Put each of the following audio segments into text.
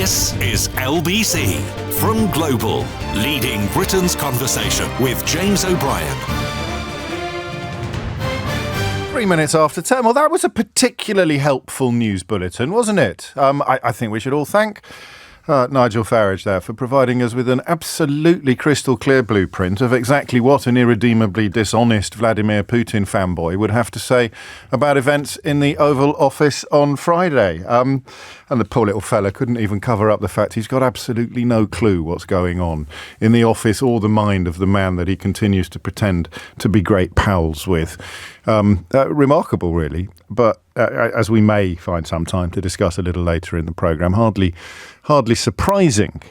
This is LBC from Global, leading Britain's conversation with James O'Brien. 3 minutes after 10. Well, that was a particularly helpful news bulletin, wasn't it? I think we should all thank Nigel Farage there for providing us with an absolutely crystal clear blueprint of exactly what an irredeemably dishonest Vladimir Putin fanboy would have to say about events in the Oval Office on Friday. And the poor little fella couldn't even cover up the fact he's got absolutely no clue what's going on in the office or the mind of the man that he continues to pretend to be great pals with. Remarkable, really. But as we may find some time to discuss a little later in the programme, hardly surprising,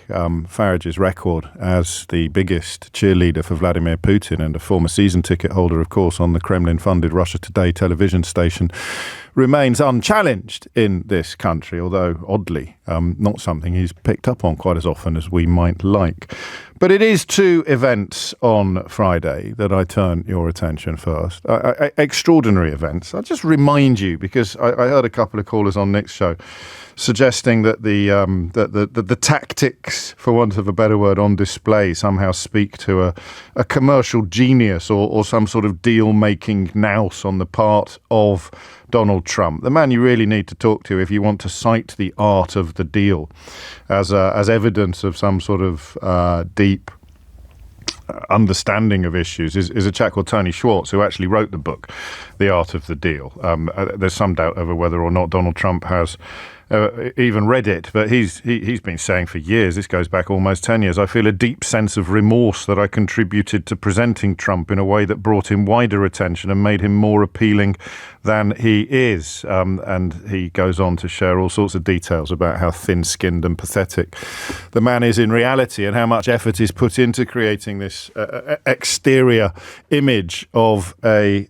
Farage's record as the biggest cheerleader for Vladimir Putin and a former season ticket holder, of course, on the Kremlin-funded Russia Today television station, remains unchallenged in this country, although oddly not something he's picked up on quite as often as we might like. But it is two events on Friday that I turn your attention first. Extraordinary events. I'll just remind you, because I heard a couple of callers on Nick's show suggesting that the tactics, for want of a better word, on display somehow speak to a commercial genius or some sort of deal-making nous on the part of Donald Trump, the man you really need to talk to if you want to cite the art of the deal as evidence of some sort of deep understanding of issues is a chap called Tony Schwartz, who actually wrote the book, The Art of the Deal. There's some doubt over whether or not Donald Trump has even read it, but he's been saying for years, this goes back almost 10 years, I feel a deep sense of remorse that I contributed to presenting Trump in a way that brought him wider attention and made him more appealing than he is. And he goes on to share all sorts of details about how thin-skinned and pathetic the man is in reality and how much effort is put into creating this exterior image of a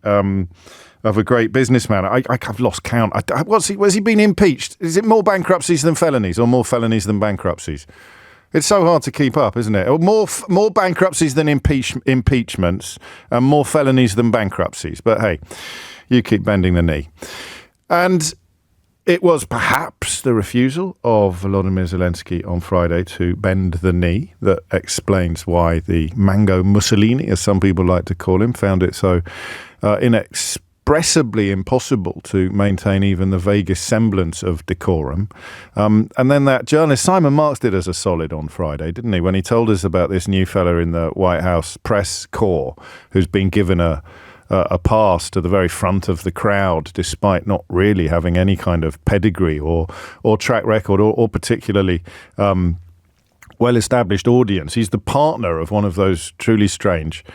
great businessman. I've lost count. Was he been impeached? Is it more bankruptcies than felonies or more felonies than bankruptcies? It's so hard to keep up, isn't it? More bankruptcies than impeachments and more felonies than bankruptcies. But hey, you keep bending the knee. And it was perhaps the refusal of Volodymyr Zelensky on Friday to bend the knee that explains why the Mango Mussolini, as some people like to call him, found it so inexpressibly impossible to maintain even the vaguest semblance of decorum. And then that journalist, Simon Marks, did us a solid on Friday, didn't he, when he told us about this new fella in the White House press corps who's been given a pass to the very front of the crowd, despite not really having any kind of pedigree or track record or particularly well-established audience. He's the partner of one of those truly strange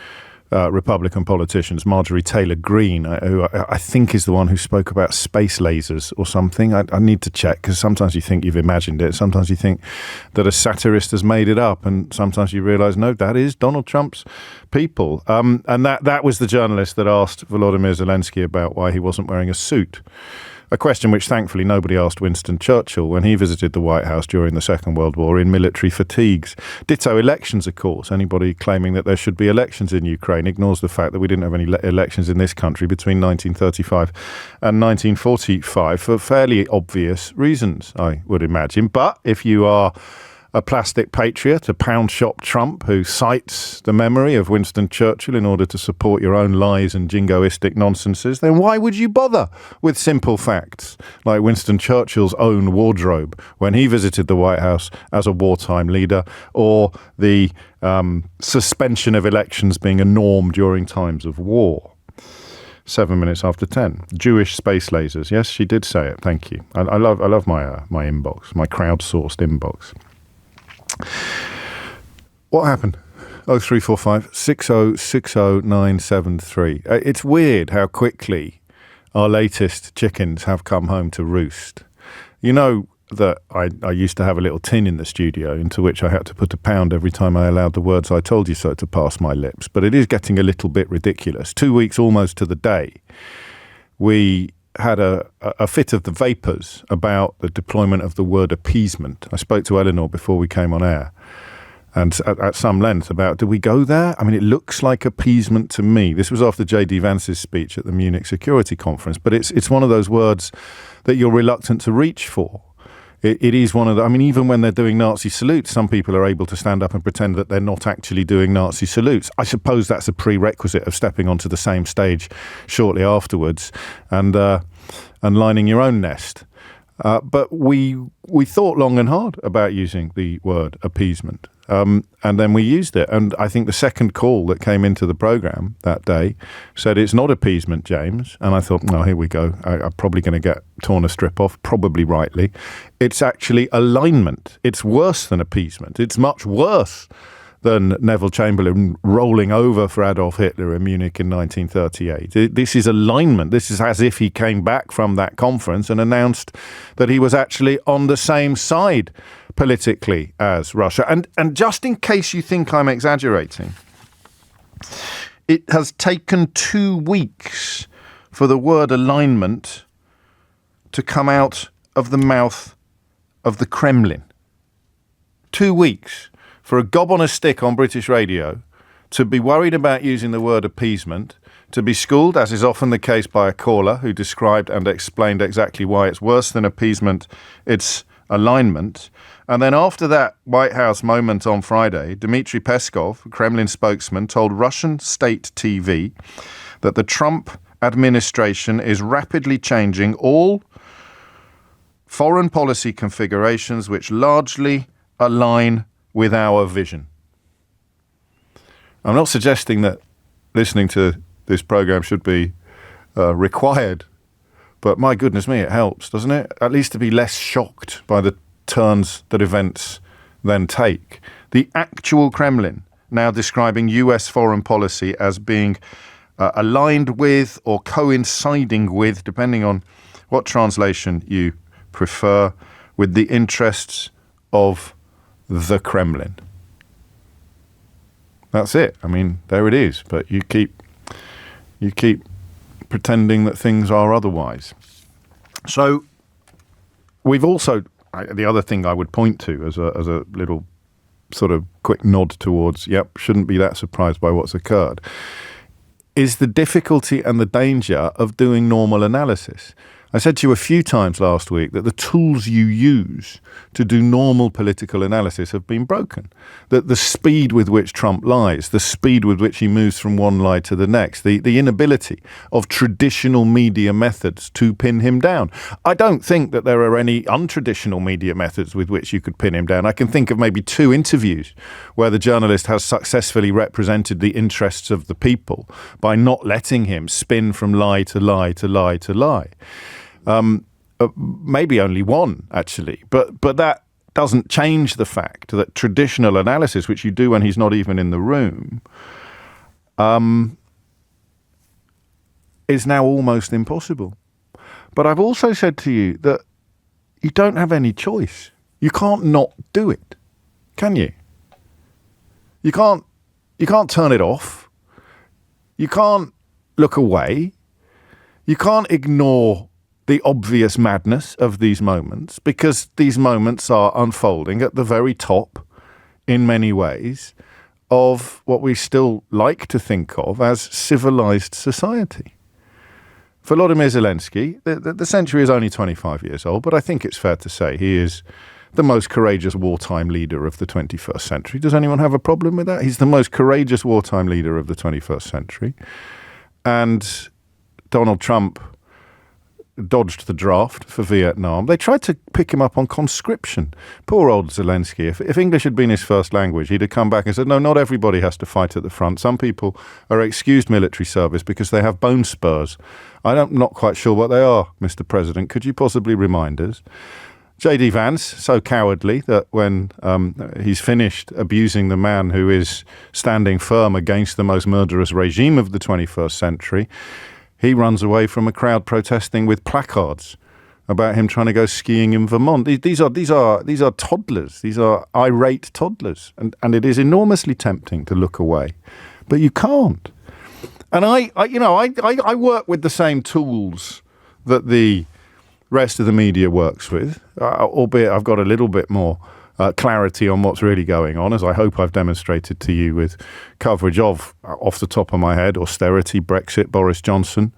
Republican politicians, Marjorie Taylor Greene, who I think is the one who spoke about space lasers or something. I need to check, because sometimes you think you've imagined it, sometimes you think that a satirist has made it up, and sometimes you realise, no, that is Donald Trump's people. And that was the journalist that asked Volodymyr Zelensky about why he wasn't wearing a suit. A question which thankfully nobody asked Winston Churchill when he visited the White House during the Second World War in military fatigues. Ditto elections, of course. Anybody claiming that there should be elections in Ukraine ignores the fact that we didn't have any elections in this country between 1935 and 1945 for fairly obvious reasons, I would imagine. But if you are a plastic patriot, a pound shop Trump who cites the memory of Winston Churchill in order to support your own lies and jingoistic nonsenses, then why would you bother with simple facts like Winston Churchill's own wardrobe when he visited the White House as a wartime leader, or the suspension of elections being a norm during times of war? 7 minutes after 10. Jewish space lasers. Yes, she did say it. Thank you. I love my inbox, my crowdsourced inbox. What happened? 0345 6060 973. It's weird how quickly our latest chickens have come home to roost. You know that I used to have a little tin in the studio into which I had to put £1 every time I allowed the words "I told you so" to pass my lips. But it is getting a little bit ridiculous. 2 weeks almost to the day, we had a fit of the vapours about the deployment of the word appeasement. I spoke to Eleanor before we came on air, and at some length about, do we go there? I mean, it looks like appeasement to me. This was after J.D. Vance's speech at the Munich Security Conference, but it's one of those words that you're reluctant to reach for. It is one of the, I mean, even when they're doing Nazi salutes, some people are able to stand up and pretend that they're not actually doing Nazi salutes. I suppose that's a prerequisite of stepping onto the same stage shortly afterwards and lining your own nest. But we thought long and hard about using the word appeasement. And then we used it. And I think the second call that came into the programme that day said, it's not appeasement, James. And I thought, no, here we go. I'm probably going to get torn a strip off, probably rightly. It's actually alignment. It's worse than appeasement. It's much worse than Neville Chamberlain rolling over for Adolf Hitler in Munich in 1938. This is alignment. This is as if he came back from that conference and announced that he was actually on the same side politically as Russia. And just in case you think I'm exaggerating, it has taken 2 weeks for the word alignment to come out of the mouth of the Kremlin. 2 weeks for a gob on a stick on British radio to be worried about using the word appeasement, to be schooled, as is often the case, by a caller who described and explained exactly why it's worse than appeasement, it's alignment. And then after that White House moment on Friday, Dmitry Peskov, Kremlin spokesman, told Russian state TV that the Trump administration is rapidly changing all foreign policy configurations which largely align with our vision. I'm not suggesting that listening to this program should be required, but my goodness me, it helps, doesn't it? At least to be less shocked by the turns that events then take. The actual Kremlin now describing US foreign policy as being aligned with or coinciding with, depending on what translation you prefer, with the interests of the Kremlin. That's it. I mean, there it is. But you keep pretending that things are otherwise. So we've also, the other thing I would point to as a little sort of quick nod towards, shouldn't be that surprised by what's occurred, is the difficulty and the danger of doing normal analysis. I said to you a few times last week that the tools you use to do normal political analysis have been broken. That the speed with which Trump lies, the speed with which he moves from one lie to the next, the inability of traditional media methods to pin him down. I don't think that there are any untraditional media methods with which you could pin him down. I can think of maybe 2 interviews where the journalist has successfully represented the interests of the people by not letting him spin from lie to lie to lie to lie. Maybe only 1, actually, but that doesn't change the fact that traditional analysis, which you do when he's not even in the room, is now almost impossible. But I've also said to you that you don't have any choice. You can't not do it, can you? You can't turn it off. You can't look away. You can't ignore the obvious madness of these moments, because these moments are unfolding at the very top, in many ways, of what we still like to think of as civilized society. Volodymyr Zelensky, the century is only 25 years old, but I think it's fair to say he is the most courageous wartime leader of the 21st century. Does anyone have a problem with that? He's the most courageous wartime leader of the 21st century. And Donald Trump dodged the draft for Vietnam. They tried to pick him up on conscription. Poor old Zelensky. If English had been his first language, he'd have come back and said, no, not everybody has to fight at the front. Some people are excused military service because they have bone spurs. I'm not quite sure what they are, Mr. President. Could you possibly remind us? J.D. Vance, so cowardly that when he's finished abusing the man who is standing firm against the most murderous regime of the 21st century, he runs away from a crowd protesting with placards about him trying to go skiing in Vermont. These are toddlers. These are irate toddlers, and it is enormously tempting to look away, but you can't. And I work with the same tools that the rest of the media works with, albeit I've got a little bit more clarity on what's really going on, as I hope I've demonstrated to you with coverage of, off the top of my head, austerity, Brexit, Boris Johnson,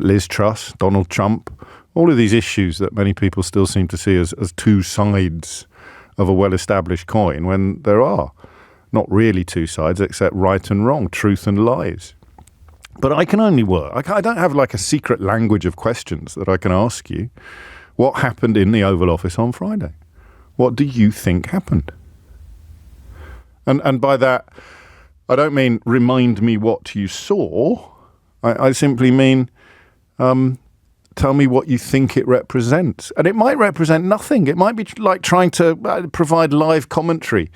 Liz Truss, Donald Trump, all of these issues that many people still seem to see as two sides of a well-established coin, when there are not really two sides except right and wrong, truth and lies. But I can only work. I don't have like a secret language of questions that I can ask you. What happened in the Oval Office on Friday? What do you think happened? And by that, I don't mean remind me what you saw. I simply mean tell me what you think it represents. And it might represent nothing. It might be like trying to provide live commentary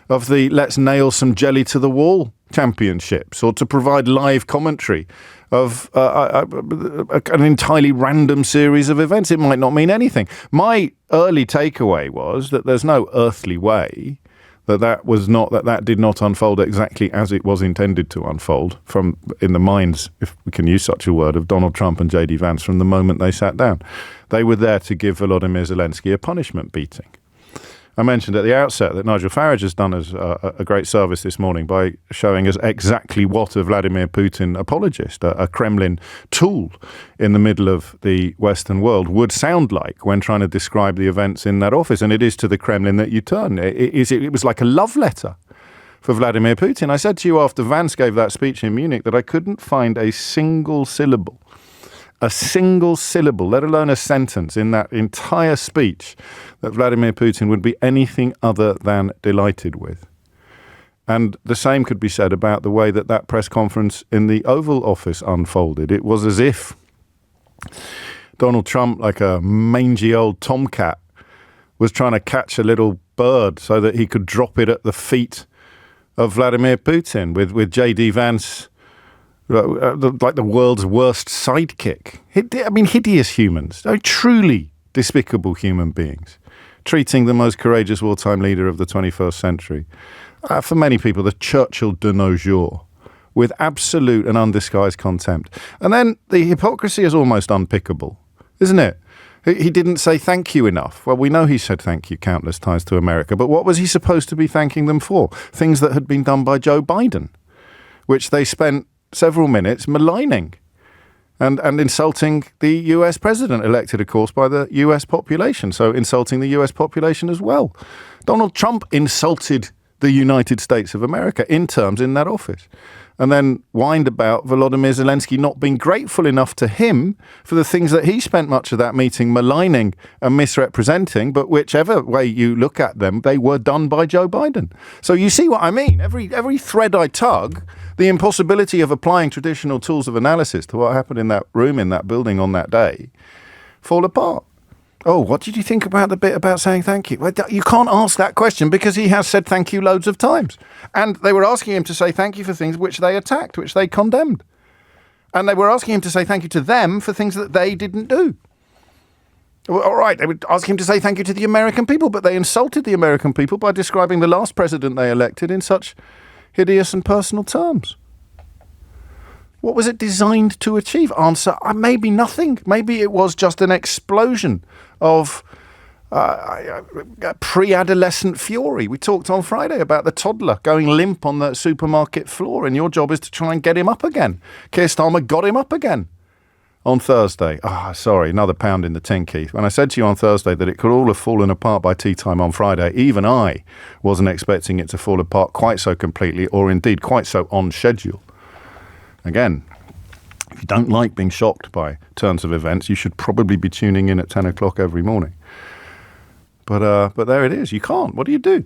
of the Let's Nail Some Jelly to the Wall championships, or to provide live commentary of an entirely random series of events. It might not mean anything. My early takeaway was that there's no earthly way that did not unfold exactly as it was intended to unfold from in the minds, if we can use such a word, of Donald Trump and J.D. Vance from the moment they sat down. They were there to give Volodymyr Zelensky a punishment beating. I mentioned at the outset that Nigel Farage has done us a great service this morning by showing us exactly what a Vladimir Putin apologist, a Kremlin tool in the middle of the Western world, would sound like when trying to describe the events in that office. And it is to the Kremlin that you turn. It was like a love letter for Vladimir Putin. I said to you after Vance gave that speech in Munich that I couldn't find a single syllable, let alone a sentence in that entire speech that Vladimir Putin would be anything other than delighted with. And the same could be said about the way that press conference in the Oval Office unfolded. It was as if Donald Trump, like a mangy old tomcat, was trying to catch a little bird so that he could drop it at the feet of Vladimir Putin, with J.D. Vance like the world's worst sidekick. Hideous humans, truly despicable human beings, treating the most courageous wartime leader of the 21st century, for many people, the Churchill de nos jours, with absolute and undisguised contempt. And then the hypocrisy is almost unpickable, isn't it? He didn't say thank you enough. Well, we know he said thank you countless times to America, but what was he supposed to be thanking them for? Things that had been done by Joe Biden, which they spent several minutes maligning and insulting the US president, elected, of course, by the US population. So insulting the US population as well. Donald Trump insulted the United States of America in terms in that office, and then whined about Volodymyr Zelensky not being grateful enough to him for the things that he spent much of that meeting maligning and misrepresenting, but whichever way you look at them, they were done by Joe Biden. So you see what I mean? Every thread I tug, the impossibility of applying traditional tools of analysis to what happened in that room, in that building on that day, fall apart. Oh, what did you think about the bit about saying thank you? Well, you can't ask that question because he has said thank you loads of times. And they were asking him to say thank you for things which they attacked, which they condemned. And they were asking him to say thank you to them for things that they didn't do. Well, all right, they would ask him to say thank you to the American people, but they insulted the American people by describing the last president they elected in such hideous and personal terms. What was it designed to achieve? Answer, maybe nothing. Maybe it was just an explosion of pre-adolescent fury. We talked on Friday about the toddler going limp on the supermarket floor, and your job is to try and get him up again. Keir Starmer got him up again on Thursday. Sorry, another pound in the tin, Keith. When I said to you on Thursday that it could all have fallen apart by tea time on Friday, even I wasn't expecting it to fall apart quite so completely, or indeed quite so on schedule. Again, if you don't like being shocked by turns of events, you should probably be tuning in at 10 o'clock every morning. But there it is. You can't. What do you do?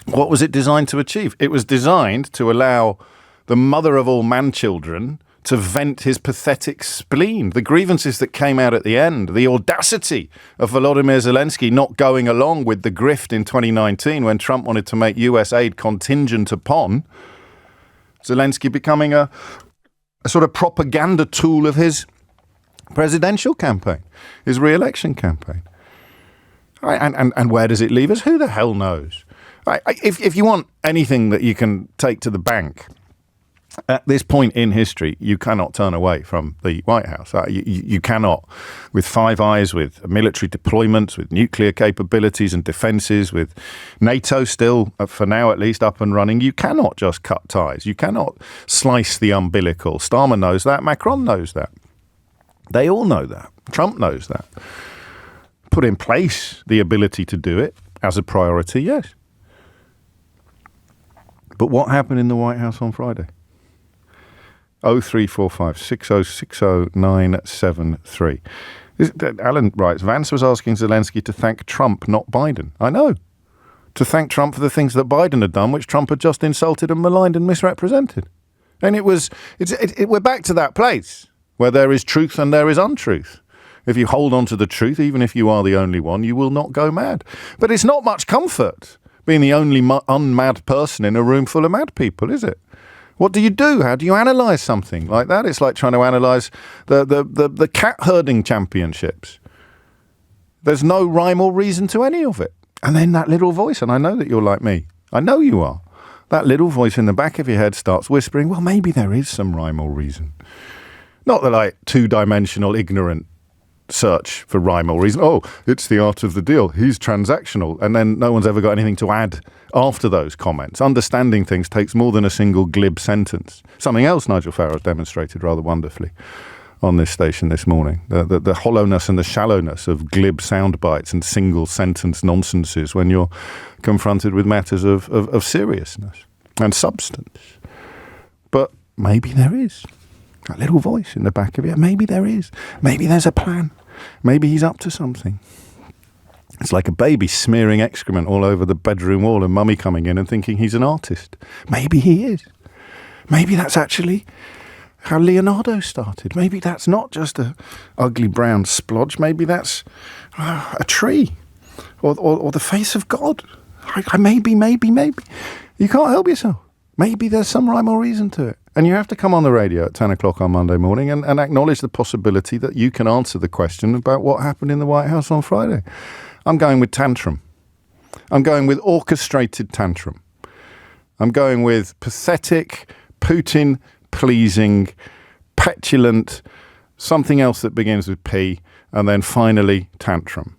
What was it designed to achieve? It was designed to allow the mother of all man-children to vent his pathetic spleen. The grievances that came out at the end, the audacity of Volodymyr Zelensky not going along with the grift in 2019 when Trump wanted to make US aid contingent upon Zelensky becoming a sort of propaganda tool of his presidential campaign, his re-election campaign. And where does it leave us? Who the hell knows? If you want anything that you can take to the bank, at this point in history, you cannot turn away from the White House. You cannot, with Five Eyes, with military deployments, with nuclear capabilities and defences, with NATO still, for now at least, up and running, you cannot just cut ties. You cannot slice the umbilical. Starmer knows that. Macron knows that. They all know that. Trump knows that. Put in place the ability to do it as a priority, yes. But what happened in the White House on Friday? 0345 6060 973. Alan writes, Vance was asking Zelensky to thank Trump, not Biden. I know. To thank Trump for the things that Biden had done, which Trump had just insulted and maligned and misrepresented. And we're back to that place where there is truth and there is untruth. If you hold on to the truth, even if you are the only one, you will not go mad. But it's not much comfort being the only unmad person in a room full of mad people, is it? What do you do? How do you analyse something like that? It's like trying to analyse the cat herding championships. There's no rhyme or reason to any of it. And then that little voice, and I know that you're like me. I know you are. That little voice in the back of your head starts whispering, well, maybe there is some rhyme or reason. Not the like two-dimensional, ignorant search for rhyme or reason. Oh, it's the art of the deal. He's transactional. And then no one's ever got anything to add after those comments. Understanding things takes more than a single glib sentence. Something else Nigel Farage demonstrated rather wonderfully on this station this morning. The hollowness and the shallowness of glib sound bites and single sentence nonsenses when you're confronted with matters of seriousness and substance. But maybe there is. That little voice in the back of it. Maybe there is. Maybe there's a plan. Maybe he's up to something. It's like a baby smearing excrement all over the bedroom wall and mummy coming in and thinking he's an artist. Maybe he is. Maybe that's actually how Leonardo started. Maybe that's not just a ugly brown splodge. Maybe that's a tree or the face of God. Maybe. You can't help yourself. Maybe there's some rhyme or reason to it. And you have to come on the radio at 10 o'clock on Monday morning and acknowledge the possibility that you can answer the question about what happened in the White House on Friday. I'm going with tantrum. I'm going with orchestrated tantrum. I'm going with pathetic, Putin-pleasing, petulant, something else that begins with P, and then finally tantrum.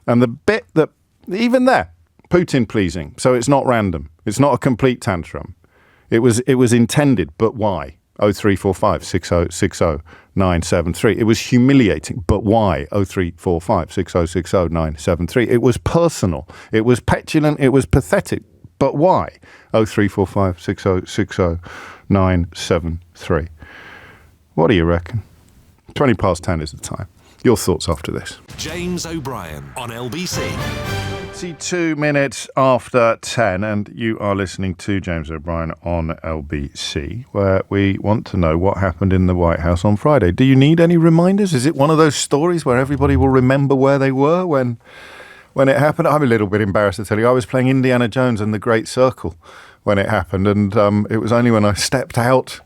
And the bit that, even there, Putin-pleasing, so it's not random. It's not a complete tantrum. It was intended, but why? 0345 6060 973. It was humiliating, but why? 0345 6060 973. It was personal. It was petulant. It was pathetic, but why? 0345 6060 973. What do you reckon? 20 past 10 is the time. Your thoughts after this. James O'Brien on LBC. 2 minutes after 10, and you are listening to James O'Brien on LBC, where we want to know what happened in the White House on Friday. Do you need any reminders? Is it one of those stories where everybody will remember where they were when it happened? I'm a little bit embarrassed to tell you. I was playing Indiana Jones and the Great Circle when it happened, and it was only when I stepped out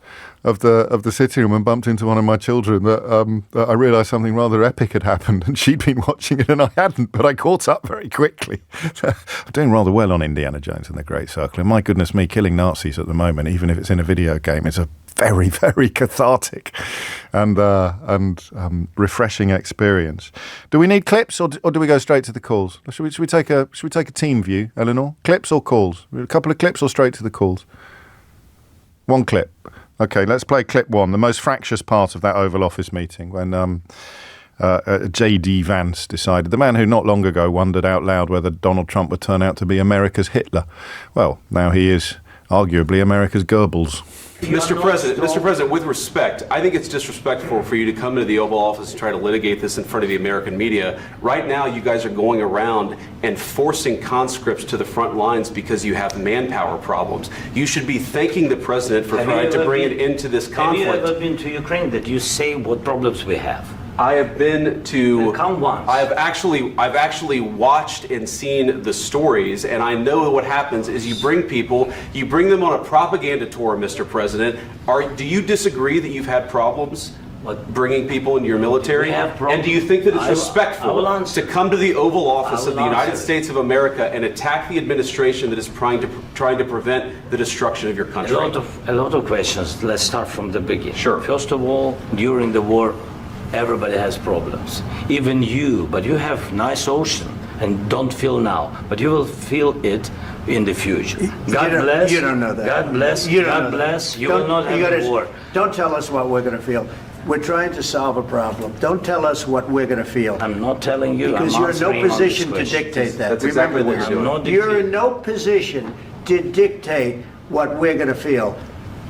of the sitting room and bumped into one of my children that I realised something rather epic had happened, and she'd been watching it and I hadn't, but I caught up very quickly. I'm doing rather well on Indiana Jones and the Great Circle, and my goodness me, killing Nazis at the moment, even if it's in a video game, is a very, very cathartic and refreshing experience. Do we need clips or do we go straight to the calls? Should we take a team view, Eleanor? Clips or calls? A couple of clips or straight to the calls? One clip. Okay, let's play clip one, the most fractious part of that Oval Office meeting when J.D. Vance decided, the man who not long ago wondered out loud whether Donald Trump would turn out to be America's Hitler. Well, now he is arguably America's Goebbels. Mr. President, with respect, I think it's disrespectful for you to come into the Oval Office and try to litigate this in front of the American media. Right now, you guys are going around and forcing conscripts to the front lines because you have manpower problems. You should be thanking the president for trying to bring it into this conflict. Have you ever been to Ukraine that you say what problems we have? I have been to. Come once. I've actually watched and seen the stories, and I know what happens is you bring them on a propaganda tour, Mr. President. Do you disagree that you've had problems bringing people into your military? And do you think that it's respectful to come to the Oval Office of the United States of America and attack the administration that is trying to prevent the destruction of your country? A lot of questions. Let's start from the beginning. Sure. First of all, during the war, everybody has problems, even you, but you have nice ocean and don't feel now, but you will feel it in the future. God bless. You don't know that. God bless. You will not have a war. Don't tell us what we're going to feel. We're trying to solve a problem. Don't tell us what we're going to feel. I'm not telling you. Because you're in no position to dictate that. That's exactly what you're doing. You're in no position to dictate what we're going to feel.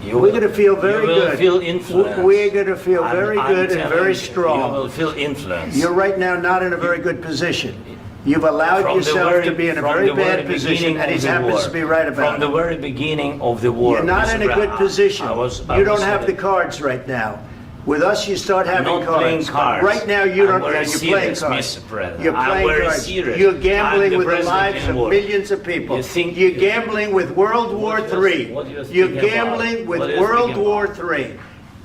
We're going to feel very good. You will feel influenced. We're going to feel very good and very strong. You will feel influenced. You're right now not in a very good position. You've allowed yourself to be in a very bad position, and he happens to be right about it. From the very beginning of the war. You're not in a good position. You don't have the cards right now. With us, you start having cards. I'm not playing cards. Right now, you don't. You're playing cards. Mr. President. You're playing cards. Serious. You're gambling with the lives of millions of people. You're gambling with World War III. You're gambling with World War III.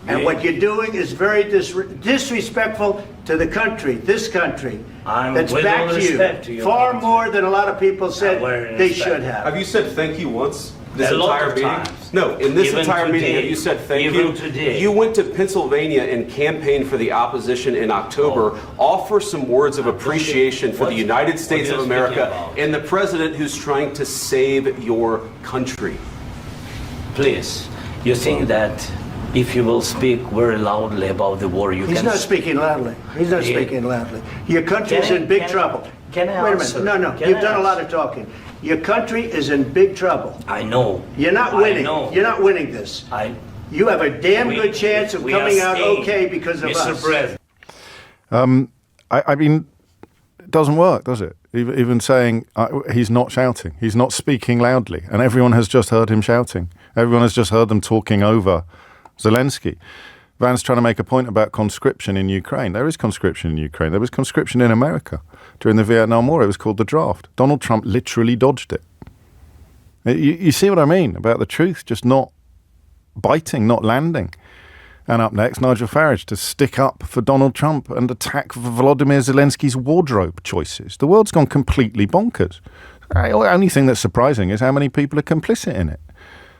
And what you're doing is very disrespectful to the country, this country, that's back to you, far more than a lot of people said they should have. Have you said thank you once? This A lot entire of meeting? times. No, in this Even entire meeting, today. have you said thank Even you? today. You went to Pennsylvania and campaigned for the opposition in October. Offer some words of appreciation for the United States of America and the president who's trying to save your country. Please, you think that if you will speak very loudly about the war, you can... He's not speaking loudly. He's not speaking loudly. Your country is in big trouble. Can I Wait a answer? minute. No. You've done a lot of talking. Your country is in big trouble. I know. You're not winning. You're not winning this. You have a damn good chance of coming out okay because of us. Mr. President. I mean, it doesn't work, does it? Even saying he's not shouting, he's not speaking loudly, and everyone has just heard him shouting. Everyone has just heard them talking over Zelensky. Van's trying to make a point about conscription in Ukraine. There is conscription in Ukraine. There was conscription in America during the Vietnam War. It was called the draft. Donald Trump literally dodged it. You see what I mean about the truth just not biting, not landing. And up next, Nigel Farage to stick up for Donald Trump and attack Volodymyr Zelensky's wardrobe choices. The world's gone completely bonkers. The only thing that's surprising is how many people are complicit in it.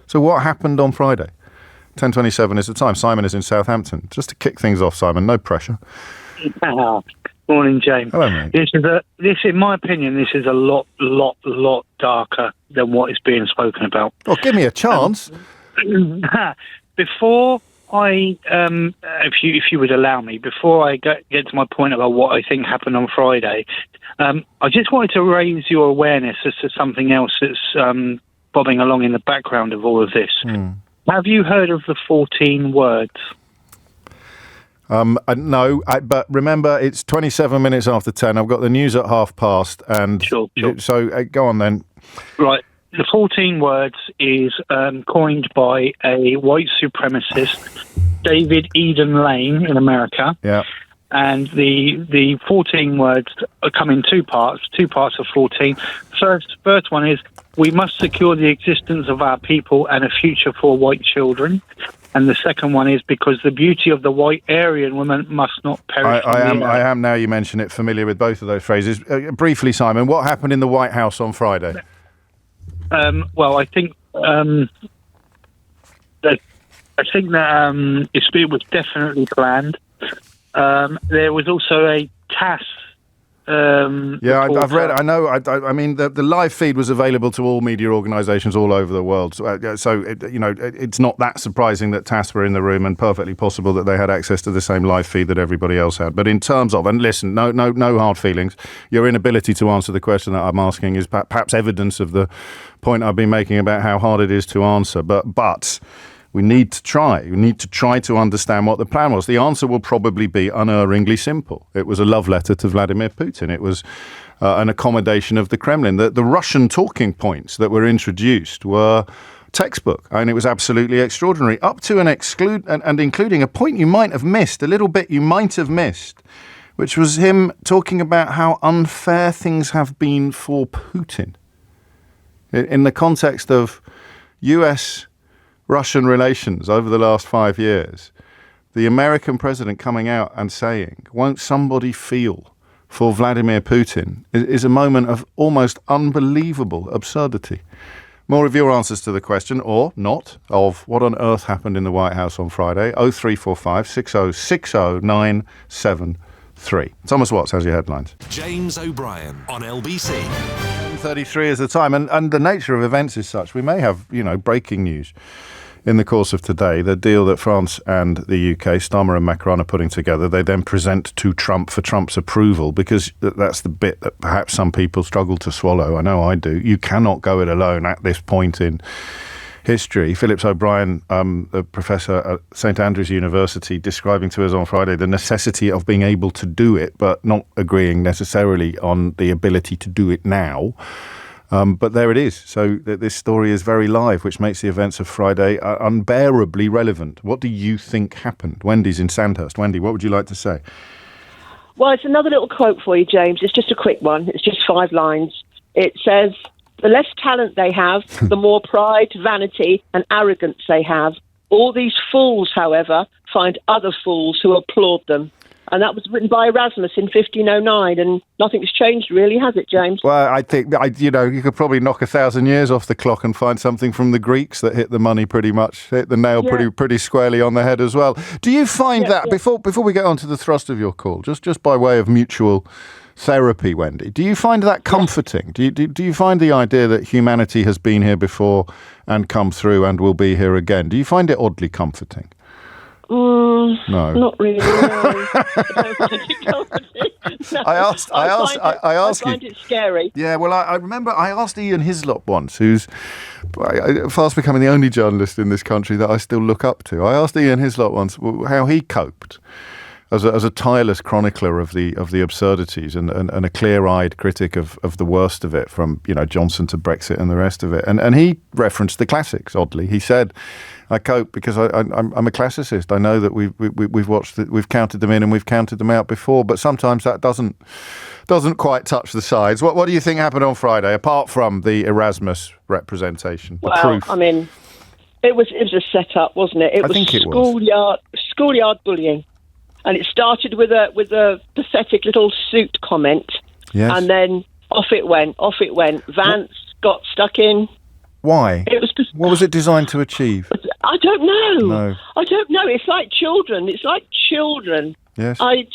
So what happened on Friday? 10:27 is the time. Simon is in Southampton. Just to kick things off, Simon, no pressure. Morning, James. Hello, mate. This, in my opinion, this is a lot darker than what is being spoken about. Oh, give me a chance. Before I, if you would allow me, before I get to my point about what I think happened on Friday, I just wanted to raise your awareness as to something else that's bobbing along in the background of all of this. Have you heard of the 14 words? No, but remember, it's 27 minutes after 10. I've got the news at past, and Sure. So go on then. Right. The 14 words is coined by a white supremacist, David Eden Lane in America. Yeah. And the 14 words come in two parts of 14. First one is, we must secure the existence of our people and a future for white children. And the second one is, because the beauty of the white Aryan woman must not perish. I am, now you mention it, familiar with both of those phrases. Briefly, Simon, what happened in the White House on Friday? Well, I think that it was definitely planned. There was also a TASS. I've read. I know. I mean, the live feed was available to all media organisations all over the world. So it's not that surprising that TASS were in the room, and perfectly possible that they had access to the same live feed that everybody else had. But in terms of, and listen, no hard feelings. Your inability to answer the question that I'm asking is perhaps evidence of the point I've been making about how hard it is to answer. But we need to try. We need to try to understand what the plan was. The answer will probably be unerringly simple. It was a love letter to Vladimir Putin. It was an accommodation of the Kremlin. The Russian talking points that were introduced were textbook. I mean, it was absolutely extraordinary, up to and including a point you might have missed, a little bit you might have missed, which was him talking about how unfair things have been for Putin. In the context of US-Russian relations over the last 5 years, the American president coming out and saying, won't somebody feel for Vladimir Putin, is a moment of almost unbelievable absurdity. More of your answers to the question, or not, of what on earth happened in the White House on Friday. 0345 6060 973. Thomas Watts has your headlines. James O'Brien on LBC. 10:33 is the time, and the nature of events is such. We may have, breaking news in the course of today, the deal that France and the UK, Starmer and Macron, are putting together, they then present to Trump for Trump's approval, because that's the bit that perhaps some people struggle to swallow. I know I do. You cannot go it alone at this point in history. Phillips O'Brien, a professor at St Andrews University, describing to us on Friday the necessity of being able to do it, but not agreeing necessarily on the ability to do it now. But there it is. So this story is very live, which makes the events of Friday unbearably relevant. What do you think happened? Wendy's in Sandhurst. Wendy, what would you like to say? Well, it's another little quote for you, James. It's just a quick one. It's just 5 lines. It says, "The less talent they have, the more pride, vanity and arrogance they have. All these fools, however, find other fools who applaud them." And that was written by Erasmus in 1509, and nothing's changed really, has it, James? Well, I think, you could probably knock 1,000 years off the clock and find something from the Greeks that hit the money pretty much, hit the nail pretty squarely on the head as well. Do you find that, before we get on to the thrust of your call, just by way of mutual therapy, Wendy, do you find that comforting? Do you find the idea that humanity has been here before and come through and will be here again? Do you find it oddly comforting? No, not really. No. I find it scary. Yeah, well, I remember I asked Ian Hislop once, who's fast becoming the only journalist in this country that I still look up to. I asked Ian Hislop once how he coped as a tireless chronicler of the absurdities and a clear-eyed critic of the worst of it, from Johnson to Brexit and the rest of it. And he referenced the classics. Oddly, he said, "I cope because I'm a classicist. I know that we've watched it, we've counted them in and we've counted them out before, but sometimes that doesn't quite touch the sides." What do you think happened on Friday, apart from the Erasmus representation? Well, I mean, it was a setup, wasn't it? I think it was schoolyard bullying. And it started with a pathetic little suit comment, and then off it went. Vance got stuck in. Why? What was it designed to achieve? I don't know. No. I don't know. It's like children. Yes. I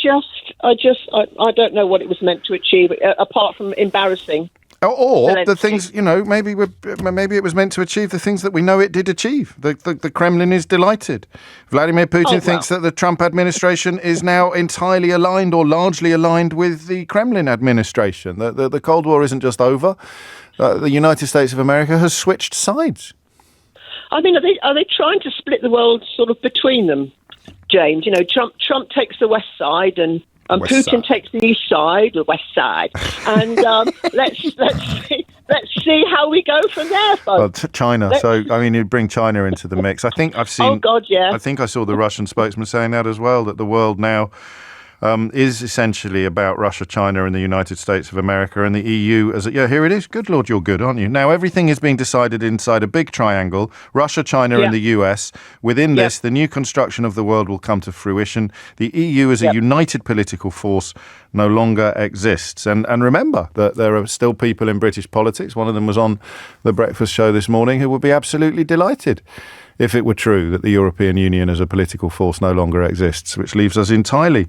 don't know what it was meant to achieve, apart from embarrassing. Or the things, maybe it was meant to achieve the things that we know it did achieve. The Kremlin is delighted. Vladimir Putin thinks that the Trump administration is now entirely aligned or largely aligned with the Kremlin administration. The Cold War isn't just over. The United States of America has switched sides. I mean, are they trying to split the world sort of between them, James? Trump takes the west side and Putin takes the east side, the west side, and let's see how we go from there, folks. Well, China. You bring China into the mix. I think I've seen. Oh God, yeah. I think I saw the Russian spokesman saying that as well. That the world now is essentially about Russia, China, and the United States of America, and the EU. Here it is. Good Lord, you're good, aren't you? Now everything is being decided inside a big triangle: Russia, China, and the US. Within this, the new construction of the world will come to fruition. The EU as a united political force no longer exists. And remember that there are still people in British politics. One of them was on the breakfast show this morning who would be absolutely delighted if it were true that the European Union as a political force no longer exists, which leaves us entirely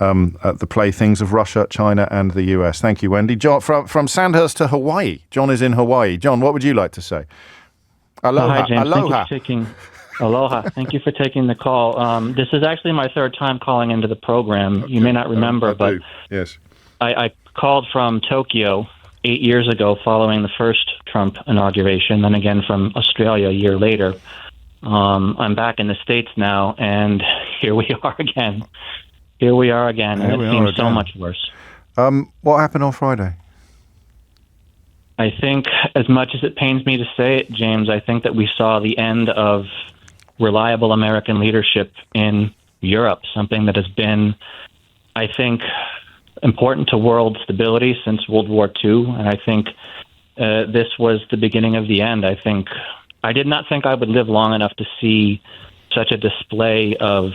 at the playthings of Russia, China and the US. Thank you, Wendy. John, from Sandhurst to Hawaii. John is in Hawaii. John, what would you like to say? Aloha. Hi, James. Aloha. Aloha. Thank you for taking the call. This is actually my third time calling into the program. You may not remember, but yes, I called from Tokyo 8 years ago following the first Trump inauguration, then again from Australia a year later. I'm back in the States now, and here we are again. And it seems so much worse. What happened on Friday? I think, as much as it pains me to say it, James, I think that we saw the end of reliable American leadership in Europe, something that has been, I think, important to world stability since World War II. And I think this was the beginning of the end. I did not think I would live long enough to see such a display of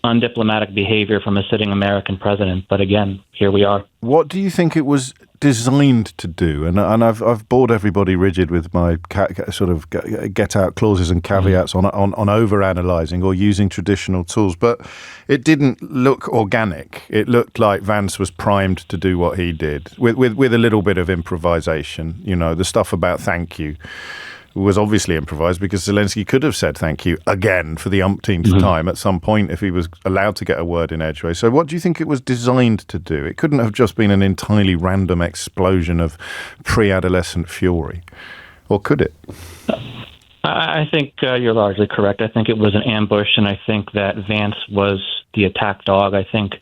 undiplomatic behavior from a sitting American president. But again, here we are. What do you think it was designed to do? And I've bored everybody rigid with my sort of get out clauses and caveats on over-analysing or using traditional tools. But it didn't look organic. It looked like Vance was primed to do what he did with a little bit of improvisation. The stuff about thank you was obviously improvised because Zelensky could have said thank you again for the umpteenth time at some point if he was allowed to get a word in edgeways. So what do you think it was designed to do? It couldn't have just been an entirely random explosion of pre-adolescent fury. Or could it? I think you're largely correct. I think it was an ambush, and I think that Vance was the attack dog. I think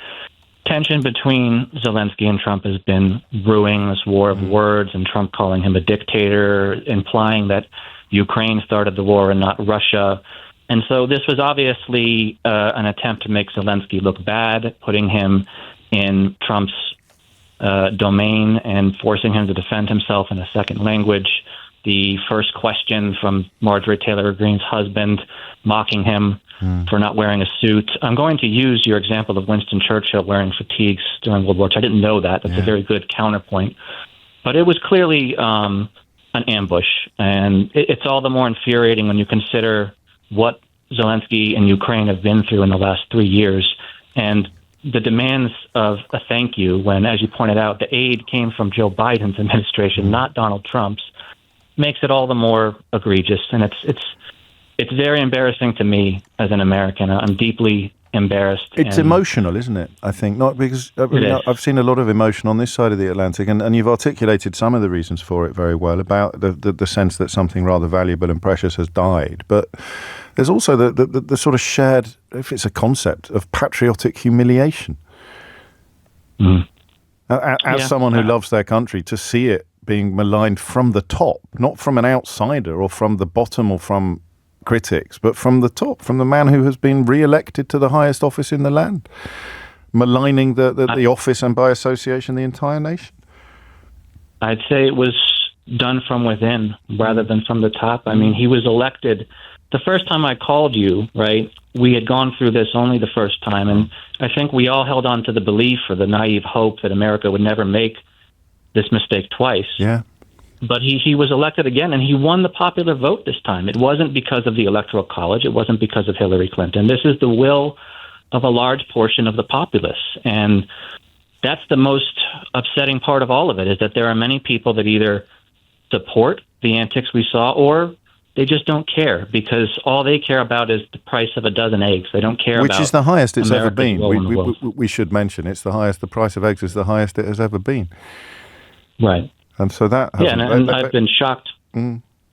tension between Zelensky and Trump has been brewing, this war of words, and Trump calling him a dictator, implying that Ukraine started the war and not Russia. And so this was obviously an attempt to make Zelensky look bad, putting him in Trump's domain and forcing him to defend himself in a second language. The first question from Marjorie Taylor Greene's husband, mocking him for not wearing a suit. I'm going to use your example of Winston Churchill wearing fatigues during World War II. I didn't know that. That's a very good counterpoint. But it was clearly an ambush. And it's all the more infuriating when you consider what Zelensky and Ukraine have been through in the last 3 years. And the demands of a thank you when, as you pointed out, the aid came from Joe Biden's administration, not Donald Trump's, makes it all the more egregious. And it's very embarrassing to me as an American. I'm deeply embarrassed. It's emotional, isn't it? I think not because I've seen a lot of emotion on this side of the Atlantic, and you've articulated some of the reasons for it very well about the sense that something rather valuable and precious has died. But there's also the sort of shared, if it's a concept, of patriotic humiliation. As someone who loves their country, to see it being maligned from the top, not from an outsider or from the bottom or from critics, but from the top, from the man who has been re-elected to the highest office in the land, maligning the office and by association the entire nation. I'd say it was done from within rather than from the top. I mean, he was elected. The first time I called you, right, we had gone through this only the first time, and I think we all held on to the belief or the naive hope that America would never make this mistake twice. Yeah. But he was elected again, and he won the popular vote this time. It wasn't because of the Electoral College. It wasn't because of Hillary Clinton. This is the will of a large portion of the populace. And that's the most upsetting part of all of it, is that there are many people that either support the antics we saw or they just don't care, because all they care about is the price of a dozen eggs. They don't care about Which is the highest it's America's ever been. We We should mention it's the highest. The price of eggs is the highest it has ever been. Right. And so that... and I've been shocked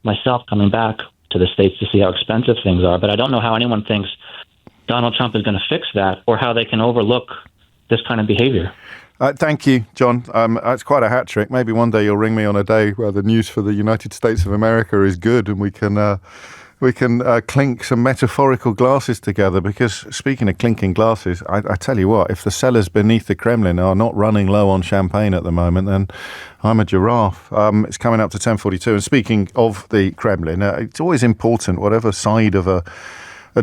myself coming back to the States to see how expensive things are, but I don't know how anyone thinks Donald Trump is going to fix that or how they can overlook this kind of behavior. Thank you, John. It's quite a hat trick. Maybe one day you'll ring me on a day where the news for the United States of America is good and we can clink some metaphorical glasses together, because speaking of clinking glasses, I tell you what, if the cellars beneath the Kremlin are not running low on champagne at the moment, then I'm a giraffe. It's coming up to 10:42. And speaking of the Kremlin, it's always important, whatever side of a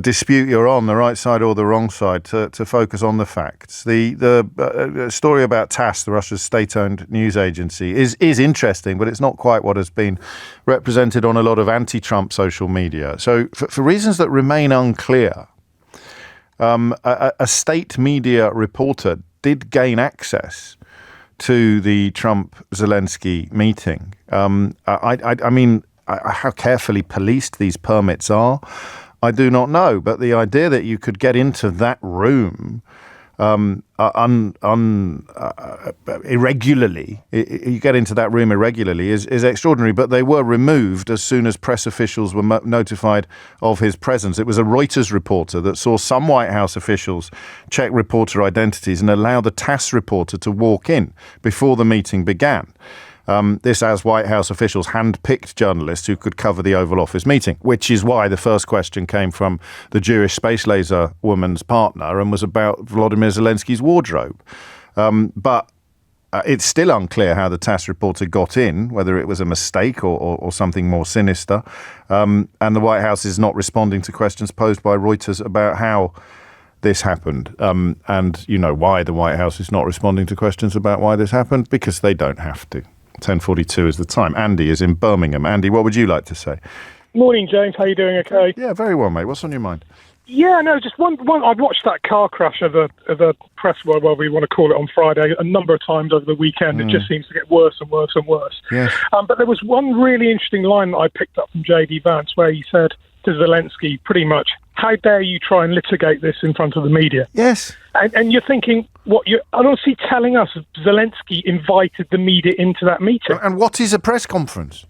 dispute you're on, the right side or the wrong side, to focus on the facts. The story about TASS, the Russia's state-owned news agency, is interesting, but it's not quite what has been represented on a lot of anti-Trump social media. So for reasons that remain unclear, a state media reporter did gain access to the Trump-Zelensky meeting. I mean, how carefully policed these permits are, I do not know, but the idea that you could get into that room irregularly, you get into that room irregularly is extraordinary. But they were removed as soon as press officials were notified of his presence. It was a Reuters reporter that saw some White House officials check reporter identities and allow the TASS reporter to walk in before the meeting began. This as White House officials handpicked journalists who could cover the Oval Office meeting, which is why the first question came from the Jewish space laser woman's partner and was about Volodymyr Zelensky's wardrobe. But it's still unclear how the TASS reporter got in, whether it was a mistake or something more sinister. And the White House is not responding to questions posed by Reuters about how this happened. And you know why the White House is not responding to questions about why this happened? Because they don't have to. 10:42 is the time. Andy is in Birmingham. Andy, what would you like to say? Morning, James. How are you doing? Okay? Yeah, very well, mate. What's on your mind? Yeah, no, just one. I watched that car crash of a press, whatever we want to call it, on Friday a number of times over the weekend. It just seems to get worse and worse and worse. Yes. But there was one really interesting line that I picked up from J.D. Vance where he said to Zelensky, pretty much, "How dare you try and litigate this in front of the media?" Yes. And you're thinking, what you're honestly telling us Zelensky invited the media into that meeting. And what is a press conference?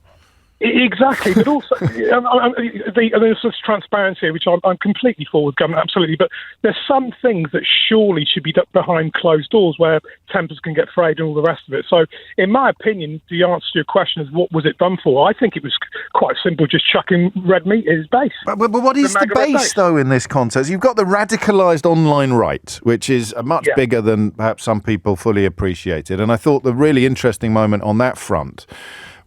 Exactly, but also there's this transparency, which I'm completely for with government, absolutely. But there's some things that surely should be done behind closed doors, where tempers can get frayed and all the rest of it. So, in my opinion, the answer to your question is, what was it done for? I think it was quite simple, just chucking red meat at his base. But what is the base, though, in this context? You've got the radicalised online right, which is much bigger than perhaps some people fully appreciated. And I thought the really interesting moment on that front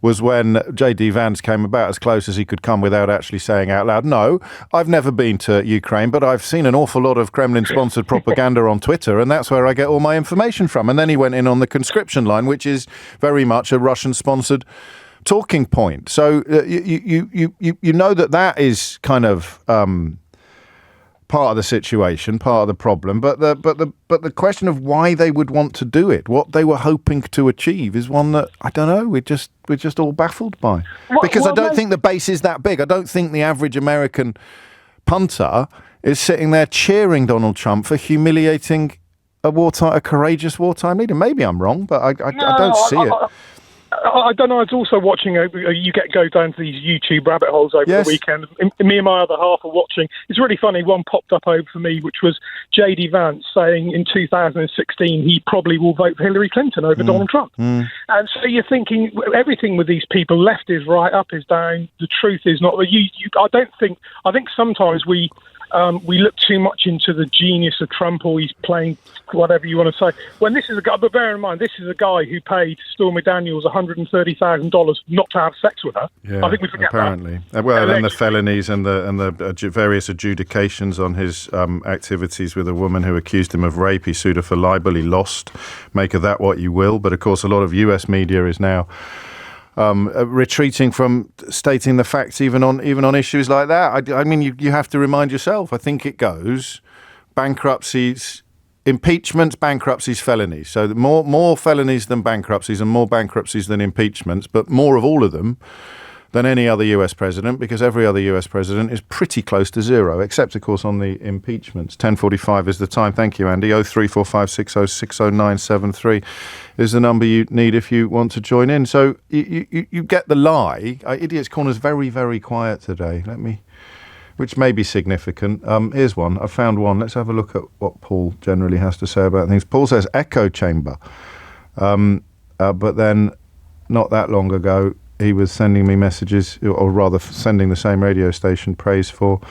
was when J.D. Vance came about as close as he could come without actually saying out loud, "No, I've never been to Ukraine, but I've seen an awful lot of Kremlin-sponsored propaganda on Twitter, and that's where I get all my information from." And then he went in on the conscription line, which is very much a Russian-sponsored talking point. So you know that is kind of part of the situation, part of the problem, but the question of why they would want to do it, what they were hoping to achieve, is one that I don't know. We're just all baffled by, because I don't think the base is that big. I don't think the average American punter is sitting there cheering Donald Trump for humiliating a courageous wartime leader. Maybe I'm wrong, but I don't see it. I don't know. I was also watching. You go down to these YouTube rabbit holes over the weekend. Me and my other half are watching. It's really funny. One popped up over for me, which was J.D. Vance saying in 2016 he probably will vote for Hillary Clinton over Donald Trump. And so you're thinking everything with these people, left is right, up is down. The truth is not. I think sometimes we look too much into the genius of Trump, or he's playing whatever you want to say. When this is a guy, but bear in mind, this is a guy who paid Stormy Daniels $130,000 not to have sex with her. Yeah, I think we forget apparently. Well, and the felonies and the various adjudications on his activities with a woman who accused him of rape. He sued her for libel. He lost. Make of that what you will. But of course, a lot of US media is now retreating from stating the facts, even on issues like that. I mean, you have to remind yourself. I think it goes bankruptcies, impeachments, bankruptcies, felonies. So more felonies than bankruptcies, and more bankruptcies than impeachments, but more of all of them than any other US president, because every other US president is pretty close to zero, except, of course, on the impeachments. 10:45 is the time. Thank you, Andy. 03456060973 is the number you need if you want to join in. So you get the lie. Idiot's Corner is very, very quiet today. Which may be significant. Here's one. I found one. Let's have a look at what Paul generally has to say about things. Paul says echo chamber. But then not that long ago, he was sending me messages, or rather sending the same radio station praise for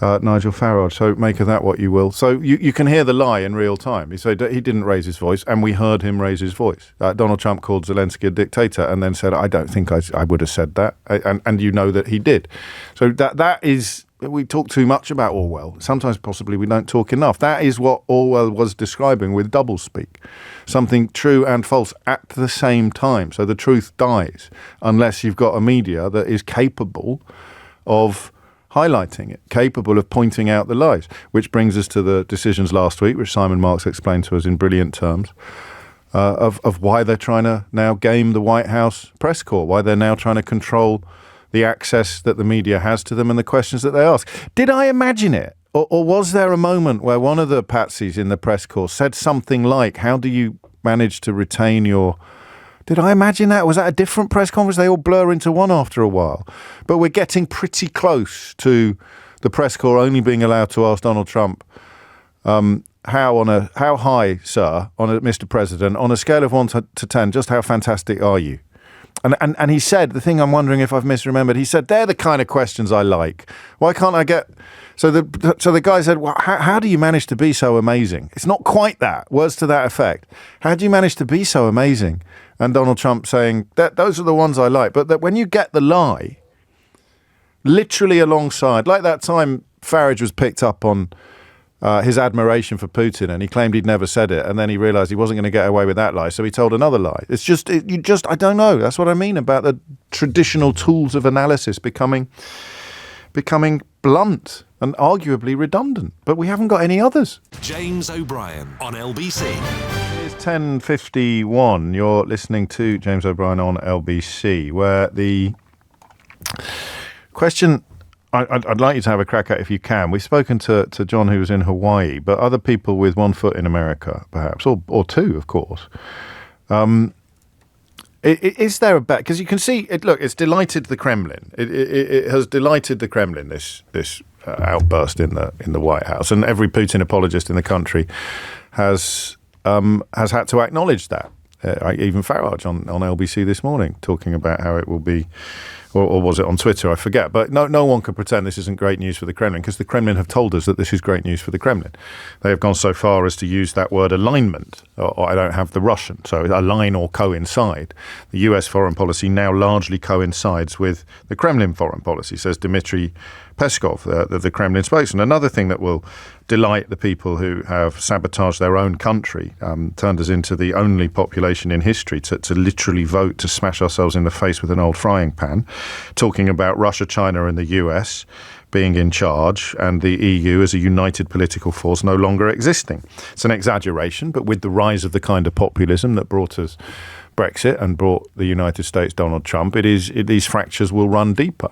Nigel Farage. So make of that what you will. So you can hear the lie in real time. He said he didn't raise his voice, and we heard him raise his voice. Donald Trump called Zelensky a dictator and then said, "I don't think I would have said that." And you know that he did. So that is... We talk too much about Orwell. Sometimes possibly we don't talk enough. That is what Orwell was describing with doublespeak. Something true and false at the same time. So the truth dies unless you've got a media that is capable of highlighting it, capable of pointing out the lies. Which brings us to the decisions last week, which Simon Marks explained to us in brilliant terms, of why they're trying to now game the White House press corps, why they're now trying to control the access that the media has to them and the questions that they ask. Did I imagine it? Or was there a moment where one of the patsies in the press corps said something like, "How do you manage to retain your..." Did I imagine that? Was that a different press conference? They all blur into one after a while. But we're getting pretty close to the press corps only being allowed to ask Donald Trump, how high, sir, Mr. President, on a scale of 1 to 10, just how fantastic are you? And he said, the thing I'm wondering if I've misremembered, he said, "They're the kind of questions I like. Why can't I get..." So the guy said, "Well, how do you manage to be so amazing?" It's not quite that. Words to that effect. How do you manage to be so amazing? And Donald Trump saying, "Those are the ones I like." But that when you get the lie, literally alongside, like that time Farage was picked up on his admiration for Putin, and he claimed he'd never said it, and then he realised he wasn't going to get away with that lie, so he told another lie. It's just, I don't know. That's what I mean about the traditional tools of analysis becoming blunt. and arguably redundant. But we haven't got any others. James O'Brien on LBC. It's 10:51. You're listening to James O'Brien on LBC, where the question I'd like you to have a crack at, if you can. We've spoken to John, who was in Hawaii, but other people with one foot in America, perhaps, or two, of course. Is there a bet? Because you can see it. Look, it's delighted the Kremlin. It has delighted the Kremlin. This outburst in the White House, and every Putin apologist in the country has had to acknowledge that. Even Farage on LBC this morning talking about how it will be. Or was it on Twitter? I forget. But no one can pretend this isn't great news for the Kremlin, because the Kremlin have told us that this is great news for the Kremlin. They have gone so far as to use that word alignment, or I don't have the Russian, so align or coincide. The US foreign policy now largely coincides with the Kremlin foreign policy, says Dmitry Peskov, the Kremlin spokesman. Another thing that will delight the people who have sabotaged their own country, turned us into the only population in history to literally vote to smash ourselves in the face with an old frying pan, talking about Russia, China and the US being in charge and the EU as a united political force no longer existing. It's an exaggeration, but with the rise of the kind of populism that brought us Brexit and brought the United States Donald Trump, these fractures will run deeper.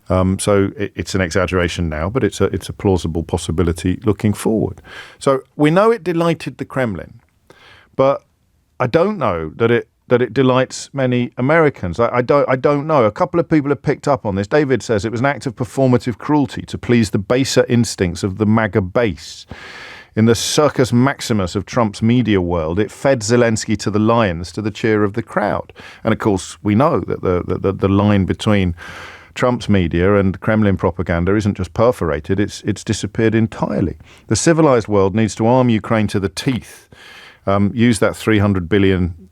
So it's an exaggeration now, but it's a plausible possibility looking forward. So we know it delighted the Kremlin, but I don't know that it delights many Americans. I don't know. A couple of people have picked up on this. David says it was an act of performative cruelty to please the baser instincts of the MAGA base. In the circus maximus of Trump's media world, it fed Zelensky to the lions to the cheer of the crowd. And of course, we know that the line between Trump's media and Kremlin propaganda isn't just perforated, it's disappeared entirely. The civilized world needs to arm Ukraine to the teeth, use that $300 billion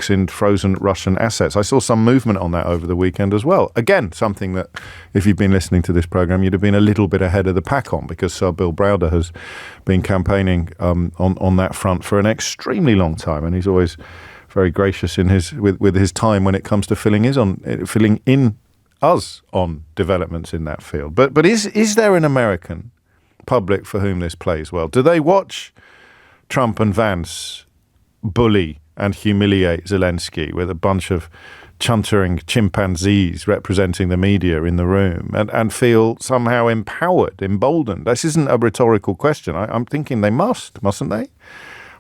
in frozen Russian assets. I saw some movement on that over the weekend as well. Again, something that, if you've been listening to this program, you'd have been a little bit ahead of the pack on, because Sir Bill Browder has been campaigning on that front for an extremely long time, and he's always very gracious in with his time when it comes to filling in us on developments in that field. But is there an American public for whom this plays well? Do they watch Trump and Vance bully and humiliate Zelensky with a bunch of chuntering chimpanzees representing the media in the room and feel somehow empowered, emboldened? This isn't a rhetorical question. I'm thinking they mustn't they?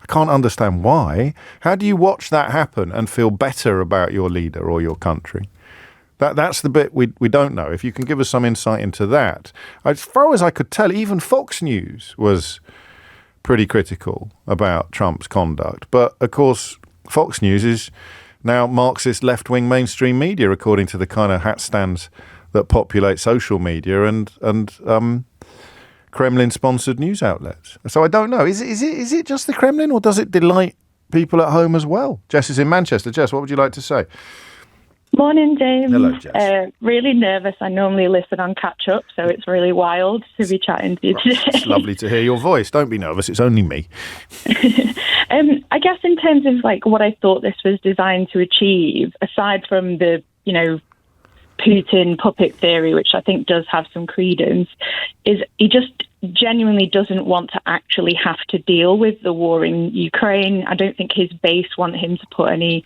I can't understand why. How do you watch that happen and feel better about your leader or your country? That's the bit we don't know. If you can give us some insight into that. As far as I could tell, even Fox News was pretty critical about Trump's conduct. But, of course, Fox News is now Marxist left-wing mainstream media, according to the kind of hat stands that populate social media and Kremlin-sponsored news outlets. So I don't know. Is it just the Kremlin, or does it delight people at home as well? Jess is in Manchester. Jess, what would you like to say? Morning, James. Hello, Jess. Really nervous. I normally listen on catch up, so it's really wild to be chatting to you today. It's lovely to hear your voice. Don't be nervous. It's only me. I guess in terms of like what I thought this was designed to achieve, aside from the, Putin puppet theory, which I think does have some credence, is he just genuinely doesn't want to actually have to deal with the war in Ukraine. I don't think his base want him to put any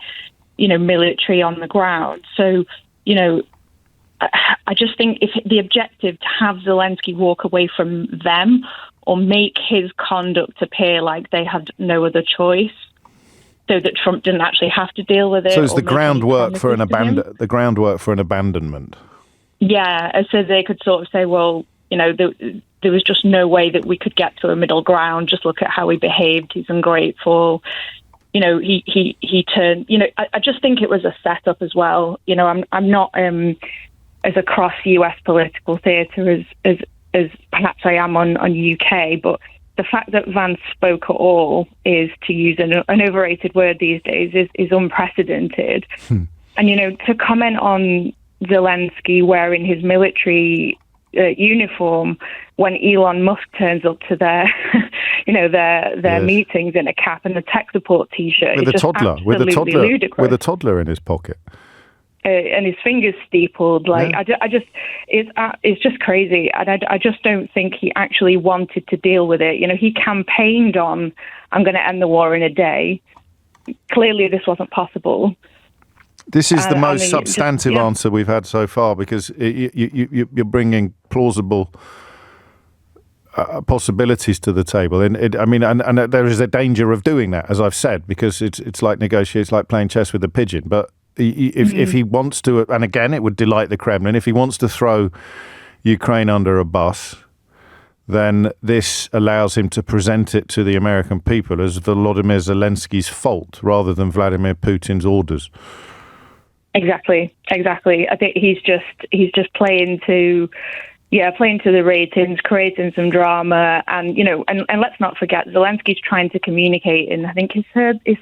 military on the ground. So, I just think if the objective to have Zelensky walk away from them or make his conduct appear like they had no other choice, so that Trump didn't actually have to deal with it. So it's the groundwork for an abandonment. Yeah, so they could sort of say, well, there was just no way that we could get to a middle ground. Just look at how he behaved. He's ungrateful. He turned. I just think it was a setup as well. I'm not as across US political theatre as perhaps I am on UK, but the fact that Vance spoke at all is, to use an overrated word these days, is unprecedented. And to comment on Zelensky wearing his military uniform when Elon Musk turns up to their their meetings in a cap and a tech support T-shirt with a toddler, ludicrous. with a toddler in his pocket. and his fingers steepled. Like, yeah. It's just crazy. And I just don't think he actually wanted to deal with it. You know, he campaigned on, I'm going to end the war in a day. Clearly this wasn't possible. This is the most substantive answer we've had so far, because you're bringing plausible possibilities to the table. And there is a danger of doing that, as I've said, because it's like it's like playing chess with a pigeon. But if he wants to, and again, it would delight the Kremlin, if he wants to throw Ukraine under a bus, then this allows him to present it to the American people as Volodymyr Zelensky's fault rather than Vladimir Putin's orders. Exactly. I think he's just playing to the ratings, creating some drama, and and let's not forget, Zelensky's trying to communicate in, I think, his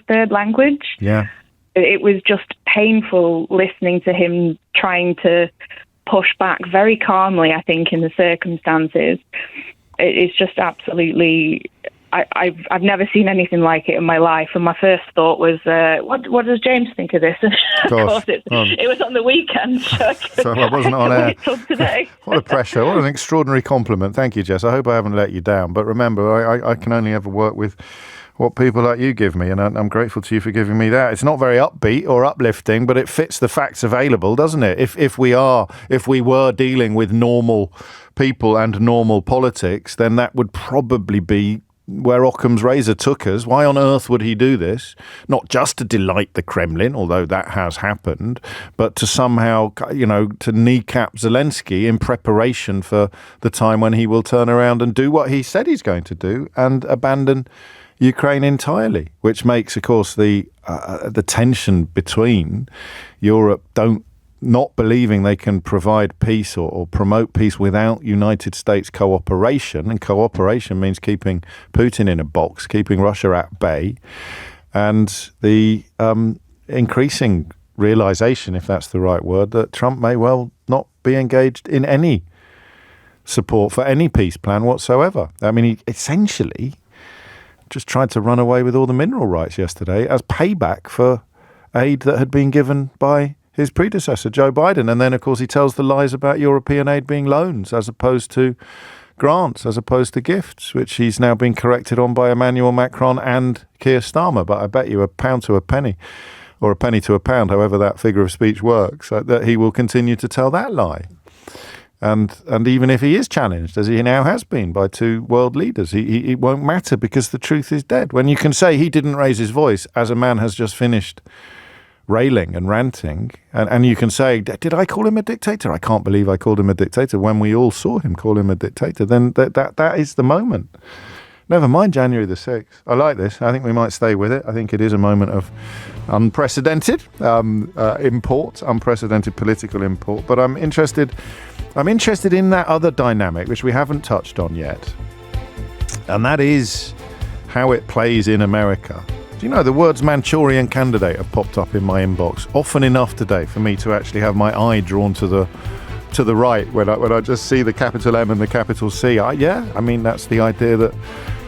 third language. Yeah. It was just painful listening to him trying to push back very calmly, I think, in the circumstances. It's just absolutely... I've never seen anything like it in my life, and my first thought was, what does James think of this? Of course, it was on the weekend, so I wasn't on air. Today. What a pressure! What an extraordinary compliment. Thank you, Jess. I hope I haven't let you down. But remember, I can only ever work with what people like you give me, and I'm grateful to you for giving me that. It's not very upbeat or uplifting, but it fits the facts available, doesn't it? If we were dealing with normal people and normal politics, then that would probably be where Occam's razor took us. Why on earth would he do this? Not just to delight the Kremlin, although that has happened, but to somehow, to kneecap Zelensky in preparation for the time when he will turn around and do what he said he's going to do and abandon Ukraine entirely, which makes, of course, the tension between Europe not believing they can provide peace or promote peace without United States cooperation. And cooperation means keeping Putin in a box, keeping Russia at bay, and the increasing realization, if that's the right word, that Trump may well not be engaged in any support for any peace plan whatsoever. I mean, he essentially just tried to run away with all the mineral rights yesterday as payback for aid that had been given by his predecessor, Joe Biden. And then, of course, he tells the lies about European aid being loans as opposed to grants, as opposed to gifts, which he's now been corrected on by Emmanuel Macron and Keir Starmer. But I bet you a pound to a penny, or a penny to a pound, however that figure of speech works, that he will continue to tell that lie. And even if he is challenged, as he now has been by two world leaders, it won't matter, because the truth is dead. When you can say he didn't raise his voice, as a man has just finished railing and ranting, and you can say, did I call him a dictator? I can't believe I called him a dictator, when we all saw him call him a dictator. Then that is the moment. Never mind January the 6th. I like this. I think we might stay with it. I think it is a moment of unprecedented import, unprecedented political import. But I'm interested in that other dynamic, which we haven't touched on yet, and that is how it plays in America. Do you know, the words Manchurian candidate have popped up in my inbox often enough today for me to actually have my eye drawn to the right when I just see the capital M and the capital C. That's the idea that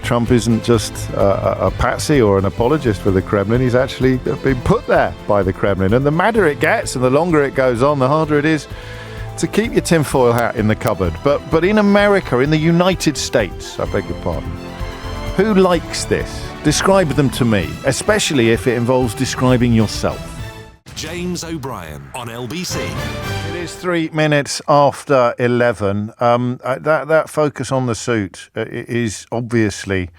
Trump isn't just a patsy or an apologist for the Kremlin. He's actually been put there by the Kremlin. And the madder it gets and the longer it goes on, the harder it is to keep your tinfoil hat in the cupboard. But in America, in the United States, I beg your pardon, who likes this? Describe them to me, especially if it involves describing yourself. James O'Brien on LBC. It is 3 minutes after 11. That focus on the suit is obviously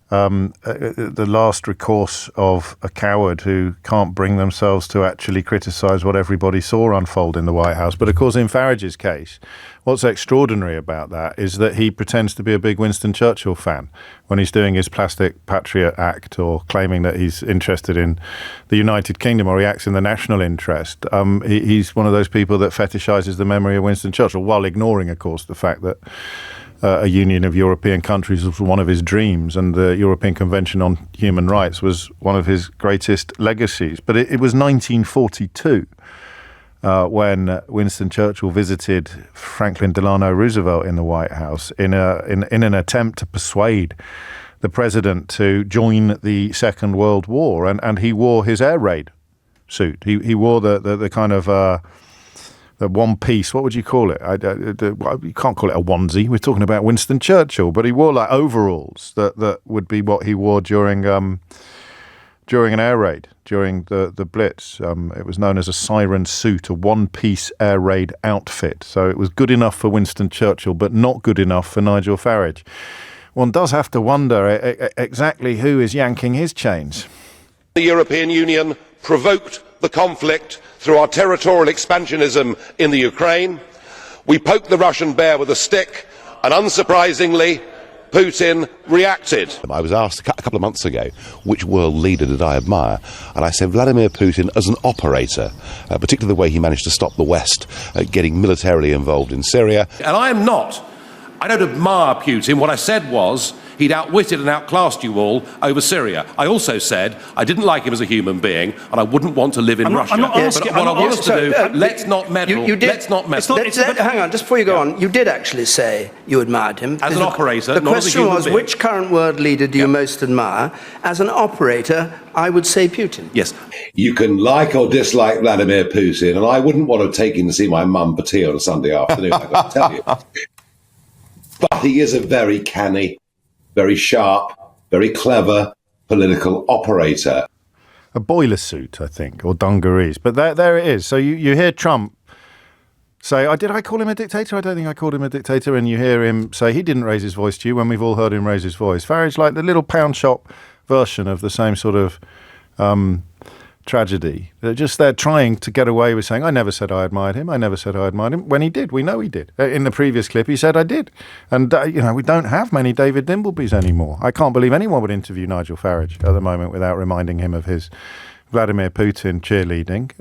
the last recourse of a coward who can't bring themselves to actually criticise what everybody saw unfold in the White House. But of course, in Farage's case, what's extraordinary about that is that he pretends to be a big Winston Churchill fan when he's doing his plastic patriot act or claiming that he's interested in the United Kingdom or he acts in the national interest. He's one of those people that fetishises the memory of Winston Churchill, while ignoring, of course, the fact that a union of European countries was one of his dreams, and the European Convention on Human Rights was one of his greatest legacies. But it was 1942 when Winston Churchill visited Franklin Delano Roosevelt in the White House in an attempt to persuade the president to join the Second World War, and he wore his air raid suit. He wore the kind of the one piece. What would you call it? You can't call it a onesie. We're talking about Winston Churchill, but he wore like overalls that would be what he wore during an air raid, during the Blitz. It was known as a siren suit, a one-piece air raid outfit. So it was good enough for Winston Churchill, but not good enough for Nigel Farage. One does have to wonder exactly who is yanking his chains. The European Union provoked the conflict through our territorial expansionism in the Ukraine. We poked the Russian bear with a stick, and unsurprisingly, Putin reacted. I was asked a couple of months ago which world leader did I admire, and I said Vladimir Putin as an operator, particularly the way he managed to stop the West getting militarily involved in Syria. And I don't admire Putin. What I said was he'd outwitted and outclassed you all over Syria. I also said I didn't like him as a human being, and I wouldn't want to live in Russia. I'm not asking, but what I want us to do, let's not meddle. Let's not meddle. Hang on, just before you go on, you did actually say you admired him. As an operator, the not as a question human was, being. which current world leader do you most admire? As an operator, I would say Putin. Yes. You can like or dislike Vladimir Putin, and I wouldn't want to take him to see my mum for tea on a Sunday afternoon, I've got to tell you. But he is a very canny, very sharp, very clever political operator. A boiler suit, I think, or dungarees. But there it is. So you hear Trump say, did I call him a dictator? I don't think I called him a dictator. And you hear him say he didn't raise his voice to you when we've all heard him raise his voice. Farage, like the little pound shop version of the same sort of tragedy. They're trying to get away with saying, I never said I admired him. I never said I admired him. When he did, we know he did. In the previous clip, he said I did. And, we don't have many David Dimblebys anymore. I can't believe anyone would interview Nigel Farage at the moment without reminding him of his Vladimir Putin cheerleading.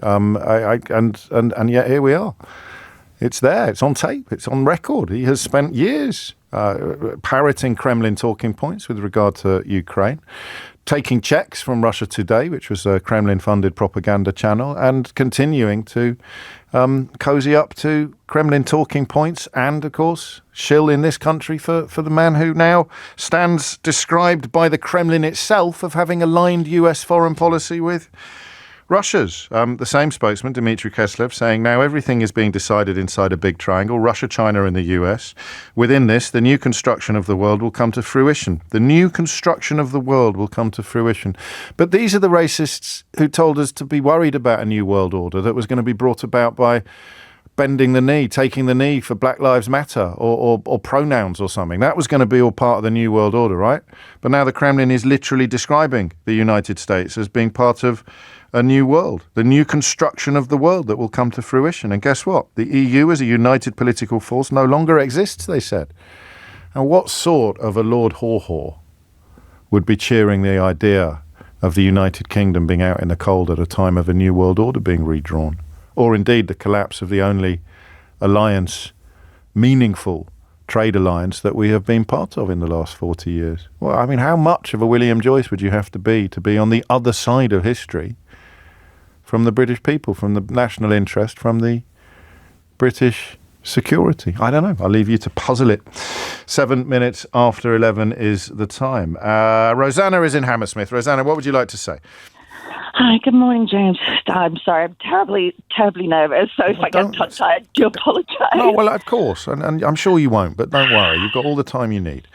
And yet here we are. It's there. It's on tape. It's on record. He has spent years parroting Kremlin talking points with regard to Ukraine, taking checks from Russia Today, which was a Kremlin-funded propaganda channel, and continuing to cozy up to Kremlin talking points and, of course, shill in this country for the man who now stands described by the Kremlin itself of having aligned US foreign policy with Russia's. The same spokesman, Dmitry Keslev, saying now everything is being decided inside a big triangle, Russia, China and the US. Within this, the new construction of the world will come to fruition. The new construction of the world will come to fruition. But these are the racists who told us to be worried about a new world order that was going to be brought about by bending the knee, taking the knee for Black Lives Matter or pronouns or something. That was going to be all part of the new world order, right? But now the Kremlin is literally describing the United States as being part of a new world, the new construction of the world that will come to fruition. And guess what? The EU as a united political force no longer exists, they said. And what sort of a Lord Haw-Haw would be cheering the idea of the United Kingdom being out in the cold at a time of a new world order being redrawn? Or indeed the collapse of the only alliance, meaningful trade alliance that we have been part of in the last 40 years? Well, I mean, how much of a William Joyce would you have to be on the other side of history from the British people, from the national interest, from the British security? I don't know. I'll leave you to puzzle it. 7 minutes after 11 is the time. Rosanna is in Hammersmith. Rosanna, what would you like to say? Hi, good morning, James. I'm sorry, I'm terribly nervous, so if I get touched, I do apologise. No, well, of course, and I'm sure you won't, but don't worry, you've got all the time you need.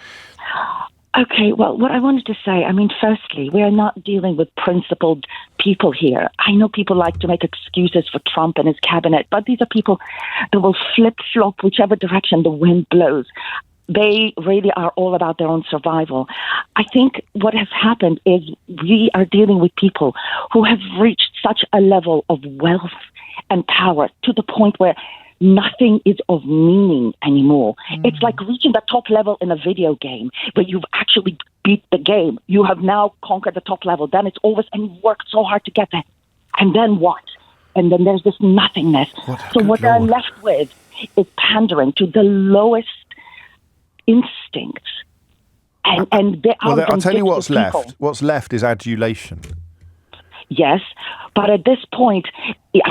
Okay, well, what I wanted to say, firstly, we are not dealing with principled people here. I know people like to make excuses for Trump and his cabinet, but these are people that will flip-flop whichever direction the wind blows. They really are all about their own survival. I think what has happened is we are dealing with people who have reached such a level of wealth and power to the point where nothing is of meaning anymore. It's like reaching the top level in a video game where you've actually beat the game. You have now conquered the top level. Then it's over, and you've worked so hard to get there. And then what? And then there's this nothingness. What they're left with is pandering to the lowest instincts. And they are. Well, I'll tell you what's left. What's left is adulation. Yes, but at this point, they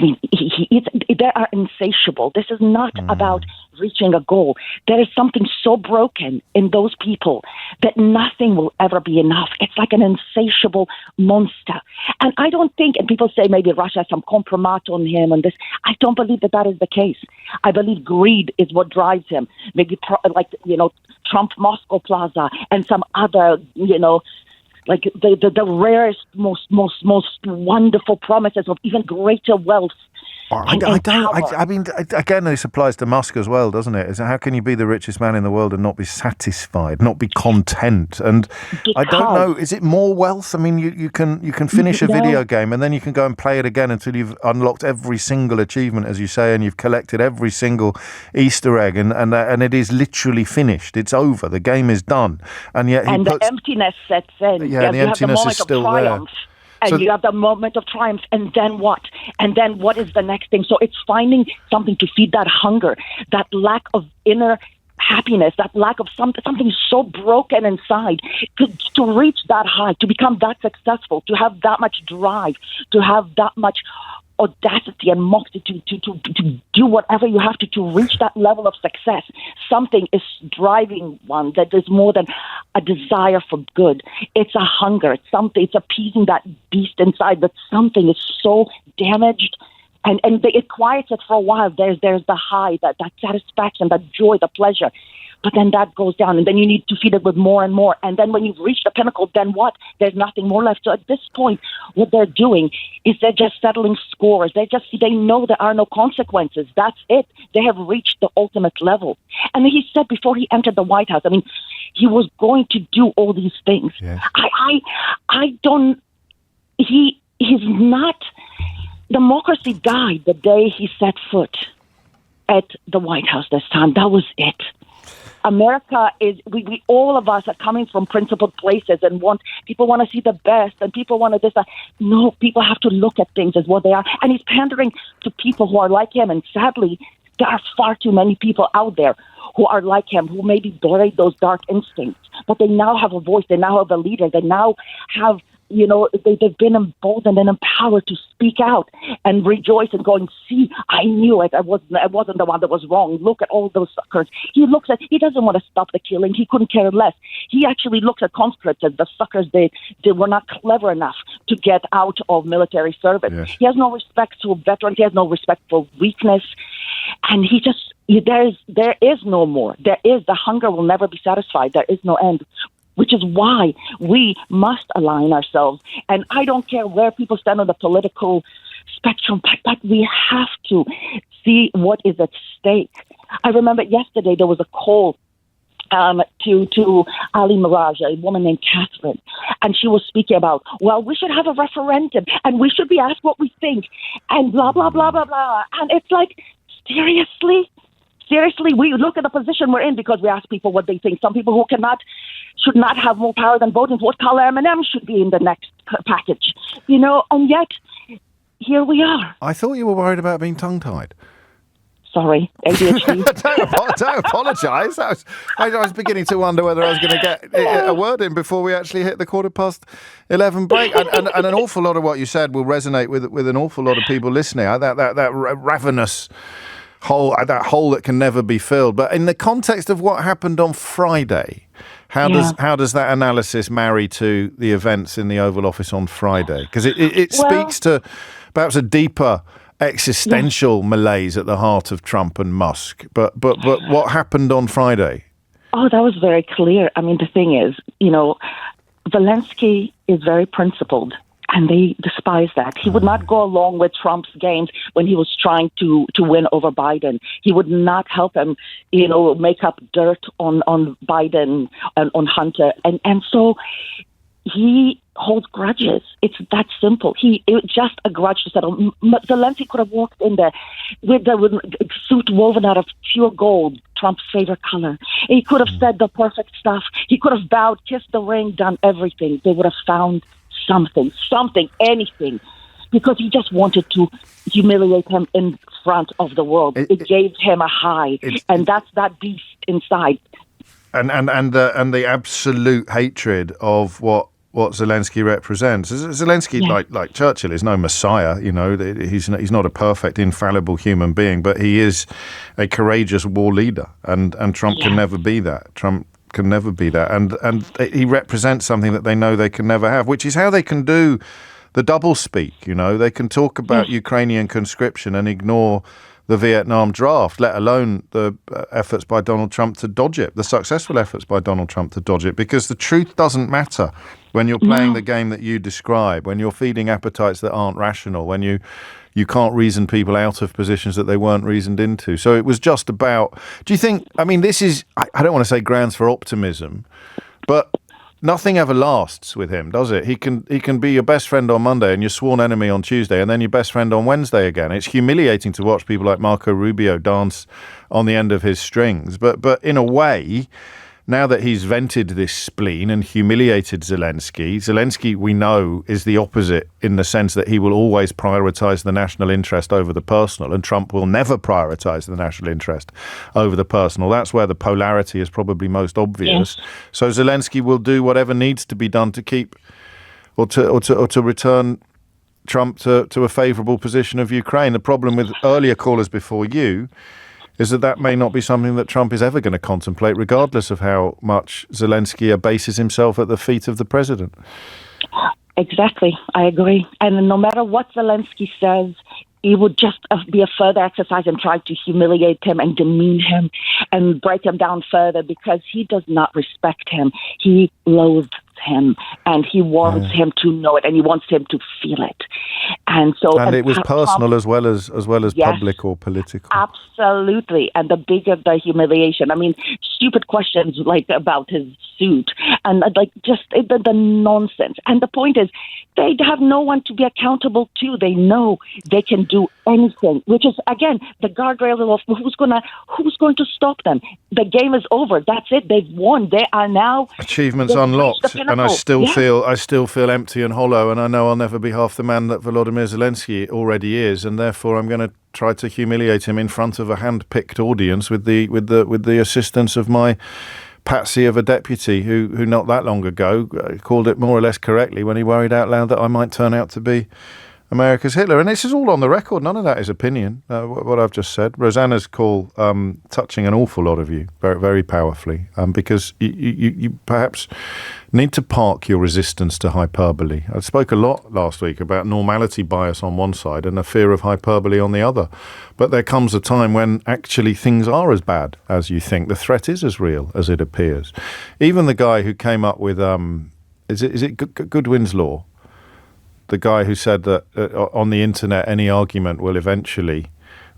are insatiable. This is not about reaching a goal. There is something so broken in those people that nothing will ever be enough. It's like an insatiable monster. And I don't think, and people say maybe Russia has some compromise on him and this. I don't believe that is the case. I believe greed is what drives him. Maybe Trump Moscow Plaza and some other, like the rarest, most wonderful promises of even greater wealth. I mean, again, this applies to Musk as well, doesn't it? How can you be the richest man in the world and not be satisfied, not be content? And I don't know, is it more wealth? I mean, you can finish a video game and then you can go and play it again until you've unlocked every single achievement, as you say, and you've collected every single Easter egg, and it is literally finished. It's over. The game is done. And yet the emptiness sets in. Yeah, and the emptiness is still there. And you have the moment of triumph, and then what? And then what is the next thing? So it's finding something to feed that hunger, that lack of inner happiness, that lack of something so broken inside, to reach that high, to become that successful, to have that much drive, to have that much audacity and moxie to do whatever you have to reach that level of success. Something is driving one that is more than a desire for good. It's a hunger. It's appeasing that beast inside, that something is so damaged. And it quiets it for a while. There's the high, that satisfaction, that joy, the pleasure. But then that goes down, and then you need to feed it with more and more. And then when you've reached the pinnacle, then what? There's nothing more left. So at this point, what they're doing is they're just settling scores. They know there are no consequences. That's it. They have reached the ultimate level. And he said before he entered the White House, I mean, he was going to do all these things. Yes. He's not. Democracy died the day he set foot at the White House this time. That was it. America is, we all of us are coming from principled places and people want to see the best and people want to this. No, people have to look at things as what they are. And he's pandering to people who are like him. And sadly, there are far too many people out there who are like him, who maybe buried those dark instincts. But they now have a voice. They now have a leader. They now have, they've been emboldened and empowered to speak out and rejoice and going, see, I knew it. I wasn't the one that was wrong. Look at all those suckers. He doesn't want to stop the killing. He couldn't care less. He actually looks at conscripts as the suckers they were not clever enough to get out of military service. Yes. He has no respect to veterans. He has no respect for weakness. And there is no more. The hunger will never be satisfied. There is no end. Which is why we must align ourselves. And I don't care where people stand on the political spectrum, but we have to see what is at stake. I remember yesterday there was a call to Ali Miraj, a woman named Catherine, and she was speaking about, well, we should have a referendum, and we should be asked what we think, and blah, blah, blah, blah, blah. And it's like, Seriously, we look at the position we're in because we ask people what they think. Some people who should not have more power than voting. What color M&M should be in the next package? And yet, here we are. I thought you were worried about being tongue-tied. Sorry, ADHD. Don't apologise. I was beginning to wonder whether I was going to get a word in before we actually hit the 11:15 break. And an awful lot of what you said will resonate with an awful lot of people listening. That ravenous hole, that hole that can never be filled. But in the context of what happened on Friday, how does that analysis marry to the events in the Oval Office on Friday? Because it speaks to perhaps a deeper existential malaise at the heart of Trump and Musk. But what happened on Friday? Oh, that was very clear. I mean, the thing is, Zelensky is very principled. And they despise that. He would not go along with Trump's games when he was trying to win over Biden. He would not help him, make up dirt on Biden and on Hunter. And so he holds grudges. It's that simple. It's just a grudge to settle. Zelensky could have walked in there with a suit woven out of pure gold, Trump's favorite color. He could have said the perfect stuff. He could have bowed, kissed the ring, done everything. They would have found something, anything, because he just wanted to humiliate him in front of the world. It gave him a high, and that's that beast inside. And the absolute hatred of what what Zelensky represents. Zelensky, like Churchill, is no messiah. You know, he's not a perfect, infallible human being, but he is a courageous war leader, and Trump can never be that. Trump can never be that, and he represents something that they know they can never have, which is how they can do the double speak. You know, they can talk about Ukrainian conscription and ignore the Vietnam draft, let alone the efforts by Donald Trump to dodge it, the successful efforts by Donald Trump to dodge it, because the truth doesn't matter when you're playing the game that you describe, when you're feeding appetites that aren't rational, when you can't reason people out of positions that they weren't reasoned into. So it was just about, do you think, I mean, this is, I don't want to say grounds for optimism, but nothing ever lasts with him, does it? He can be your best friend on Monday and your sworn enemy on Tuesday, and then your best friend on Wednesday again. It's humiliating to watch people like Marco Rubio dance on the end of his strings. But in a way, now that he's vented this spleen and humiliated Zelensky, we know, is the opposite in the sense that he will always prioritize the national interest over the personal, and Trump will never prioritize the national interest over the personal. That's where the polarity is probably most obvious. Yes. So Zelensky will do whatever needs to be done to keep or to return Trump to a favorable position of Ukraine. The problem with earlier callers before you is that may not be something that Trump is ever going to contemplate, regardless of how much Zelensky abases himself at the feet of the president. Exactly. I agree. And no matter what Zelensky says, it would just be a further exercise in trying to humiliate him and demean him and break him down further, because he does not respect him. He loathes him, and he wants him to know it, and he wants him to feel it. And it was personal as well as public or political. Absolutely. And the bigger the humiliation, I mean, stupid questions like about his suit and like just the nonsense. And the point is, they have no one to be accountable to. They know they can do anything, which is, again, the guardrail of who's going to stop them. The game is over. That's it. They've won. They are now achievements unlocked. And I still feel empty and hollow. And I know I'll never be half the man that Volodymyr Zelensky already is. And therefore, I'm going to try to humiliate him in front of a hand-picked audience with the assistance of my patsy of a deputy who not that long ago called it more or less correctly when he worried out loud that I might turn out to be America's Hitler. And this is all on the record. None of that is opinion, what I've just said. Rosanna's call touching an awful lot of you very, very powerfully, because you perhaps need to park your resistance to hyperbole. I spoke a lot last week about normality bias on one side and a fear of hyperbole on the other. But there comes a time when actually things are as bad as you think. The threat is as real as it appears. Even the guy who came up with, is it Goodwin's Law? The guy who said that on the internet, any argument will eventually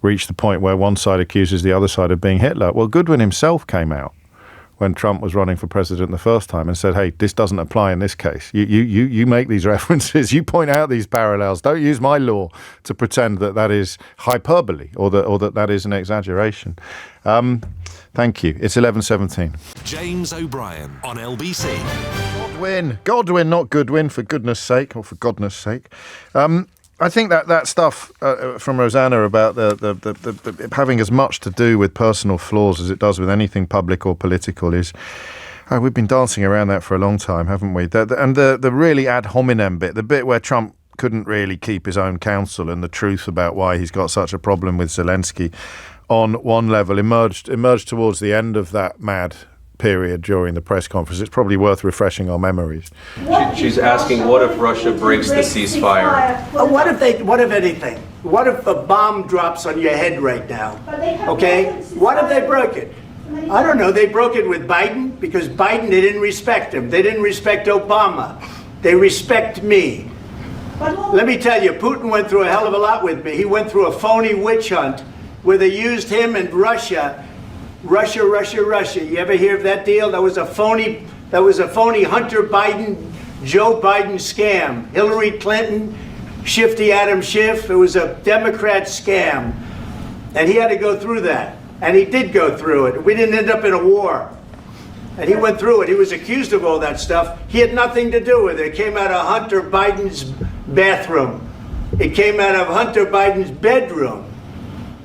reach the point where one side accuses the other side of being Hitler. Well, Goodwin himself came out when Trump was running for president the first time and said, hey, this doesn't apply in this case. You make these references, you point out these parallels. Don't use my law to pretend that is hyperbole or that is an exaggeration. Thank you. It's 11:17. James O'Brien on LBC. Godwin, not Goodwin, for goodness sake, or for godness sake. I think that stuff from Rosanna about the having as much to do with personal flaws as it does with anything public or political is, we've been dancing around that for a long time, haven't we? And the really ad hominem bit, the bit where Trump couldn't really keep his own counsel and the truth about why he's got such a problem with Zelensky on one level emerged towards the end of that mad period during the press conference. It's probably worth refreshing our memories. She's asking, what if Russia breaks the ceasefire? Well, what if anything? What if a bomb drops on your head right now? Okay? What if they broke it? I don't know. They broke it with Biden because Biden, they didn't respect him. They didn't respect Obama. They respect me. Let me tell you, Putin went through a hell of a lot with me. He went through a phony witch hunt where they used him and Russia. You ever hear of that deal? That was a phony Hunter Biden, Joe Biden scam. Hillary Clinton, Shifty Adam Schiff. It was a Democrat scam. And he had to go through that. And he did go through it. We didn't end up in a war. And he went through it. He was accused of all that stuff. He had nothing to do with it. It came out of Hunter Biden's bathroom. It came out of Hunter Biden's bedroom.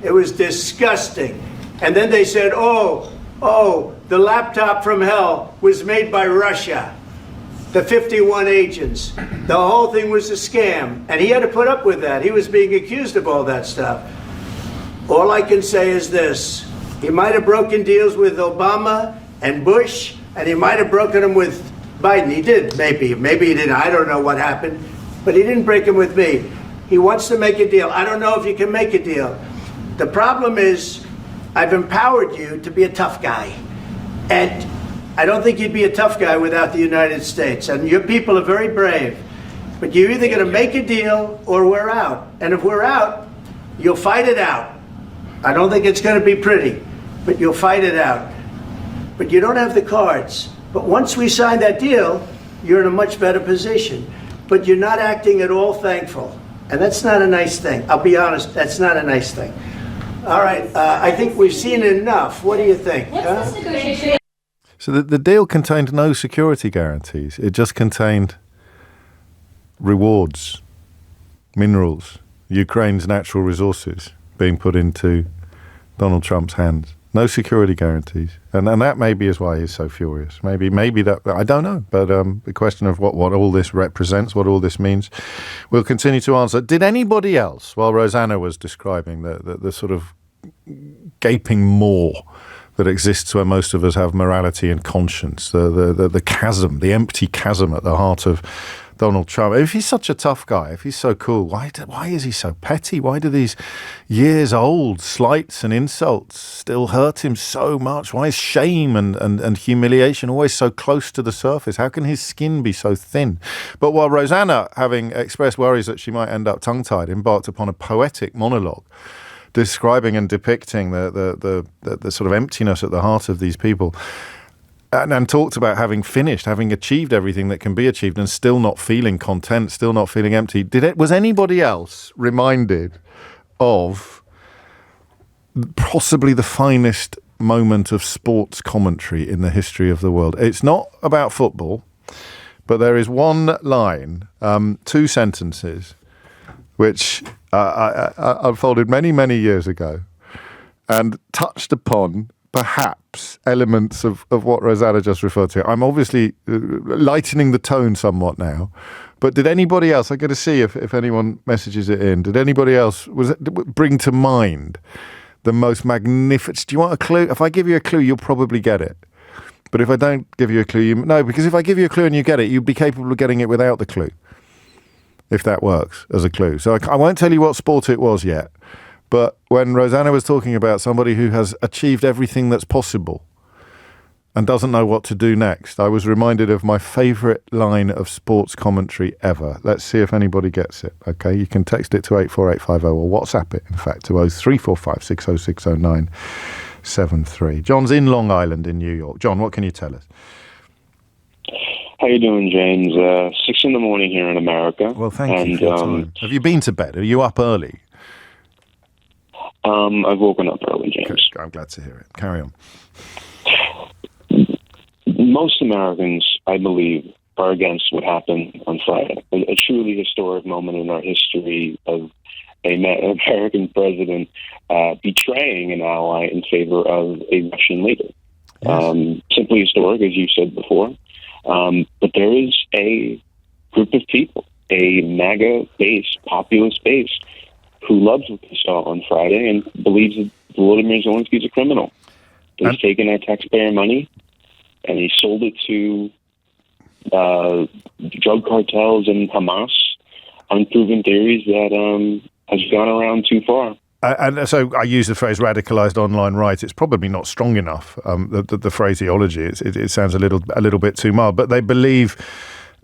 It was disgusting. And then they said, oh, the laptop from hell was made by Russia. the 51 agents. The whole thing was a scam, and he had to put up with that. He was being accused of all that stuff. All I can say is this. He might have broken deals with Obama and Bush, and he might have broken them with Biden. He did, maybe. Maybe he didn't. I don't know what happened. But he didn't break them with me. He wants to make a deal. I don't know if you can make a deal. The problem is I've empowered you to be a tough guy. And I don't think you'd be a tough guy without the United States. And your people are very brave. But you're either going to make a deal or we're out. And if we're out, you'll fight it out. I don't think it's going to be pretty, but you'll fight it out. But you don't have the cards. But once we sign that deal, you're in a much better position. But you're not acting at all thankful. And that's not a nice thing. I'll be honest, that's not a nice thing. All right, I think we've seen enough. What do you think? What's this negotiation? So the deal contained no security guarantees. It just contained rewards, minerals, Ukraine's natural resources being put into Donald Trump's hands. No security guarantees. And that maybe is why he's so furious. Maybe that, I don't know. But the question of what all this represents, what all this means, we'll continue to answer. Did anybody else, while Rosanna was describing the sort of gaping maw that exists where most of us have morality and conscience, the chasm, the empty chasm at the heart of Donald Trump. If he's such a tough guy, if he's so cool, why is he so petty? Why do these years-old slights and insults still hurt him so much? Why is shame and humiliation always so close to the surface? How can his skin be so thin? But while Rosanna, having expressed worries that she might end up tongue-tied, embarked upon a poetic monologue describing and depicting the sort of emptiness at the heart of these people, and talked about having achieved everything that can be achieved and still not feeling content, still not feeling empty. Was anybody else reminded of possibly the finest moment of sports commentary in the history of the world? It's not about football, but there is one line, 2 sentences, which I unfolded many, many years ago and touched upon perhaps elements of what Rosanna just referred to. I'm obviously lightening the tone somewhat now, but did anybody else, I'm going to see if anyone messages it in, did anybody else bring to mind the most magnificent, do you want a clue? If I give you a clue, you'll probably get it. But if I don't give you a clue, no, because if I give you a clue and you get it, you'd be capable of getting it without the clue, if that works as a clue. So I won't tell you what sport it was yet. But when Rosanna was talking about somebody who has achieved everything that's possible and doesn't know what to do next, I was reminded of my favourite line of sports commentary ever. Let's see if anybody gets it, okay? You can text it to 84850 or WhatsApp it, in fact, to 0345 6060973. John's in Long Island in New York. John, what can you tell us? How you doing, James? 6 a.m. here in America. Well, thank you for your time. Have you been to bed? Are you up early? I've woken up early, James. Okay, I'm glad to hear it. Carry on. Most Americans, I believe, are against what happened on Friday. A truly historic moment in our history of an American president betraying an ally in favor of a Russian leader. Yes. Simply historic, as you said before. But there is a group of people, a MAGA-based, populist base, who loves what they saw on Friday and believes that Volodymyr Zelensky is a criminal. He's taken our taxpayer money and he sold it to drug cartels and Hamas, unproven theories that has gone around too far. And so I use the phrase radicalized online right. It's probably not strong enough, the phraseology. It sounds a little bit too mild, but they believe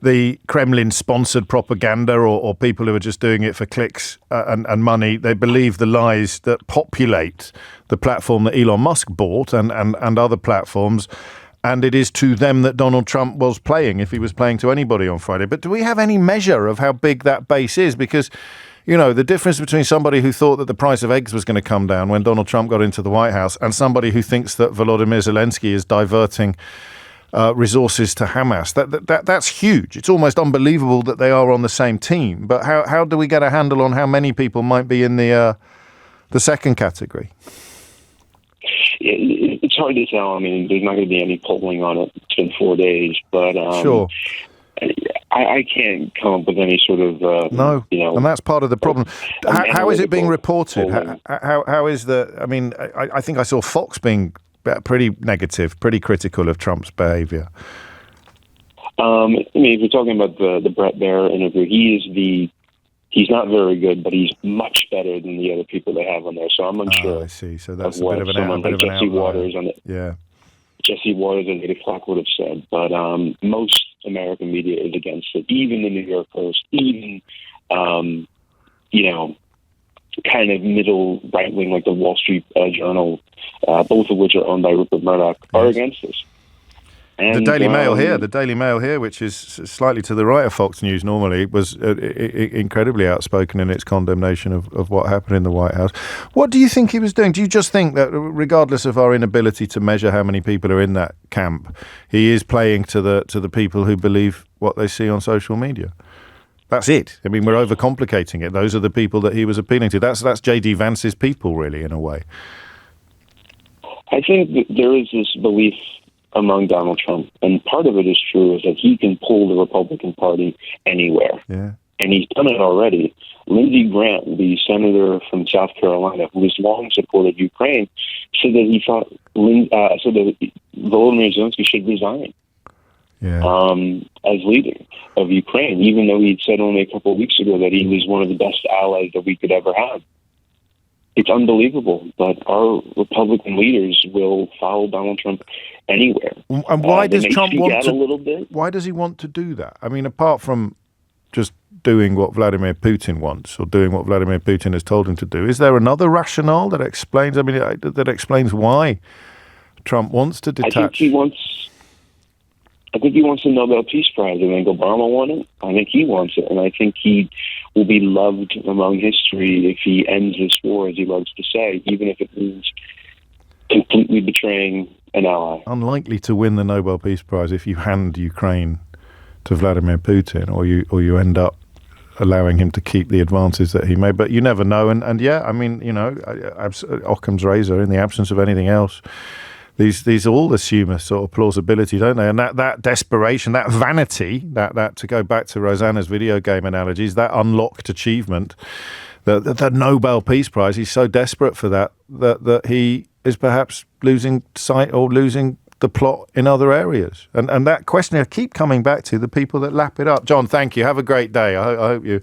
the Kremlin-sponsored propaganda or people who are just doing it for clicks and money. They believe the lies that populate the platform that Elon Musk bought and other platforms. And it is to them that Donald Trump was playing, if he was playing to anybody on Friday. But do we have any measure of how big that base is? Because, you know, the difference between somebody who thought that the price of eggs was going to come down when Donald Trump got into the White House and somebody who thinks that Volodymyr Zelensky is diverting resources to Hamas, that's huge. It's almost unbelievable that they are on the same team. But how do we get a handle on how many people might be in the second category? It's hard to tell. I mean, there's not going to be any polling on it. It's been 4 days, but sure. I can't come up with any sort of no, and that's part of the problem. How is it being reported? How is the? I mean, I think I saw Fox being pretty negative, pretty critical of Trump's behaviour. I mean, if you're talking about the Brett Baier interview, he's not very good, but he's much better than the other people they have on there. So I'm unsure. I see. So that's a bit of an Jesse Waters on it. Yeah. Jesse Waters and Lady Flock would have said, but most American media is against it. Even the New York Post, even kind of middle right wing like the Wall Street Journal, both of which are owned by Rupert Murdoch, are against this. And, the Daily Mail here, which is slightly to the right of Fox News normally, was incredibly outspoken in its condemnation of what happened in the White House. What do you think he was doing? Do you just think that, regardless of our inability to measure how many people are in that camp, he is playing to the people who believe what they see on social media? That's it. I mean, we're overcomplicating it. Those are the people that he was appealing to. That's J.D. Vance's people, really, in a way. I think that there is this belief among Donald Trump, and part of it is true, is that he can pull the Republican Party anywhere. Yeah. And he's done it already. Lindsey Graham, the senator from South Carolina, who has long supported Ukraine, said that he thought that Volodymyr Zelensky should resign as leader of Ukraine, even though he'd said only a couple of weeks ago that he was one of the best allies that we could ever have. It's unbelievable, but our Republican leaders will follow Donald Trump anywhere. And why does Trump want to? A little bit. Why does he want to do that? I mean, apart from just doing what Vladimir Putin wants or doing what Vladimir Putin has told him to do, is there another rationale that explains? I mean, that explains why Trump wants to detach. I think he wants the Nobel Peace Prize. I think Obama won it. I think he wants it. And I think he will be loved among history if he ends this war, as he loves to say, even if it means completely betraying an ally. Unlikely to win the Nobel Peace Prize if you hand Ukraine to Vladimir Putin, or you end up allowing him to keep the advances that he made. But you never know. And yeah, I mean, Occam's razor, in the absence of anything else. These all assume a sort of plausibility, don't they? And that desperation, that vanity, that to go back to Rosanna's video game analogies, that unlocked achievement, the Nobel Peace Prize, he's so desperate for that he is perhaps losing sight or losing the plot in other areas. And that question I keep coming back to, the people that lap it up. John, thank you. Have a great day. I hope you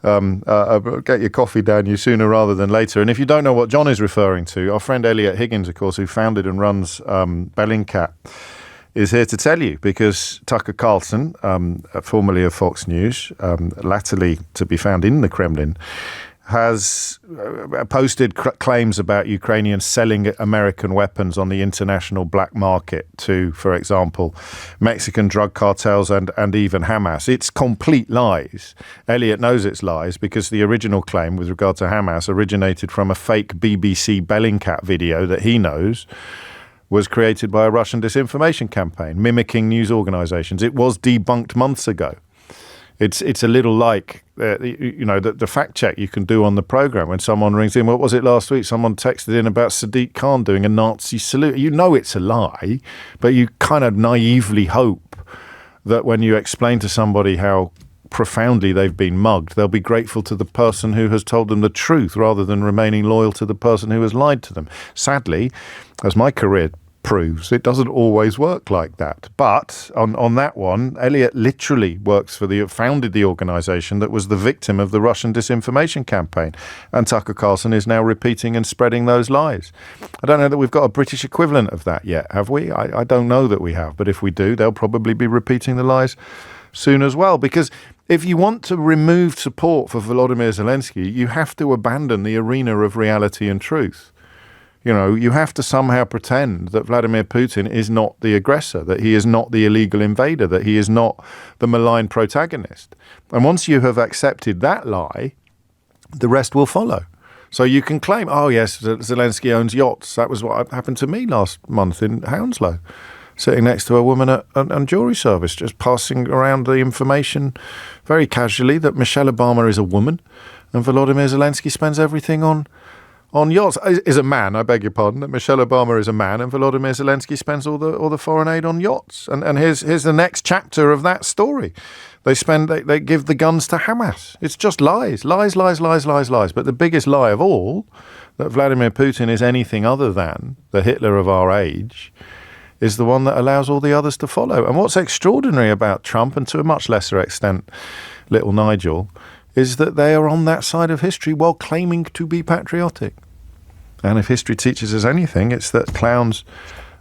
get your coffee down you sooner rather than later. And if you don't know what John is referring to, our friend Elliot Higgins, of course, who founded and runs Bellingcat, is here to tell you, because Tucker Carlson, formerly of Fox News, latterly to be found in the Kremlin, has posted claims about Ukrainians selling American weapons on the international black market to, for example, Mexican drug cartels and even Hamas. It's complete lies. Elliot knows it's lies because the original claim with regard to Hamas originated from a fake BBC Bellingcat video that he knows was created by a Russian disinformation campaign, mimicking news organizations. It was debunked months ago. It's a little like, the fact check you can do on the program when someone rings in. What was it last week? Someone texted in about Sadiq Khan doing a Nazi salute. You know it's a lie, but you kind of naively hope that when you explain to somebody how profoundly they've been mugged, they'll be grateful to the person who has told them the truth rather than remaining loyal to the person who has lied to them. Sadly, as my career proves, it doesn't always work like that. But on that one, Elliot literally founded the organization that was the victim of the Russian disinformation campaign. And Tucker Carlson is now repeating and spreading those lies. I don't know that we've got a British equivalent of that yet, have we? I don't know that we have. But if we do, they'll probably be repeating the lies soon as well. Because if you want to remove support for Volodymyr Zelensky, you have to abandon the arena of reality and truth. You have to somehow pretend that Vladimir Putin is not the aggressor, that he is not the illegal invader, that he is not the malign protagonist. And once you have accepted that lie, the rest will follow. So you can claim, oh yes, Zelensky owns yachts. That was what happened to me last month in Hounslow, sitting next to a woman at jury service, just passing around the information very casually that Michelle Obama is a woman and Volodymyr Zelensky spends everything on on yachts, is a man, I beg your pardon, that Michelle Obama is a man and Volodymyr Zelensky spends all the foreign aid on yachts. And here's the next chapter of that story. They give the guns to Hamas. It's just lies. But the biggest lie of all, that Vladimir Putin is anything other than the Hitler of our age, is the one that allows all the others to follow. And what's extraordinary about Trump, and to a much lesser extent little Nigel, is that they are on that side of history while claiming to be patriotic. And if history teaches us anything, it's that clowns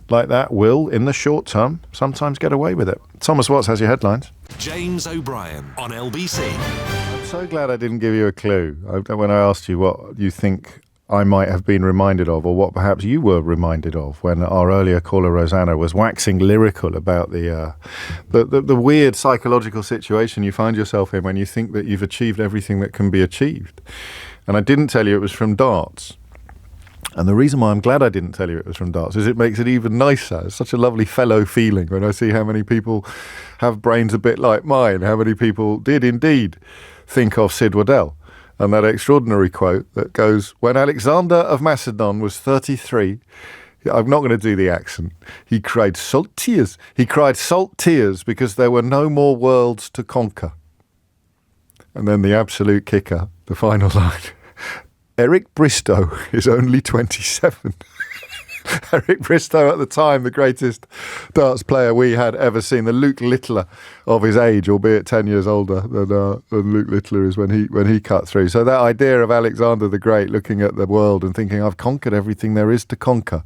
like that will, in the short term, sometimes get away with it. Thomas Watts has your headlines. James O'Brien on LBC. I'm so glad I didn't give you a clue when I asked you what you think I might have been reminded of, or what perhaps you were reminded of, when our earlier caller Rosanna was waxing lyrical about the weird psychological situation you find yourself in when you think that you've achieved everything that can be achieved. And I didn't tell you it was from darts. And the reason why I'm glad I didn't tell you it was from darts is it makes it even nicer. It's such a lovely fellow feeling when I see how many people have brains a bit like mine, how many people did indeed think of Sid Waddell. And that extraordinary quote that goes, when Alexander of Macedon was 33, I'm not going to do the accent, he cried salt tears. He cried salt tears because there were no more worlds to conquer. And then the absolute kicker, the final line. Eric Bristow is only 27. Eric Bristow at the time, the greatest darts player we had ever seen, the Luke Littler of his age, albeit 10 years older than Luke Littler is when he cut through. So that idea of Alexander the Great looking at the world and thinking, I've conquered everything there is to conquer.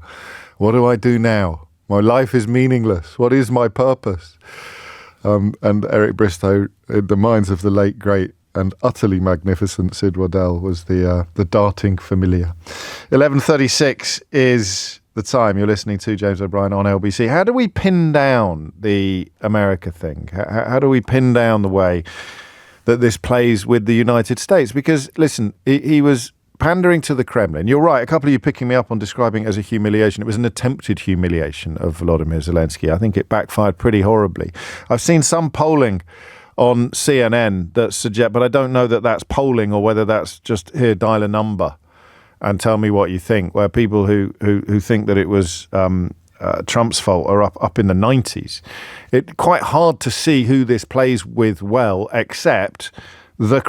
What do I do now? My life is meaningless. What is my purpose? And Eric Bristow, in the minds of the late, great, and utterly magnificent Sid Waddell, was the darting familiar. 11:36 is the time. You're listening to James O'Brien on LBC. How do we pin down the America thing? How do we pin down the way that this plays with the United States? Because, listen, he was pandering to the Kremlin. You're right, a couple of you picking me up on describing it as a humiliation. It was an attempted humiliation of Volodymyr Zelensky. I think it backfired pretty horribly. I've seen some polling on CNN that suggest, but I don't know that that's polling or whether that's just, here, dial a number and tell me what you think, where people who think that it was Trump's fault are up in the 90s. It's quite hard to see who this plays with well, except the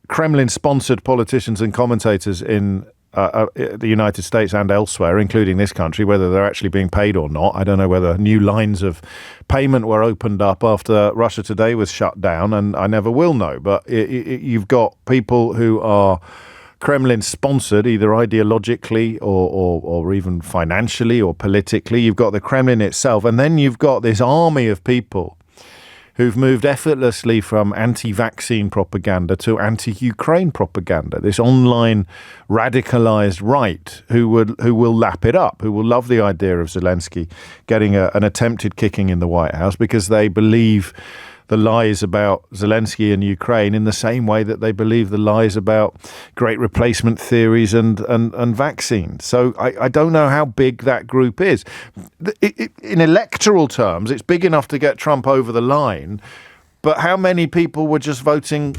Kremlin-sponsored politicians and commentators in the United States and elsewhere, including this country, whether they're actually being paid or not. I don't know whether new lines of payment were opened up after Russia Today was shut down, and I never will know. But you've got people who are Kremlin-sponsored, either ideologically or even financially or politically. You've got the Kremlin itself, and then you've got this army of people who've moved effortlessly from anti-vaccine propaganda to anti-Ukraine propaganda, this online radicalized right who will lap it up, who will love the idea of Zelensky getting an attempted kicking in the White House because they believe the lies about Zelensky and Ukraine in the same way that they believe the lies about great replacement theories and vaccines. So I don't know how big that group is. In electoral terms, it's big enough to get Trump over the line. But how many people were just voting?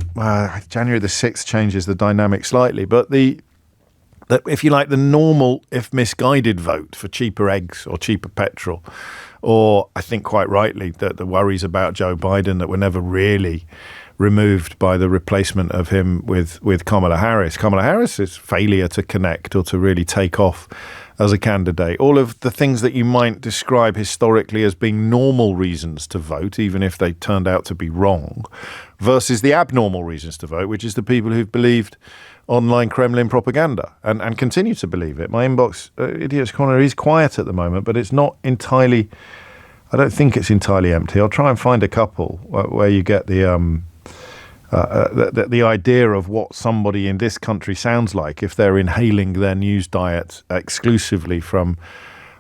January the 6th changes the dynamic slightly. But if you like, the normal, if misguided vote for cheaper eggs or cheaper petrol, or I think quite rightly that the worries about Joe Biden that were never really removed by the replacement of him with Kamala Harris. Kamala Harris's failure to connect or to really take off as a candidate. All of the things that you might describe historically as being normal reasons to vote, even if they turned out to be wrong, versus the abnormal reasons to vote, which is the people who've believed online Kremlin propaganda and continue to believe it. My inbox, Idiot's Corner, is quiet at the moment, but it's not entirely, I don't think it's entirely empty. I'll try and find a couple where you get the idea of what somebody in this country sounds like if they're inhaling their news diet exclusively from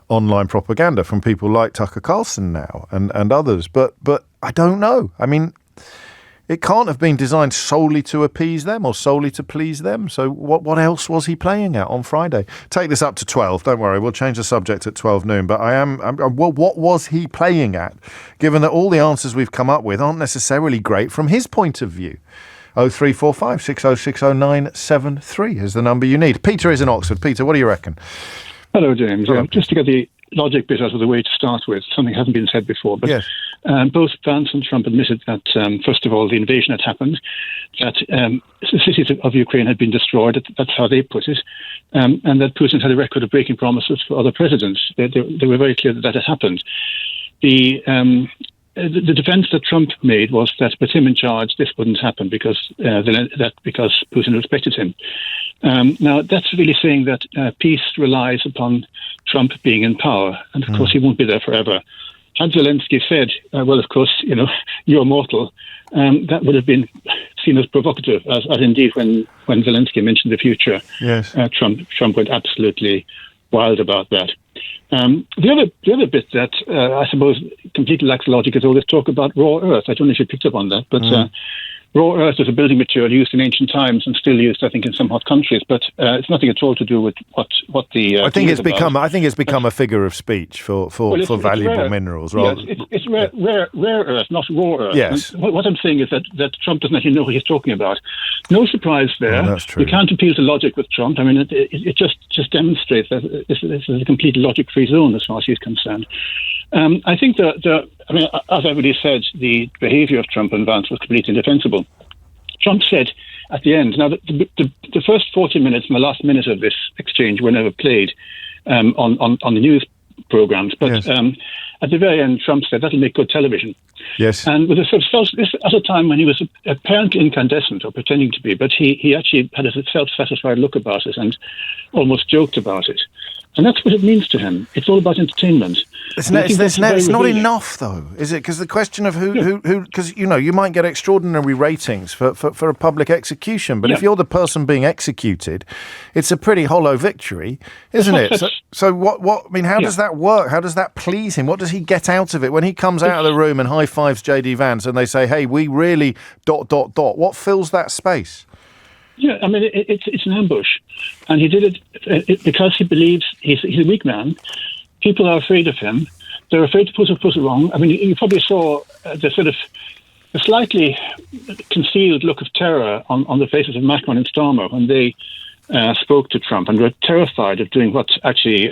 online propaganda, from people like Tucker Carlson now and others. But I don't know. I mean, it can't have been designed solely to appease them or solely to please them. So what else was he playing at on Friday? Take this up to 12. Don't worry, we'll change the subject at 12 noon. But what was he playing at, given that all the answers we've come up with aren't necessarily great from his point of view? 0345 6060 is the number you need. Peter is in Oxford. Peter, what do you reckon? Hello, James. Just to get the logic bit out of the way to start with, something hasn't been said before, but yes. Both Vance and Trump admitted that, first of all, the invasion had happened, that the cities of Ukraine had been destroyed, that's how they put it, and that Putin had a record of breaking promises for other presidents. They were very clear that had happened. The defence that Trump made was that with him in charge, this wouldn't happen because Putin respected him. Now, that's really saying that peace relies upon Trump being in power, and of course he won't be there forever. Had Zelensky said, well, of course, you're mortal, that would have been seen as provocative, as indeed when Zelensky mentioned the future, yes. Trump went absolutely wild about that. The other bit that I suppose completely lacks logic is all this talk about raw earth. I don't know if you picked up on that, but raw earth is a building material used in ancient times and still used, I think, in some hot countries. But it's nothing at all to do with what the. I think it's become a figure of speech for valuable rare minerals. Yes, it's rare earth, not raw earth. Yes. And what I'm saying is that Trump doesn't actually know what he's talking about. No surprise there. Oh, that's true. You can't appeal to logic with Trump. I mean, it just demonstrates that this is a complete logic-free zone as far as he's concerned. I think I mean, as everybody said, the behaviour of Trump and Vance was completely indefensible. Trump said at the end, now the first 40 minutes and the last minute of this exchange were never played on the news programmes, but yes. At the very end, Trump said that'll make good television. Yes. And with this at a time when he was apparently incandescent or pretending to be, but he actually had a self-satisfied look about it and almost joked about it. And that's what it means to him. It's all about entertainment. It's not enough, though, is it? Because the question of who, because you might get extraordinary ratings for a public execution, but if you're the person being executed, it's a pretty hollow victory, isn't it? So what? I mean, how does that work? How does that please him? What does he get out of it when he comes out of the room and high fives JD Vance and they say, "Hey, we really ... What fills that space? Yeah, I mean, it's an ambush. And he did it because he believes he's a weak man. People are afraid of him. They're afraid to put it wrong. I mean, you probably saw the slightly concealed look of terror on the faces of Macron and Starmer when they spoke to Trump and were terrified of doing what actually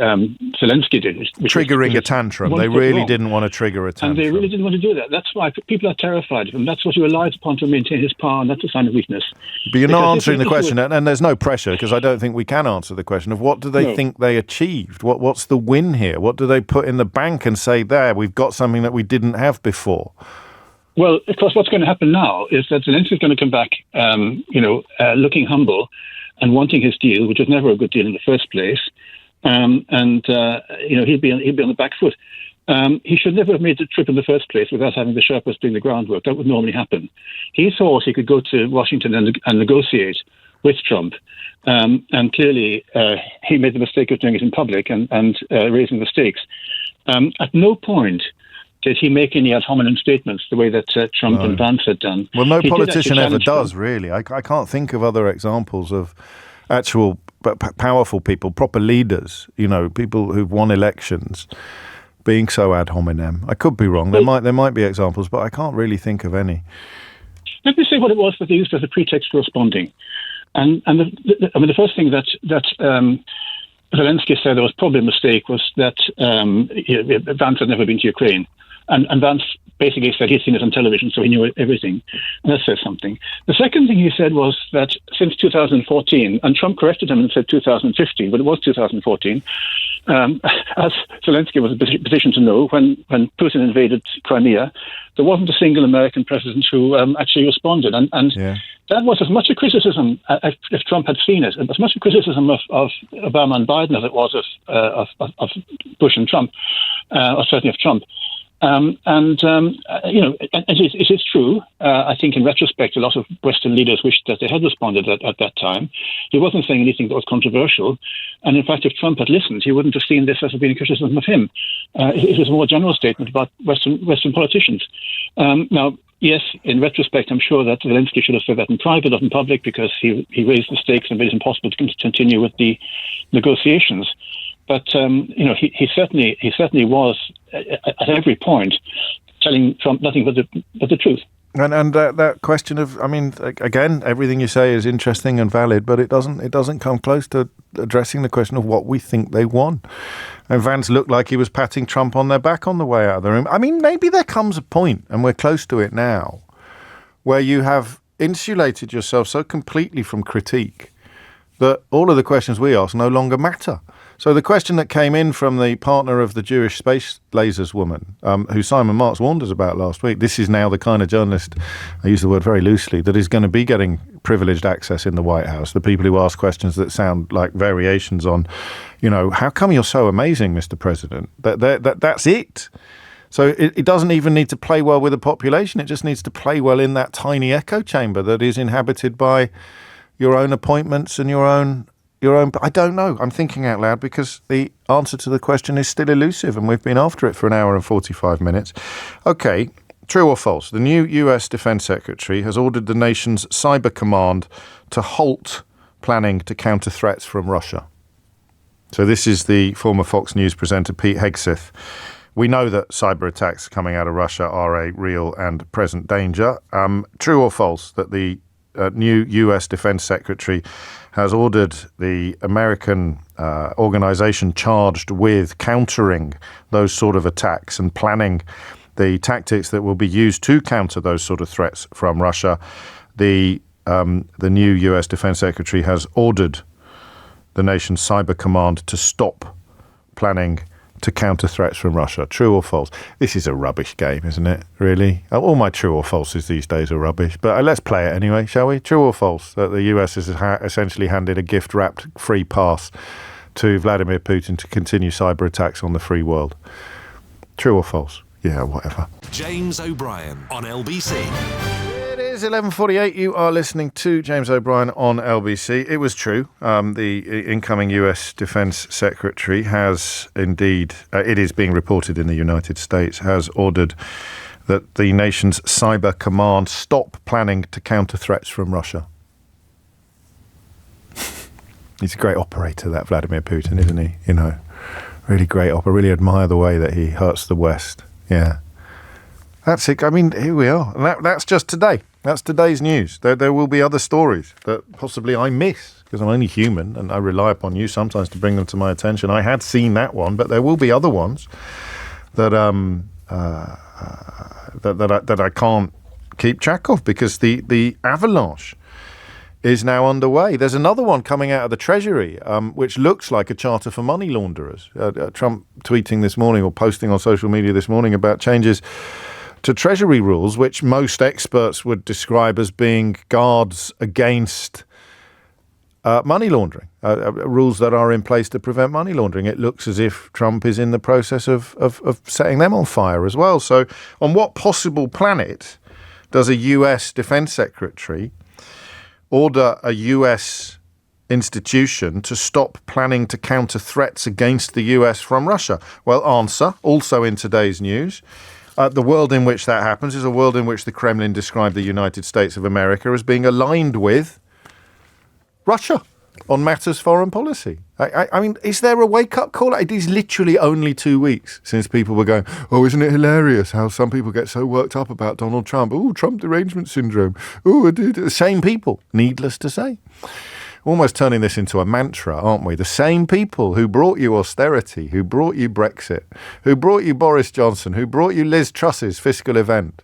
Zelensky did. Triggering a tantrum. They really didn't want to trigger a tantrum. And they really didn't want to do that. That's why people are terrified of him. That's what he relies upon to maintain his power, and that's a sign of weakness. But you're not answering the question, and there's no pressure, because I don't think we can answer the question of what do they think they achieved? What's the win here? What do they put in the bank and say, there, we've got something that we didn't have before? Well, of course, what's going to happen now is that Zelensky's going to come back, looking humble, and wanting his deal, which was never a good deal in the first place, he'll be on the back foot. He should never have made the trip in the first place without having the Sherpas doing the groundwork. That would normally happen. He thought he could go to Washington and negotiate with Trump, and clearly he made the mistake of doing it in public and raising the stakes. At no point did he make any ad hominem statements the way that Trump and Vance had done. Well, no politician ever does, really. I can't think of other examples of actual powerful people, proper leaders, people who've won elections, being so ad hominem. I could be wrong. There might be examples, but I can't really think of any. Let me say what it was that they used as a pretext for responding. And the first thing that Zelensky said there was probably a mistake was that Vance had never been to Ukraine. And Vance basically said he'd seen it on television, so he knew everything. And that says something. The second thing he said was that since 2014, and Trump corrected him and said 2015, but it was 2014, as Zelensky was in a position to know, when Putin invaded Crimea, there wasn't a single American president who actually responded. And that was as much a criticism, if Trump had seen it, as much a criticism of Obama and Biden as it was of Bush and Trump, or certainly of Trump. It is true. I think in retrospect, a lot of Western leaders wished that they had responded at that time. He wasn't saying anything that was controversial. And in fact, if Trump had listened, he wouldn't have seen this as being a criticism of him. It was a more general statement about Western politicians. Now, yes, in retrospect, I'm sure that Zelensky should have said that in private, not in public, because he raised the stakes and made it impossible to continue with the negotiations. But he certainly was at every point telling Trump nothing but the truth. And that question of, I mean, again, everything you say is interesting and valid, but it doesn't come close to addressing the question of what we think they won. And Vance looked like he was patting Trump on their back on the way out of the room. I mean, maybe there comes a point, and we're close to it now, where you have insulated yourself so completely from critique that all of the questions we ask no longer matter. So the question that came in from the partner of the Jewish space lasers woman, who Simon Marks warned us about last week, this is now the kind of journalist, I use the word very loosely, that is going to be getting privileged access in the White House. The people who ask questions that sound like variations on, how come you're so amazing, Mr. President? That's it. So it doesn't even need to play well with the population. It just needs to play well in that tiny echo chamber that is inhabited by your own appointments and your own. I don't know. I'm thinking out loud because the answer to the question is still elusive, and we've been after it for an hour and 45 minutes. Okay, true or false? The new US Defense Secretary has ordered the nation's cyber command to halt planning to counter threats from Russia. So this is the former Fox News presenter Pete Hegseth. We know that cyber attacks coming out of Russia are a real and present danger. True or false that the new US Defense Secretary has ordered the American organization charged with countering those sort of attacks and planning the tactics that will be used to counter those sort of threats from Russia. The new US Defense Secretary has ordered the nation's cyber command to stop planning to counter threats from Russia. True or false? This is a rubbish game, isn't it? Really? All my true or falses these days are rubbish. But let's play it anyway, shall we? True or false that the US has essentially handed a gift-wrapped free pass to Vladimir Putin to continue cyber attacks on the free world? True or false? Yeah, whatever. James O'Brien on LBC. It is 11:48. You are listening to James O'Brien on LBC. It was true. The incoming US Defense Secretary has indeed, it is being reported in the United States, has ordered that the nation's cyber command stop planning to counter threats from Russia. He's a great operator, that Vladimir Putin, isn't he? Really great operator. Really admire the way that he hurts the West. Yeah. That's it. I mean, here we are. And that's just today. That's today's news. There will be other stories that possibly I miss because I'm only human and I rely upon you sometimes to bring them to my attention. I had seen that one, but there will be other ones that that I can't keep track of because the avalanche is now underway. There's another one coming out of the Treasury, which looks like a charter for money launderers. Trump tweeting this morning or posting on social media this morning about changes to Treasury rules, which most experts would describe as being guards against money laundering, rules that are in place to prevent money laundering. It looks as if Trump is in the process of setting them on fire as well. So on what possible planet does a US Defense Secretary order a US institution to stop planning to counter threats against the US from Russia? Well, answer, also in today's news. The world in which that happens is a world in which the Kremlin described the United States of America as being aligned with Russia on matters foreign policy. I mean, is there a wake-up call? It is literally only 2 weeks since people were going, oh, isn't it hilarious how some people get so worked up about Donald Trump? Oh, Trump derangement syndrome. Oh, the same people, needless to say. Almost turning this into a mantra, aren't we? The same people who brought you austerity, who brought you Brexit, who brought you Boris Johnson, who brought you Liz Truss's fiscal event,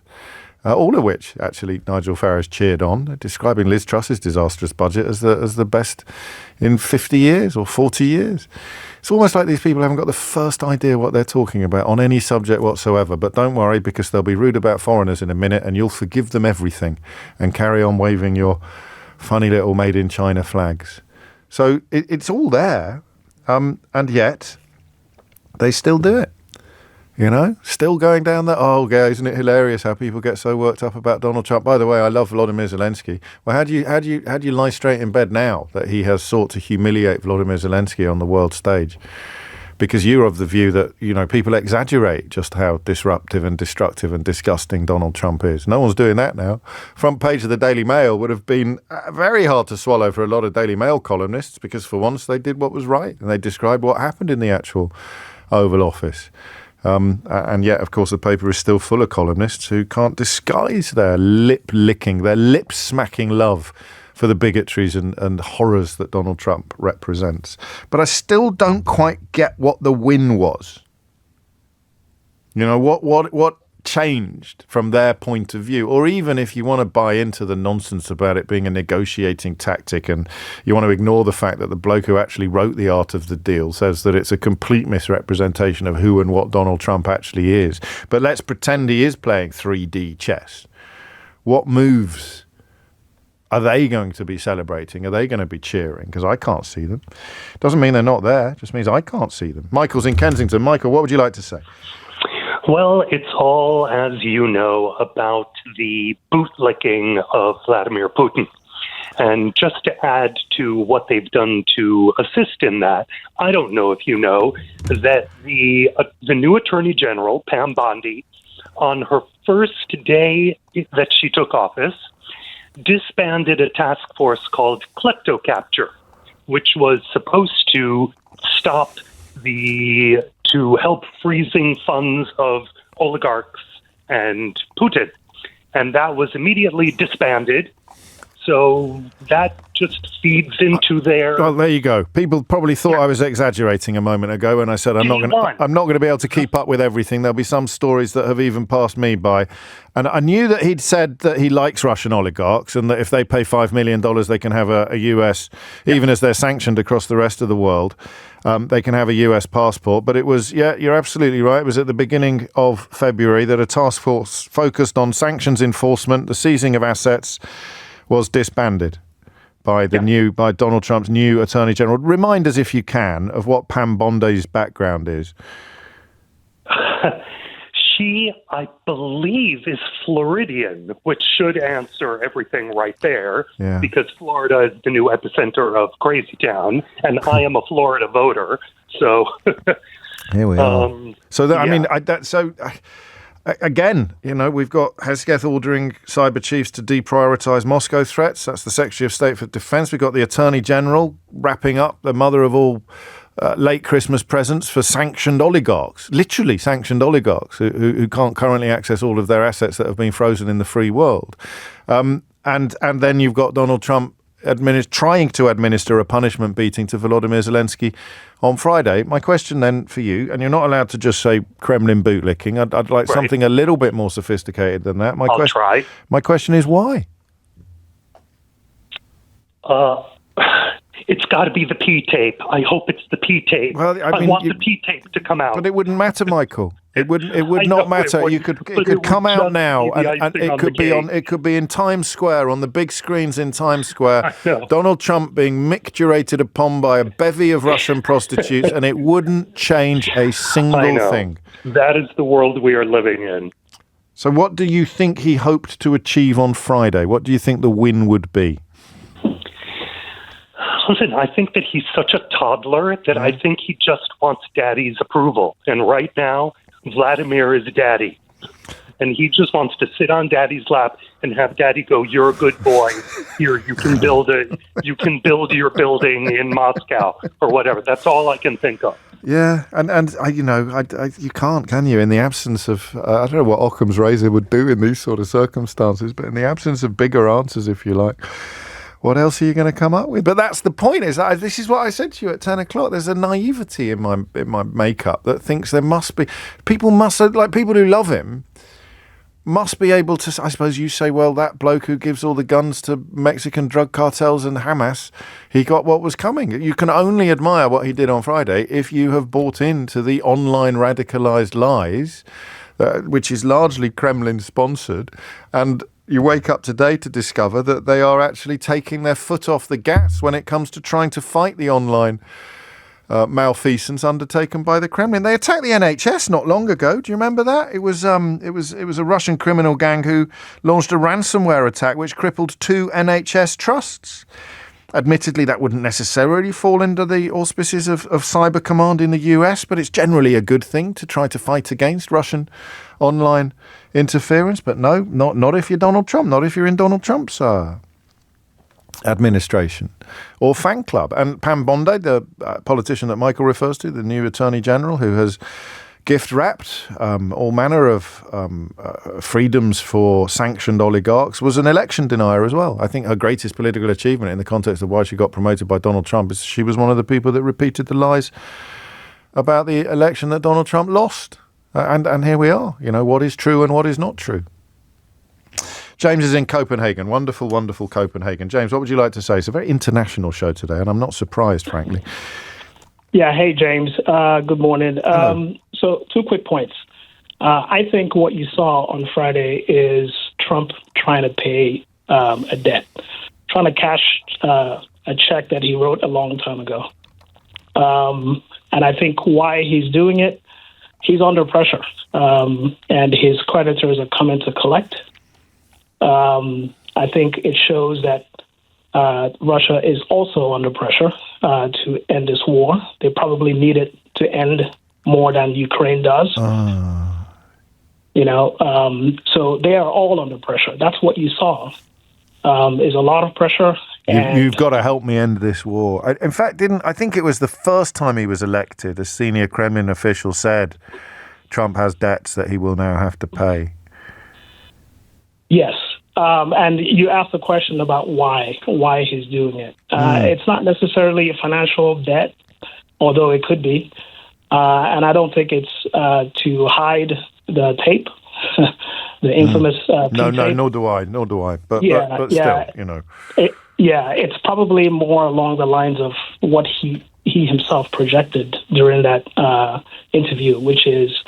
all of which actually Nigel Farage cheered on, describing Liz Truss's disastrous budget as the best in 50 years or 40 years. It's almost like these people haven't got the first idea what they're talking about on any subject whatsoever. But don't worry, because they'll be rude about foreigners in a minute and you'll forgive them everything and carry on waving your funny little made in China flags. So it's all there, and yet they still do it. Still going down that, oh, yeah, isn't it hilarious how people get so worked up about Donald Trump? By the way, I love Volodymyr Zelensky. Well, how do you lie straight in bed now that he has sought to humiliate Volodymyr Zelensky on the world stage? Because you're of the view that, people exaggerate just how disruptive and destructive and disgusting Donald Trump is. No one's doing that now. Front page of the Daily Mail would have been very hard to swallow for a lot of Daily Mail columnists because for once they did what was right and they described what happened in the actual Oval Office. And yet, of course, the paper is still full of columnists who can't disguise their lip-licking, their lip-smacking love for the bigotries and horrors that Donald Trump represents. But I still don't quite get what the win was. You know, what changed from their point of view? Or even if you want to buy into the nonsense about it being a negotiating tactic and you want to ignore the fact that the bloke who actually wrote the art of the deal says that it's a complete misrepresentation of who and what Donald Trump actually is. But let's pretend he is playing 3D chess. What moves are they going to be celebrating? Are they going to be cheering? Because I can't see them. Doesn't mean they're not there. It just means I can't see them. Michael's in Kensington. Michael, what would you like to say? Well, it's all, as you know, about the bootlicking of Vladimir Putin. And just to add to what they've done to assist in that, I don't know if you know that the new Attorney General, Pam Bondi, on her first day that she took office, disbanded a task force called Kleptocapture, which was supposed to stop to help freezing funds of oligarchs and Putin. And that was immediately disbanded. So that just feeds into their... Well, there you go. People probably thought I was exaggerating a moment ago when I said I'm not going to be able to keep up with everything. There'll be some stories that have even passed me by. And I knew that he'd said that he likes Russian oligarchs and that if they pay $5 million, they can have a US, even as they're sanctioned across the rest of the world, they can have a US passport. But it was, you're absolutely right. It was at the beginning of February that a task force focused on sanctions enforcement, the seizing of assets, was disbanded by by Donald Trump's new Attorney General. Remind us, if you can, of what Pam Bondi's background is. She, I believe, is Floridian, which should answer everything right there, because Florida is the new epicenter of Crazy Town, and I am a Florida voter, so... Here we are. Again, you know, we've got Hesketh ordering cyber chiefs to deprioritise Moscow threats. That's the Secretary of State for Defence. We've got the Attorney General wrapping up the mother of all late Christmas presents for sanctioned oligarchs, literally sanctioned oligarchs who can't currently access all of their assets that have been frozen in the free world. And then you've got Donald Trump trying to administer a punishment beating to Volodymyr Zelensky on Friday. My question then for you, and you're not allowed to just say Kremlin bootlicking. I'd like something a little bit more sophisticated than that. I'll try. My question is why? It's got to be the P-tape. I hope it's the P-tape. Well, I want the P-tape to come out. But it wouldn't matter, Michael. It would not matter. It could come out now, and it could be in Times Square, on the big screens in Times Square. Donald Trump being micturated upon by a bevy of Russian prostitutes, and it wouldn't change a single thing. That is the world we are living in. So, what do you think he hoped to achieve on Friday? What do you think the win would be? Listen, I think that he's such a toddler that I think he just wants daddy's approval. And right now, Vladimir is daddy. And he just wants to sit on daddy's lap and have daddy go, "You're a good boy. Here, you can build your building in Moscow," or whatever. That's all I can think of. Yeah, and you can't, can you? In the absence of, I don't know what Occam's razor would do in these sort of circumstances, but in the absence of bigger answers, if you like, what else are you going to come up with? But that's the point. This is what I said to you at 10 o'clock. There's a naivety in my makeup that thinks there must be people who love him must be able to. I suppose you say, well, that bloke who gives all the guns to Mexican drug cartels and Hamas, he got what was coming. You can only admire what he did on Friday if you have bought into the online radicalized lies, which is largely Kremlin sponsored, and you wake up today to discover that they are actually taking their foot off the gas when it comes to trying to fight the online malfeasance undertaken by the Kremlin. They attacked the NHS not long ago. Do you remember that? It was a Russian criminal gang who launched a ransomware attack which crippled 2 NHS trusts. Admittedly, that wouldn't necessarily fall under the auspices of Cyber Command in the US, but it's generally a good thing to try to fight against Russian online interference. But no, not if you're Donald Trump, not if you're in Donald Trump's administration or fan club. And Pam Bondi, the politician that Michael refers to, the new Attorney General, who has gift-wrapped, all manner of freedoms for sanctioned oligarchs, was an election denier as well. I think her greatest political achievement in the context of why she got promoted by Donald Trump is she was one of the people that repeated the lies about the election that Donald Trump lost. And here we are, what is true and what is not true. James is in Copenhagen. Wonderful, wonderful Copenhagen. James, what would you like to say? It's a very international show today, and I'm not surprised, frankly. Yeah, hey, James. Good morning. So 2 quick points. I think what you saw on Friday is Trump trying to pay a debt, trying to cash a check that he wrote a long time ago. And I think why he's doing it, he's under pressure, and his creditors are coming to collect. I think it shows that Russia is also under pressure to end this war. They probably need it to end more than Ukraine does. So they are all under pressure. That's what you saw, is a lot of pressure. You've got to help me end this war. In fact, I think it was the first time he was elected, a senior Kremlin official said Trump has debts that he will now have to pay. Yes. And you asked the question about why he's doing it. It's not necessarily a financial debt, although it could be. And I don't think it's to hide the tape, the infamous tape. No, nor do I. But still, it's probably more along the lines of what he himself projected during that interview, which is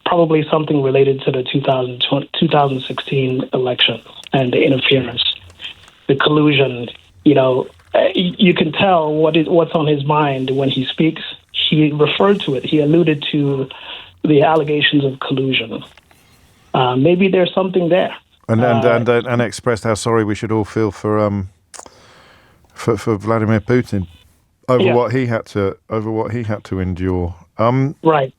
probably something related to the 2016 election and the interference, the collusion. You can tell what's on his mind when he speaks. He referred to it. He alluded to the allegations of collusion. Maybe there's something there. And expressed how sorry we should all feel for Vladimir Putin over what he had to endure. Right.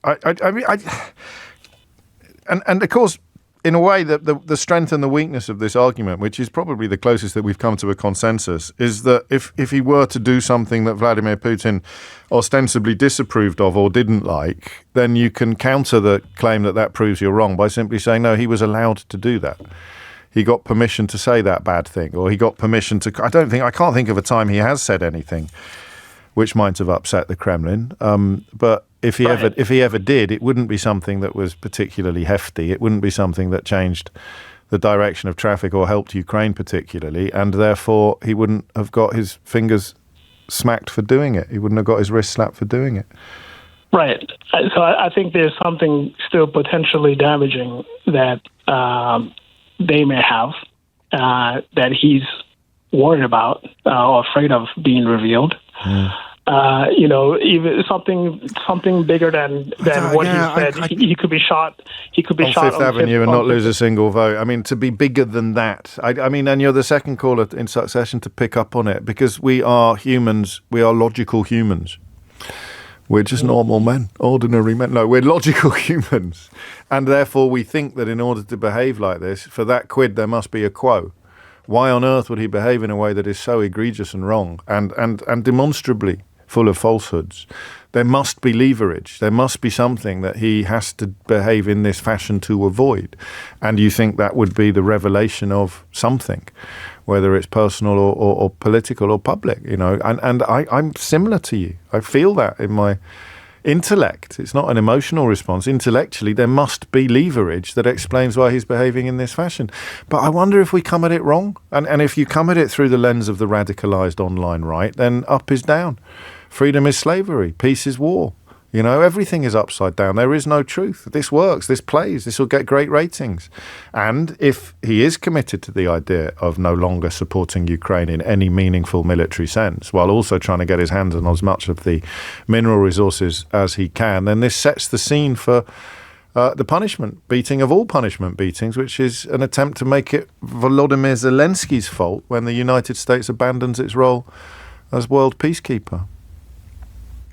And of course, in a way, the strength and the weakness of this argument, which is probably the closest that we've come to a consensus, is that if he were to do something that Vladimir Putin ostensibly disapproved of or didn't like, then you can counter the claim that proves you're wrong by simply saying, no, he was allowed to do that. He got permission to say that bad thing, or he got permission to... I can't think of a time he has said anything which might have upset the Kremlin. But if he ever did, it wouldn't be something that was particularly hefty. It wouldn't be something that changed the direction of traffic or helped Ukraine particularly, and therefore he wouldn't have got his fingers smacked for doing it. He wouldn't have got his wrist slapped for doing it. Right. So I think there's something still potentially damaging that they may have that he's worried about or afraid of being revealed. Even something bigger than what he said. He could be shot. He could be on shot Fifth Avenue and not lose a single vote. I mean, to be bigger than that. And you're the second caller in succession to pick up on it, because we are humans. We are logical humans. We're just normal men, ordinary men. No, we're logical humans, and therefore we think that in order to behave like this, for that quid there must be a quo. Why on earth would he behave in a way that is so egregious and wrong and demonstrably full of falsehoods? There must be leverage. There must be something that he has to behave in this fashion to avoid. And you think that would be the revelation of something, whether it's personal or political or public, And I'm similar to you. I feel that in my intellect. It's not an emotional response. Intellectually, there must be leverage that explains why he's behaving in this fashion. But I wonder if we come at it wrong. And if you come at it through the lens of the radicalized online right, then up is down. Freedom is slavery. Peace is war. Everything is upside down. There is no truth. This works. This plays. This will get great ratings. And if he is committed to the idea of no longer supporting Ukraine in any meaningful military sense, while also trying to get his hands on as much of the mineral resources as he can, then this sets the scene for the punishment beating of all punishment beatings, which is an attempt to make it Volodymyr Zelensky's fault when the United States abandons its role as world peacekeeper.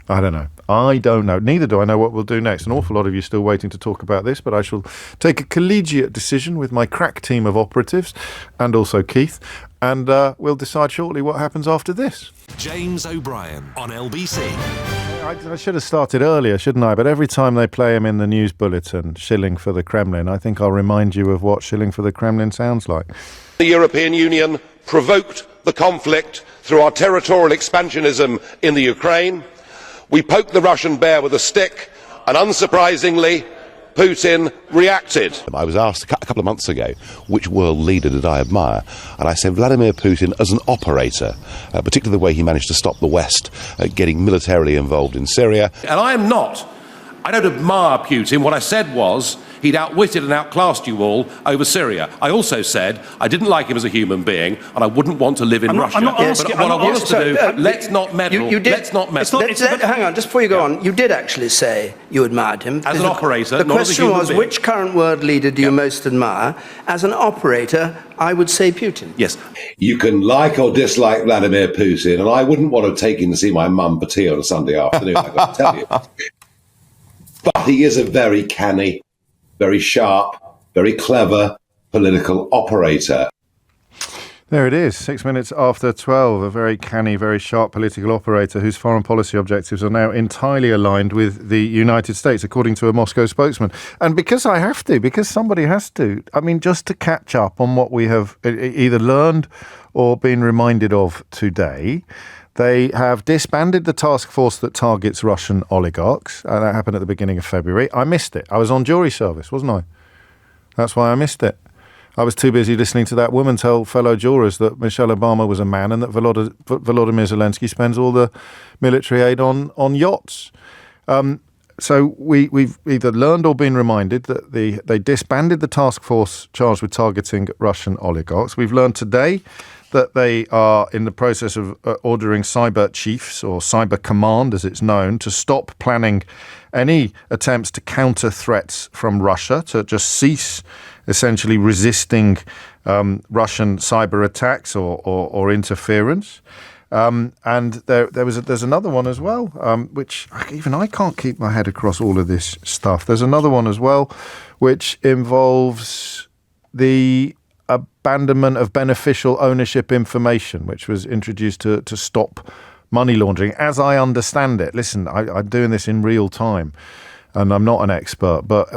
I don't know. Neither do I know what we'll do next. An awful lot of you still waiting to talk about this, but I shall take a collegiate decision with my crack team of operatives and also Keith, and we'll decide shortly what happens after this. James O'Brien on LBC. I should have started earlier, shouldn't I? But every time they play him in the news bulletin, shilling for the Kremlin, I think I'll remind you of what shilling for the Kremlin sounds like. The European Union provoked the conflict through our territorial expansionism in the Ukraine. We poked the Russian bear with a stick, and unsurprisingly, Putin reacted. I was asked a couple of months ago which world leader did I admire, and I said Vladimir Putin as an operator, particularly the way he managed to stop the West getting militarily involved in Syria. And I don't admire Putin. What I said was he'd outwitted and outclassed you all over Syria. I also said I didn't like him as a human being, and I wouldn't want to live in Russia. But what I want us to do, let's not meddle. Let's not meddle. Hang on, just before you go on, you did actually say you admired him. As an operator, the not as a human question was, being. which current world leader do you most admire? As an operator, I would say Putin. Yes. You can like or dislike Vladimir Putin, and I wouldn't want to take him to see my mum for tea on a Sunday afternoon, I've got to tell you. But he is a very canny, very sharp, very clever political operator. There it is, 6 minutes after 12, a very canny, very sharp political operator whose foreign policy objectives are now entirely aligned with the United States, according to a Moscow spokesman. And because somebody has to, I mean, just to catch up on what we have either learned or been reminded of today, they have disbanded the task force that targets Russian oligarchs. That happened at the beginning of February. I missed it. I was on jury service, wasn't I? That's why I missed it. I was too busy listening to that woman tell fellow jurors that Michelle Obama was a man and that Volodymyr Zelensky spends all the military aid on yachts. So we've either learned or been reminded that they disbanded the task force charged with targeting Russian oligarchs. We've learned today that they are in the process of ordering cyber chiefs, or cyber command as it's known, to stop planning any attempts to counter threats from Russia, to just cease essentially resisting Russian cyber attacks or interference. And there's another one as well, which even I can't keep my head across all of this stuff. There's another one as well, which involves the abandonment of beneficial ownership information, which was introduced to stop money laundering, as I understand it. Listen, I'm doing this in real time, and I'm not an expert, but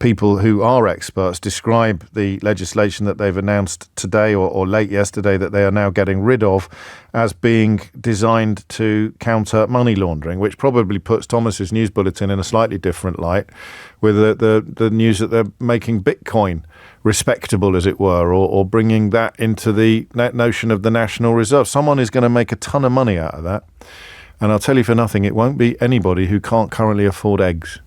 people who are experts describe the legislation that they've announced today or late yesterday that they are now getting rid of as being designed to counter money laundering, which probably puts Thomas's news bulletin in a slightly different light, with the news that they're making Bitcoin respectable, as it were, or bringing that into the notion of the National Reserve. Someone is going to make a ton of money out of that. And I'll tell you for nothing, it won't be anybody who can't currently afford eggs.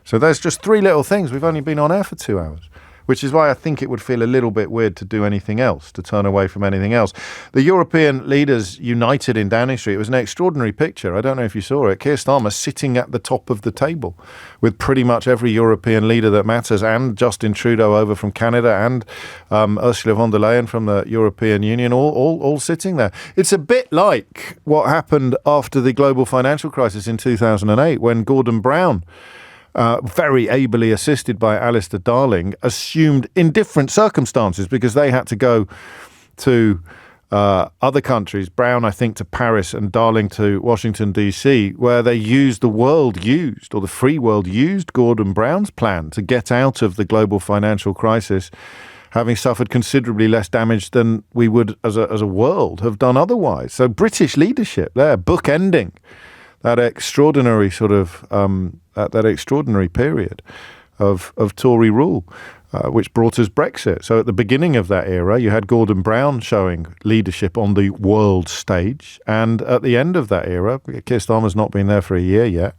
So there's just three little things. We've only been on air for 2 hours, which is why I think it would feel a little bit weird to do anything else, to turn away from anything else. The European leaders united in Downing Street. It was an extraordinary picture. I don't know if you saw it. Keir Starmer sitting at the top of the table with pretty much every European leader that matters, and Justin Trudeau over from Canada, and Ursula von der Leyen from the European Union, all sitting there. It's a bit like what happened after the global financial crisis in 2008, when Gordon Brown, very ably assisted by Alistair Darling, assumed in different circumstances, because they had to go to other countries, Brown, I think, to Paris and Darling to Washington, D.C., where the free world used Gordon Brown's plan to get out of the global financial crisis, having suffered considerably less damage than we would as a world have done otherwise. So British leadership there, bookending that extraordinary sort of that extraordinary period of Tory rule, which brought us Brexit. So at the beginning of that era, you had Gordon Brown showing leadership on the world stage, and at the end of that era, Keir Starmer's not been there for a year yet,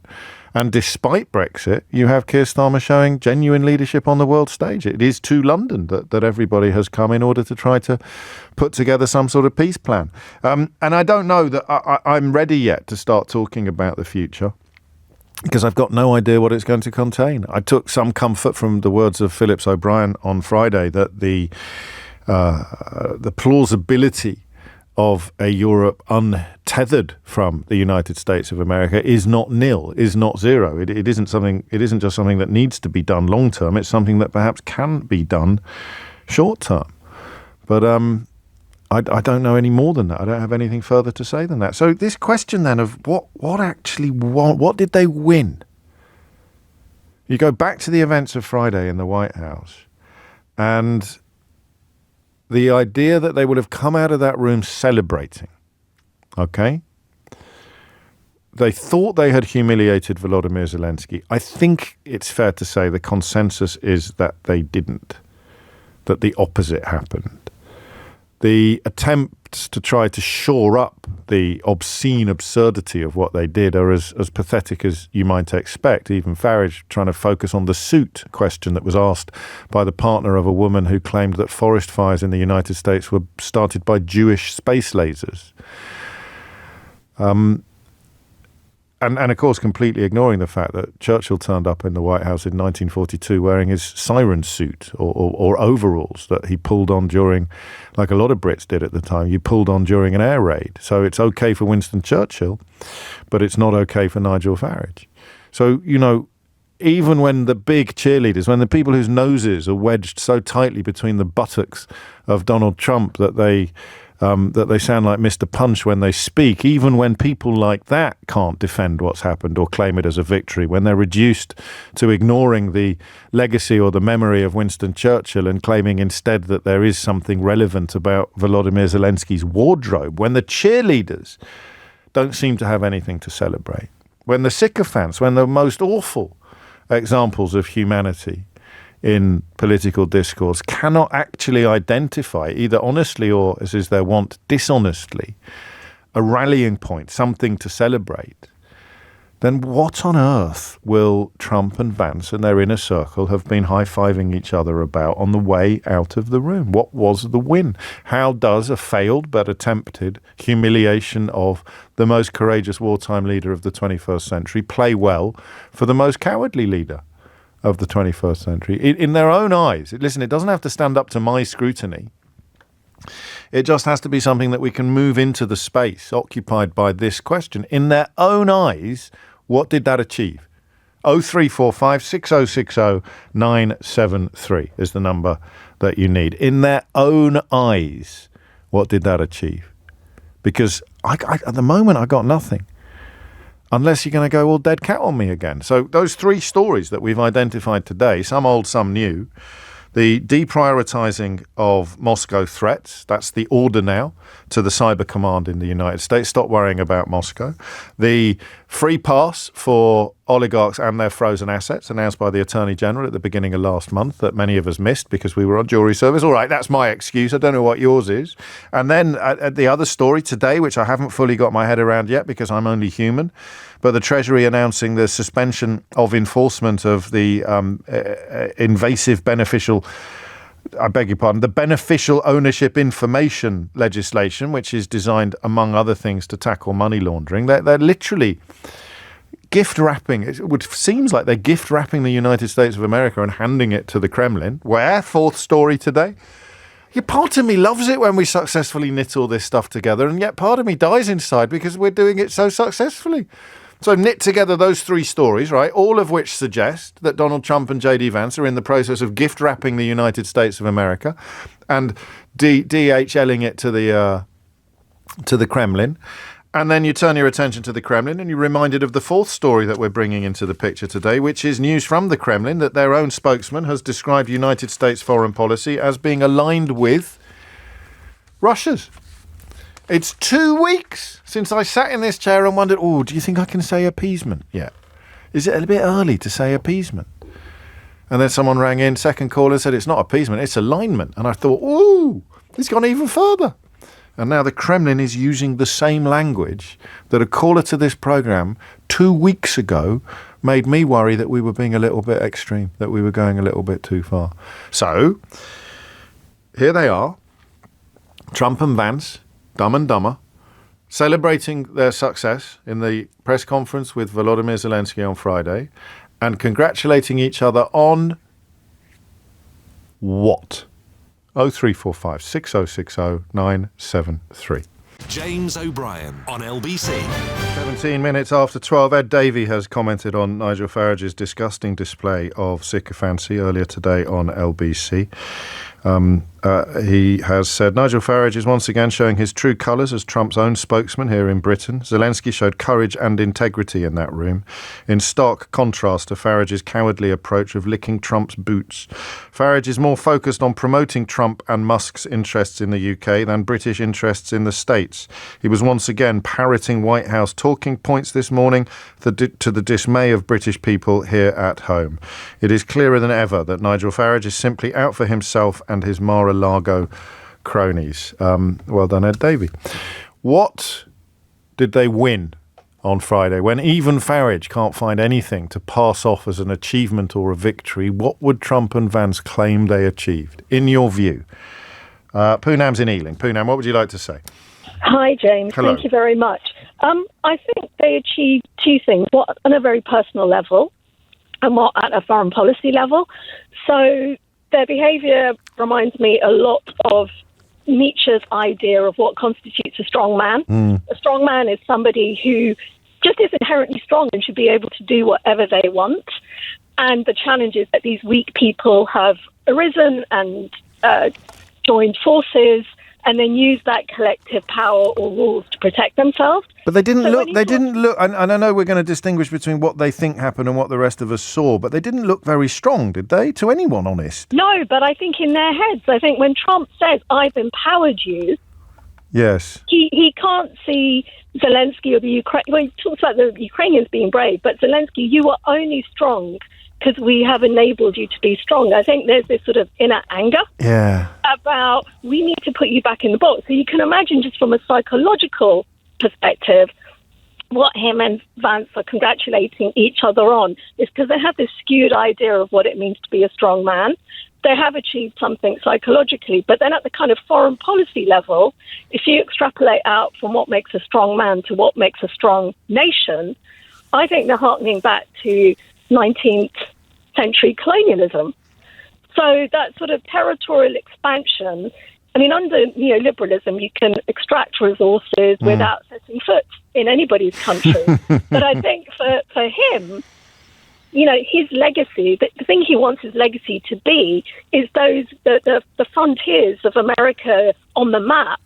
and despite Brexit, you have Keir Starmer showing genuine leadership on the world stage. It is to London that everybody has come in order to try to put together some sort of peace plan. And I don't know that I'm ready yet to start talking about the future, because I've got no idea what it's going to contain. I took some comfort from the words of Phillips O'Brien on Friday that the plausibility of a Europe untethered from the United States of America is not nil, is not zero. It isn't something. It isn't just something that needs to be done long term. It's something that perhaps can be done short term. But I don't know any more than that. I don't have anything further to say than that. So this question then of what did they win? You go back to the events of Friday in the White House, and the idea that they would have come out of that room celebrating, okay? They thought they had humiliated Volodymyr Zelensky. I think it's fair to say the consensus is that they didn't, that the opposite happened. The attempts to try to shore up the obscene absurdity of what they did are as pathetic as you might expect. Even Farage trying to focus on the suit question that was asked by the partner of a woman who claimed that forest fires in the United States were started by Jewish space lasers. And of course, completely ignoring the fact that Churchill turned up in the White House in 1942 wearing his siren suit or overalls that he pulled on during, like a lot of Brits did at the time, you pulled on during an air raid. So it's okay for Winston Churchill, but it's not okay for Nigel Farage. So, you know, even when the big cheerleaders, when the people whose noses are wedged so tightly between the buttocks of Donald Trump that they sound like Mr. Punch when they speak, even when people like that can't defend what's happened or claim it as a victory, when they're reduced to ignoring the legacy or the memory of Winston Churchill and claiming instead that there is something relevant about Volodymyr Zelensky's wardrobe, when the cheerleaders don't seem to have anything to celebrate, when the sycophants, when the most awful examples of humanity in political discourse cannot actually identify, either honestly or, as is their wont, dishonestly, a rallying point, something to celebrate, then what on earth will Trump and Vance and their inner circle have been high-fiving each other about on the way out of the room? What was the win? How does a failed but attempted humiliation of the most courageous wartime leader of the 21st century play well for the most cowardly leader of the 21st century? In their own eyes, listen, it doesn't have to stand up to my scrutiny. It just has to be something that we can move into the space occupied by this question. In their own eyes, what did that achieve? 0345 6060 973 is the number that you need. In their own eyes, what did that achieve? Because at the moment, I got nothing. Unless you're going to go all dead cat on me again. So those three stories that we've identified today, some old, some new, the deprioritizing of Moscow threats, that's the order now to the Cyber Command in the United States. Stop worrying about Moscow. The free pass for oligarchs and their frozen assets announced by the Attorney General at the beginning of last month that many of us missed because we were on jury service. All right, that's my excuse. I don't know what yours is. And then the other story today, which I haven't fully got my head around yet because I'm only human, but the Treasury announcing the suspension of enforcement of the invasive beneficial, I beg your pardon, the beneficial ownership information legislation, which is designed, among other things, to tackle money laundering. They're literally gift wrapping. It seems like they're gift wrapping the United States of America and handing it to the Kremlin. Where? Fourth story today. Yeah, part of me loves it when we successfully knit all this stuff together, and yet part of me dies inside because we're doing it so successfully. So knit together those three stories, right, all of which suggest that Donald Trump and J.D. Vance are in the process of gift wrapping the United States of America and DHLing it to the Kremlin. And then you turn your attention to the Kremlin and you're reminded of the fourth story that we're bringing into the picture today, which is news from the Kremlin that their own spokesman has described United States foreign policy as being aligned with Russia's. It's 2 weeks since I sat in this chair and wondered, do you think I can say appeasement yet? Is it a bit early to say appeasement? And then someone rang in, second caller, and said it's not appeasement, it's alignment. And I thought, it's gone even further. And now the Kremlin is using the same language that a caller to this programme 2 weeks ago made me worry that we were being a little bit extreme, that we were going a little bit too far. So, here they are, Trump and Vance, Dumb and Dumber, celebrating their success in the press conference with Volodymyr Zelensky on Friday and congratulating each other on what? 0345 6060 973. James O'Brien on LBC. 17 minutes after 12, Ed Davey has commented on Nigel Farage's disgusting display of sycophancy earlier today on LBC. He has said, Nigel Farage is once again showing his true colours as Trump's own spokesman here in Britain. Zelensky showed courage and integrity in that room, in stark contrast to Farage's cowardly approach of licking Trump's boots. Farage is more focused on promoting Trump and Musk's interests in the UK than British interests in the States. He was once again parroting White House talking points this morning to the dismay of British people here at home. It is clearer than ever that Nigel Farage is simply out for himself and his Mar-a-Lago cronies. Well done, Ed Davey. What did they win on Friday? When even Farage can't find anything to pass off as an achievement or a victory, what would Trump and Vance claim they achieved, in your view? Poonam's in Ealing. Poonam, what would you like to say? Hi, James. Hello. Thank you very much. I think they achieved two things, one on a very personal level and one at a foreign policy level. So their behaviour reminds me a lot of Nietzsche's idea of what constitutes a strong man. A strong man is somebody who just is inherently strong and should be able to do whatever they want. And the challenge is that these weak people have arisen and joined forces and then use that collective power or rules to protect themselves. But they didn't look, and I know we're going to distinguish between what they think happened and what the rest of us saw, but they didn't look very strong, did they, to anyone honest? No, but I think in their heads, I think when Trump says, I've empowered you, yes, he can't see Zelensky or the Ukraine. Well, he talks about the Ukrainians being brave, but Zelensky, you are only strong because we have enabled you to be strong. I think there's this sort of inner anger about we need to put you back in the box. So you can imagine just from a psychological perspective, what him and Vance are congratulating each other on is because they have this skewed idea of what it means to be a strong man. They have achieved something psychologically, but then at the kind of foreign policy level, if you extrapolate out from what makes a strong man to what makes a strong nation, I think they're harkening back to 19th century colonialism. So that sort of territorial expansion, I mean, under neoliberalism, you can extract resources without setting foot in anybody's country. But I think for him, his legacy, the thing he wants his legacy to be is the frontiers of America on the map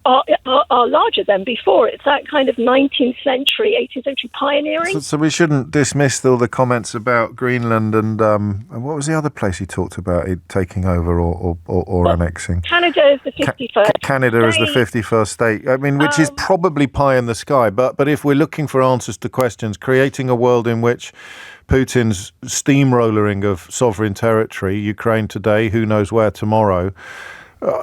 are larger than before. It's that kind of 19th century, 18th century pioneering. So we shouldn't dismiss all the comments about Greenland and what was the other place he talked about it taking over or annexing? Canada is the 51st Canada is the 51st state. I mean, which is probably pie in the sky. But if we're looking for answers to questions, creating a world in which Putin's steamrollering of sovereign territory, Ukraine today, who knows where tomorrow,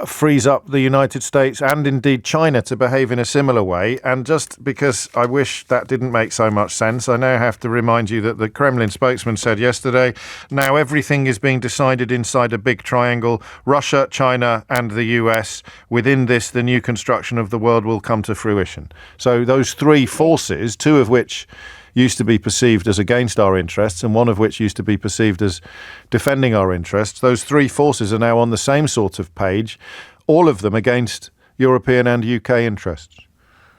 frees up the United States and indeed China to behave in a similar way. And just because I wish that didn't make so much sense, I now have to remind you that the Kremlin spokesman said yesterday, now everything is being decided inside a big triangle, Russia, China and the US. Within this, the new construction of the world will come to fruition. So those three forces, two of which used to be perceived as against our interests and one of which used to be perceived as defending our interests. Those three forces are now on the same sort of page, all of them against European and UK interests.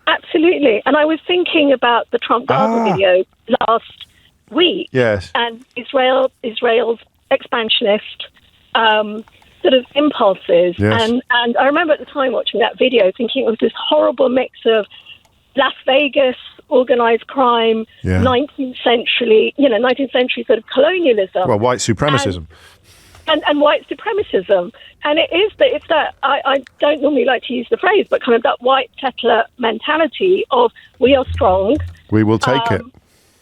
Absolutely. And I was thinking about the Trump-Gaza video last week. Yes. And Israel's expansionist sort of impulses. Yes. And I remember at the time watching that video thinking it was this horrible mix of Las Vegas, organised crime, 19th century sort of colonialism. Well, white supremacism. And white supremacism. And it's that I don't normally like to use the phrase, but kind of that white settler mentality of we are strong. We will take it.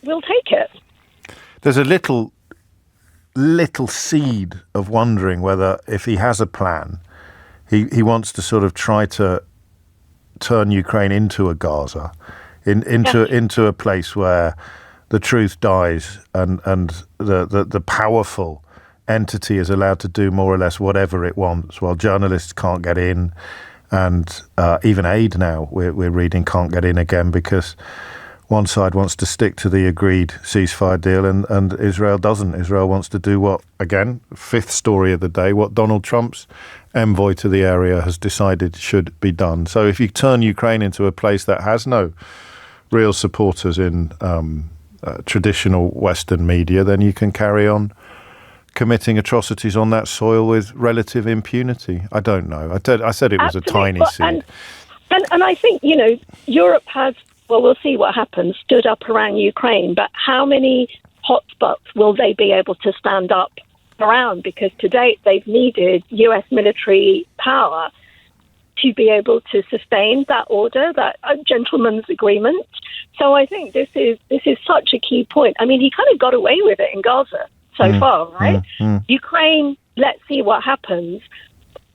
We'll take it. There's a little seed of wondering whether if he has a plan, he wants to sort of try to turn Ukraine into a Gaza, into a place where the truth dies and the powerful entity is allowed to do more or less whatever it wants, while journalists can't get in, and even aid now we're reading can't get in again because one side wants to stick to the agreed ceasefire deal and Israel doesn't. Israel wants to do what, again, fifth story of the day, what Donald Trump's envoy to the area has decided should be done. So if you turn Ukraine into a place that has no real supporters in traditional Western media, then you can carry on committing atrocities on that soil with relative impunity. I don't know. I said it was a tiny seed. And I think, Europe has, well, we'll see what happens, stood up around Ukraine, but how many hotspots will they be able to stand up around? Because to date, they've needed US military power to be able to sustain that order, that gentleman's agreement. So I think this is such a key point. I mean, he kind of got away with it in Gaza so far, right? Ukraine, let's see what happens.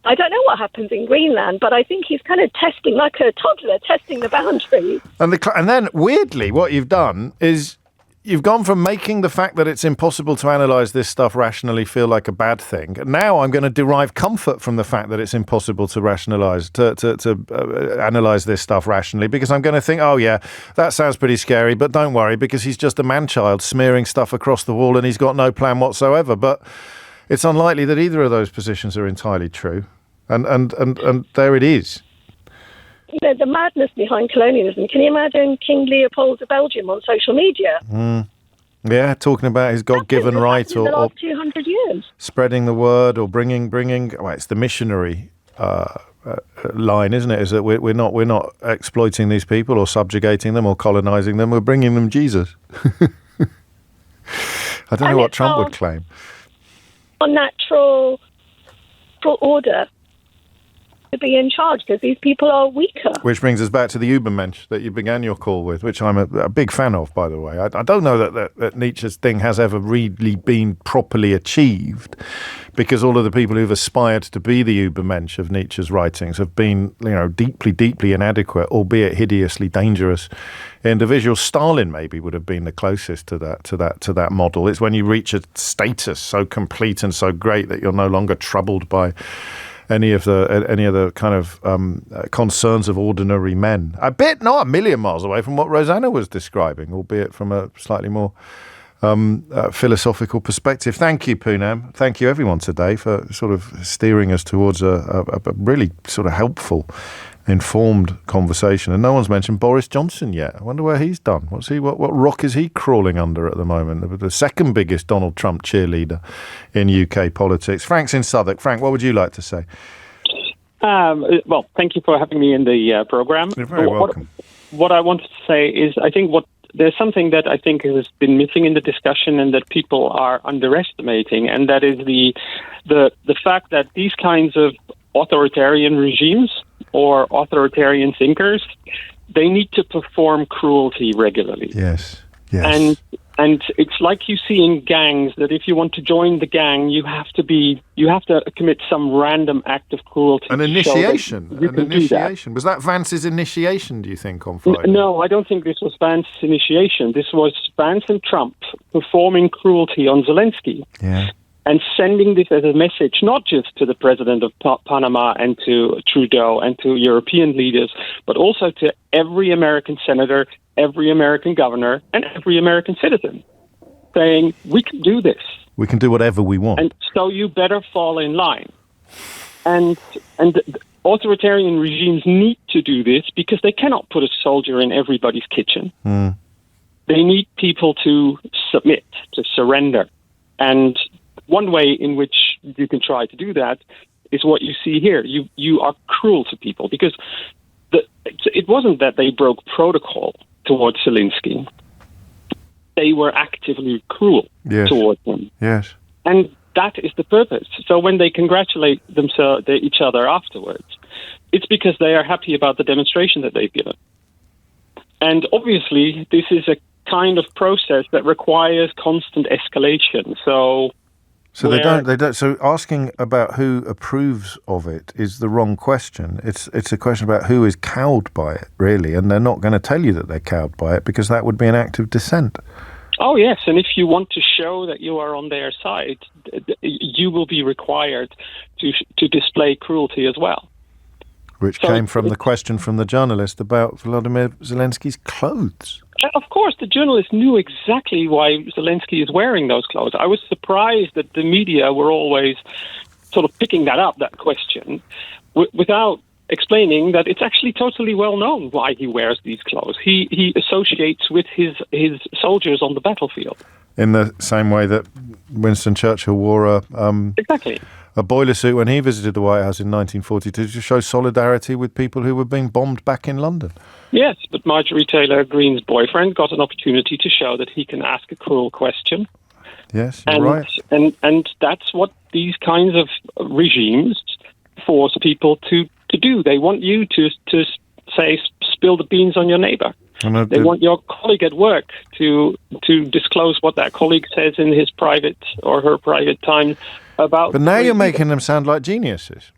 I don't know what happens in Greenland, but I think he's kind of testing, like a toddler, testing the boundaries. And then, weirdly, what you've done is you've gone from making the fact that it's impossible to analyse this stuff rationally feel like a bad thing. Now I'm going to derive comfort from the fact that it's impossible to rationalise, to analyse this stuff rationally, because I'm going to think, oh yeah, that sounds pretty scary, but don't worry, because he's just a man-child smearing stuff across the wall and he's got no plan whatsoever. But it's unlikely that either of those positions are entirely true. And there it is. The madness behind colonialism. Can you imagine King Leopold of Belgium on social media? Yeah, talking about his God-given right or the last 200 years. Spreading the word or bringing. Well, it's the missionary line, isn't it? Is that we're not exploiting these people or subjugating them or colonizing them. We're bringing them Jesus. I don't know what Trump would claim. Unnatural order to be in charge because these people are weaker. Which brings us back to the Übermensch that you began your call with, which I'm a big fan of, by the way. I don't know that Nietzsche's thing has ever really been properly achieved, because all of the people who've aspired to be the Übermensch of Nietzsche's writings have been, deeply, deeply inadequate, albeit hideously dangerous individuals. Stalin maybe would have been the closest to that model. It's when you reach a status so complete and so great that you're no longer troubled by any of the kind of concerns of ordinary men. Not a million miles away from what Rosanna was describing, albeit from a slightly more philosophical perspective. Thank you, Poonam. Thank you, everyone, today for sort of steering us towards a really sort of helpful, informed conversation. And no one's mentioned Boris Johnson yet. I wonder where he's done. What rock is he crawling under at the moment? The second biggest Donald Trump cheerleader in UK politics. Frank's in Southwark. Frank, what would you like to say? Well, thank you for having me in the program. You're very welcome. What I wanted to say is I think there's something that I think has been missing in the discussion and that people are underestimating, and that is the fact that these kinds of authoritarian regimes or authoritarian thinkers, they need to perform cruelty regularly. Yes. And it's like you see in gangs that if you want to join the gang, you have to commit some random act of cruelty. An initiation. Was that Vance's initiation, do you think, on Friday? No, I don't think this was Vance's initiation. This was Vance and Trump performing cruelty on Zelensky. Yeah. And sending this as a message, not just to the president of Panama and to Trudeau and to European leaders, but also to every American senator, every American governor, and every American citizen, saying, we can do this. We can do whatever we want. And so you better fall in line. And authoritarian regimes need to do this because they cannot put a soldier in everybody's kitchen. They need people to submit, to surrender. And one way in which you can try to do that is what you see here. You are cruel to people because it wasn't that they broke protocol towards Zelensky. They were actively cruel towards him. Yes. And that is the purpose. So when they congratulate each other afterwards, it's because they are happy about the demonstration that they've given. And obviously, this is a kind of process that requires constant escalation. So they don't. So asking about who approves of it is the wrong question. It's a question about who is cowed by it, really, and they're not going to tell you that they're cowed by it because that would be an act of dissent. Oh yes, and if you want to show that you are on their side, you will be required to display cruelty as well. Which came from the question from the journalist about Volodymyr Zelensky's clothes. Of course, the journalist knew exactly why Zelensky is wearing those clothes. I was surprised that the media were always sort of picking that question, without explaining that it's actually totally well known why he wears these clothes. He associates with his soldiers on the battlefield. In the same way that Winston Churchill wore a boiler suit when he visited the White House in 1942 to show solidarity with people who were being bombed back in London. Yes, but Marjorie Taylor Greene's boyfriend got an opportunity to show that he can ask a cruel question. Yes, you're right. And that's what these kinds of regimes force people to do. They want you to say, spill the beans on your neighbor. They want your colleague at work to disclose what that colleague says in his private or her private time about. But now you're making them sound like geniuses,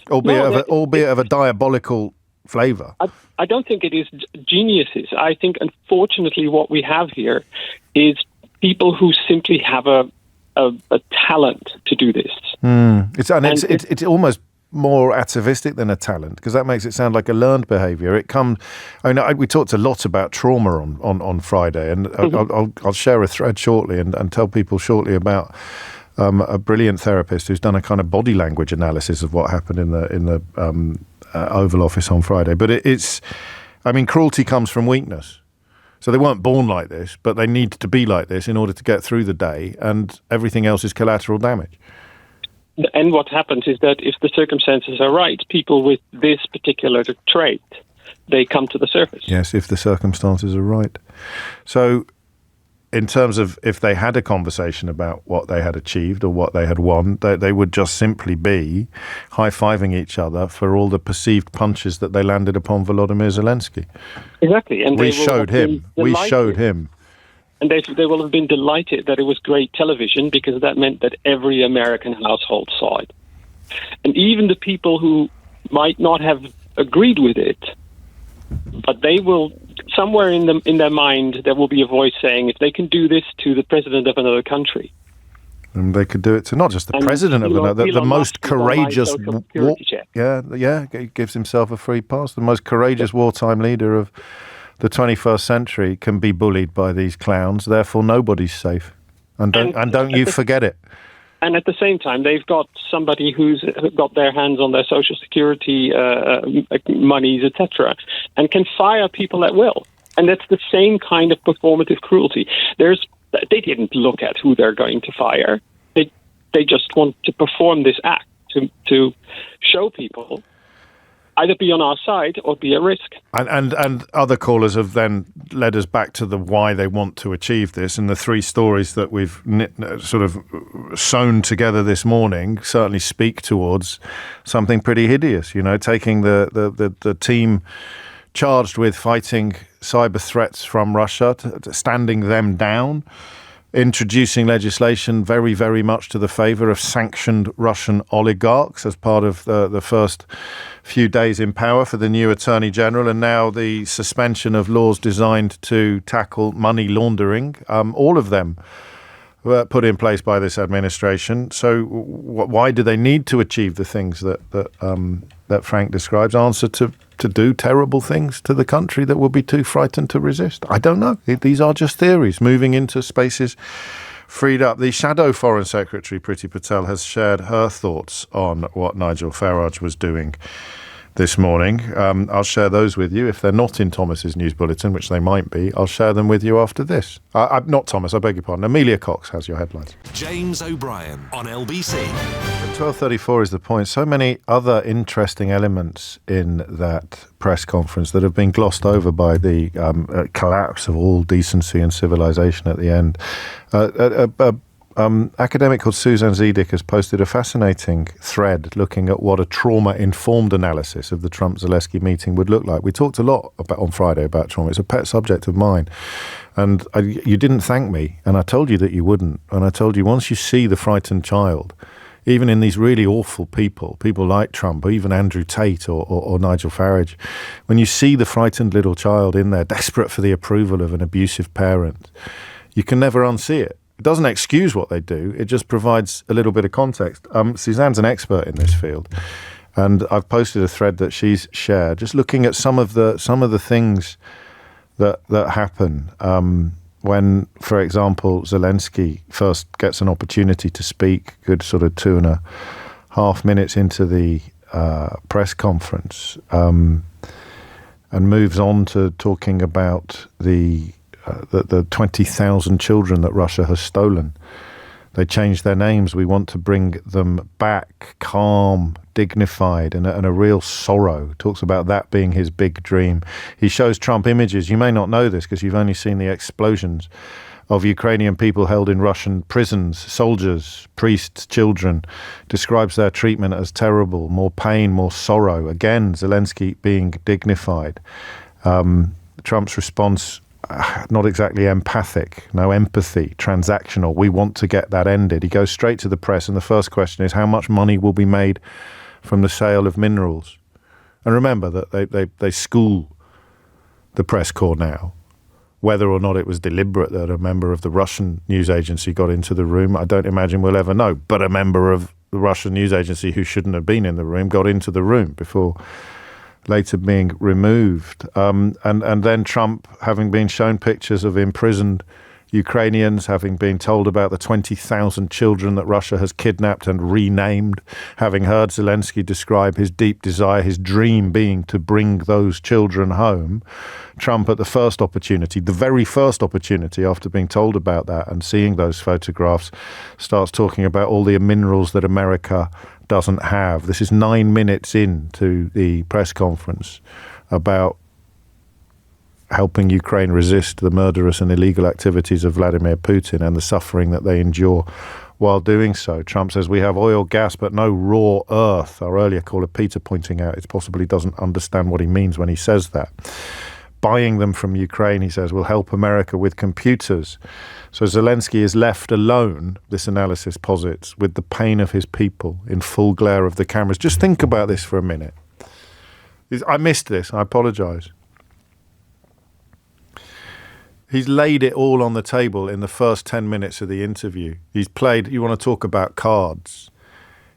albeit of a diabolical flavour. I don't think it is geniuses. I think, unfortunately, what we have here is people who simply have a talent to do this. It's almost more atavistic than a talent, because that makes it sound like a learned behaviour. We talked a lot about trauma on Friday, and I'll share a thread shortly and tell people shortly about a brilliant therapist who's done a kind of body language analysis of what happened in the Oval Office on Friday. But cruelty comes from weakness. So they weren't born like this, but they need to be like this in order to get through the day, and everything else is collateral damage. And what happens is that if the circumstances are right, people with this particular trait, they come to the surface. Yes, if the circumstances are right. So in terms of if they had a conversation about what they had achieved or what they had won, they would just simply be high-fiving each other for all the perceived punches that they landed upon Volodymyr Zelensky. Exactly. And we showed him. And they will have been delighted that it was great television, because that meant that every American household saw it. And even the people who might not have agreed with it, but they will, somewhere in their mind, there will be a voice saying, if they can do this to the president of another country. And they could do it to not just the president of another, the most courageous... he gives himself a free pass. The most courageous wartime leader of the 21st century can be bullied by these clowns, therefore nobody's safe. And don't you forget it. And at the same time, they've got somebody who's got their hands on their social security monies, etc., and can fire people at will. And that's the same kind of performative cruelty. They didn't look at who they're going to fire. They just want to perform this act to show people either be on our side or be at risk. And other callers have then led us back to the why they want to achieve this, and the three stories that we've sort of sewn together this morning certainly speak towards something pretty hideous. Taking the team charged with fighting cyber threats from Russia, standing them down, introducing legislation very, very much to the favour of sanctioned Russian oligarchs as part of the first few days in power for the new Attorney General, and now the suspension of laws designed to tackle money laundering. All of them were put in place by this administration. So why do they need to achieve the things that Frank describes? Answer to do terrible things to the country that will be too frightened to resist? I don't know. These are just theories moving into spaces freed up. The Shadow Foreign Secretary, Priti Patel, has shared her thoughts on what Nigel Farage was doing this morning. I'll share those with you. If they're not in Thomas's news bulletin, which they might be, I'll share them with you after this. Not Thomas, I beg your pardon. Amelia Cox has your headlines. James O'Brien on LBC. 12:34 is the point. So many other interesting elements in that press conference that have been glossed over by the collapse of all decency and civilization at the end. Academic called Susan Zedick has posted a fascinating thread looking at what a trauma-informed analysis of the Trump-Zelensky meeting would look like. We talked a lot on Friday about trauma. It's a pet subject of mine. And you didn't thank me, and I told you that you wouldn't. And I told you once you see the frightened child, even in these really awful people like Trump, or even Andrew Tate or Nigel Farage, when you see the frightened little child in there, desperate for the approval of an abusive parent, you can never unsee it. It doesn't excuse what they do. It just provides a little bit of context. Suzanne's an expert in this field, and I've posted a thread that she's shared, just looking at some of the things that happen when, for example, Zelensky first gets an opportunity to speak. Good sort of 2.5 minutes into the press conference and moves on to talking about the 20,000 children that Russia has stolen. They changed their names. We want to bring them back, calm, dignified, and a real sorrow. Talks about that being his big dream. He shows Trump images. You may not know this because you've only seen the explosions of Ukrainian people held in Russian prisons, soldiers, priests, children. Describes their treatment as terrible, more pain, more sorrow. Again, Zelensky being dignified. Trump's response, not exactly empathic, no empathy, transactional. We want to get that ended. He goes straight to the press, and the first question is how much money will be made from the sale of minerals. And remember that they school the press corps now. Whether or not it was deliberate that a member of the Russian news agency got into the room, I don't imagine we'll ever know. But a member of the Russian news agency who shouldn't have been in the room got into the room before later being removed. And then Trump, having been shown pictures of imprisoned Ukrainians, having been told about the 20,000 children that Russia has kidnapped and renamed, having heard Zelensky describe his deep desire, his dream being to bring those children home, Trump at the first opportunity, the very first opportunity after being told about that and seeing those photographs, starts talking about all the minerals that America doesn't have. This is 9 minutes into the press conference about helping Ukraine resist the murderous and illegal activities of Vladimir Putin and the suffering that they endure while doing so. Trump says we have oil, gas, but no raw earth. Our earlier caller, Peter, pointing out it possibly doesn't understand what he means when he says that. Buying them from Ukraine, he says, will help America with computers. So Zelensky is left alone, this analysis posits, with the pain of his people in full glare of the cameras. Just think about this for a minute. I missed this. I apologize. He's laid it all on the table in the first 10 minutes of the interview. He's played, you want to talk about cards.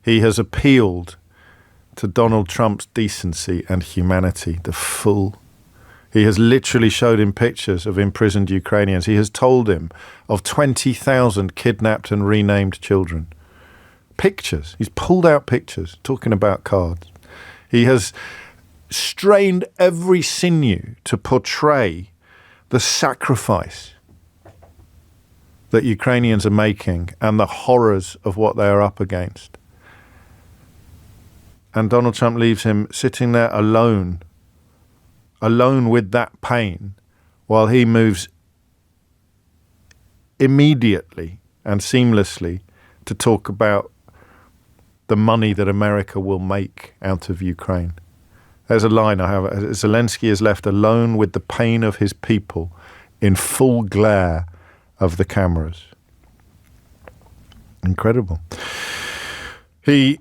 He has appealed to Donald Trump's decency and humanity, the fool. He has literally showed him pictures of imprisoned Ukrainians. He has told him of 20,000 kidnapped and renamed children. Pictures. He's pulled out pictures, talking about cards. He has strained every sinew to portray the sacrifice that Ukrainians are making and the horrors of what they are up against. And Donald Trump leaves him sitting there alone with that pain, while he moves immediately and seamlessly to talk about the money that America will make out of Ukraine. There's a line I have. Zelensky is left alone with the pain of his people in full glare of the cameras. Incredible. He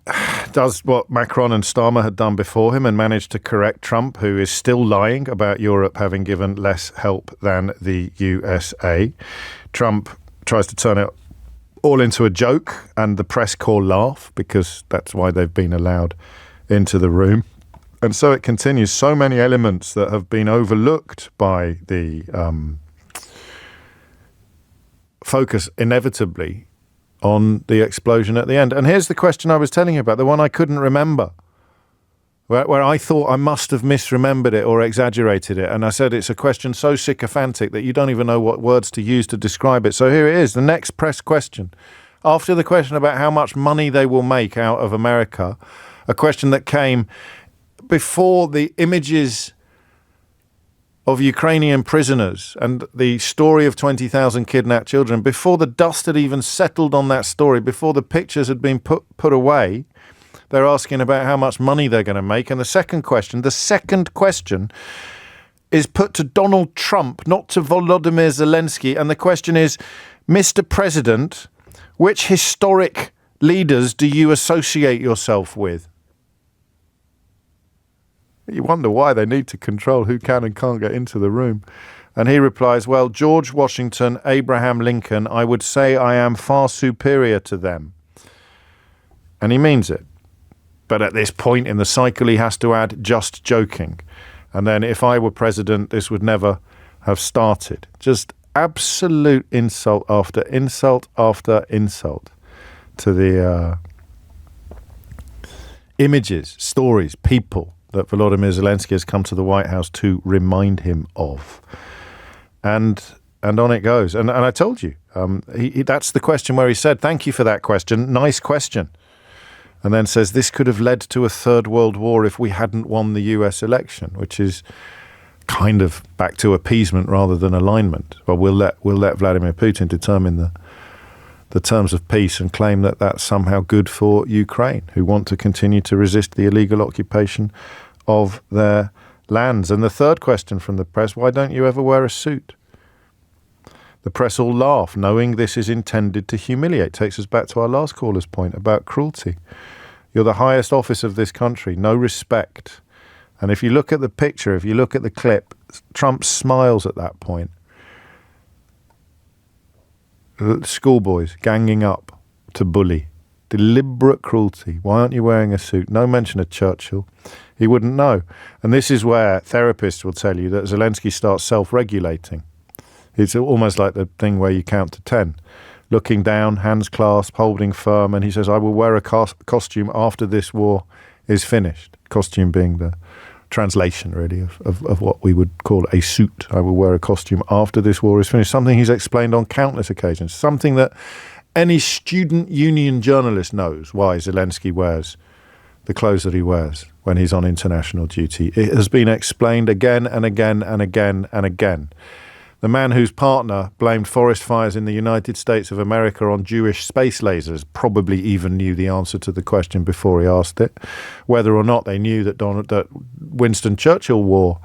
does what Macron and Starmer had done before him and managed to correct Trump, who is still lying about Europe having given less help than the USA. Trump tries to turn it all into a joke, and the press corps laugh because that's why they've been allowed into the room. And so it continues. So many elements that have been overlooked by the focus inevitably on the explosion at the end. And here's the question I was telling you about, the one I couldn't remember, where I thought I must have misremembered it or exaggerated it. And I said it's a question so sycophantic that you don't even know what words to use to describe it. So here it is, the next press question. After the question about how much money they will make out of America, a question that came before the images of Ukrainian prisoners and the story of 20,000 kidnapped children, before the dust had even settled on that story, before the pictures had been put away, they're asking about how much money they're going to make. And the second question is put to Donald Trump, not to Volodymyr Zelensky. And the question is, Mr. President, which historic leaders do you associate yourself with? You wonder why they need to control who can and can't get into the room. And he replies, well, George Washington, Abraham Lincoln, I would say I am far superior to them. And he means it. But at this point in the cycle, he has to add just joking. And then if I were president, this would never have started. Just absolute insult after insult after insult to the images, stories, people that Volodymyr Zelensky has come to the White House to remind him of. And on it goes. And I told you, that's the question where he said, thank you for that question, nice question. And then says, this could have led to a third world war if we hadn't won the US election, which is kind of back to appeasement rather than alignment. Well, we'll let Vladimir Putin determine the terms of peace and claim that that's somehow good for Ukraine, who want to continue to resist the illegal occupation of their lands. And the third question from the press, why don't you ever wear a suit? The press all laugh, knowing this is intended to humiliate. Takes us back to our last caller's point about cruelty. You're the highest office of this country, no respect. And if you look at the picture, if you look at the clip, Trump smiles at that point. Schoolboys ganging up to bully. Deliberate cruelty. Why aren't you wearing a suit? No mention of Churchill. He wouldn't know. And this is where therapists will tell you that Zelensky starts self-regulating. It's almost like the thing where you count to 10. Looking down, hands clasped, holding firm, and he says, I will wear a costume after this war is finished. Costume being the translation, really, of what we would call a suit. I will wear a costume after this war is finished. Something he's explained on countless occasions. Something that any student union journalist knows why Zelensky wears the clothes that he wears when he's on international duty. It has been explained again and again and again and again. The man whose partner blamed forest fires in the United States of America on Jewish space lasers probably even knew the answer to the question before he asked it. Whether or not they knew that Winston Churchill wore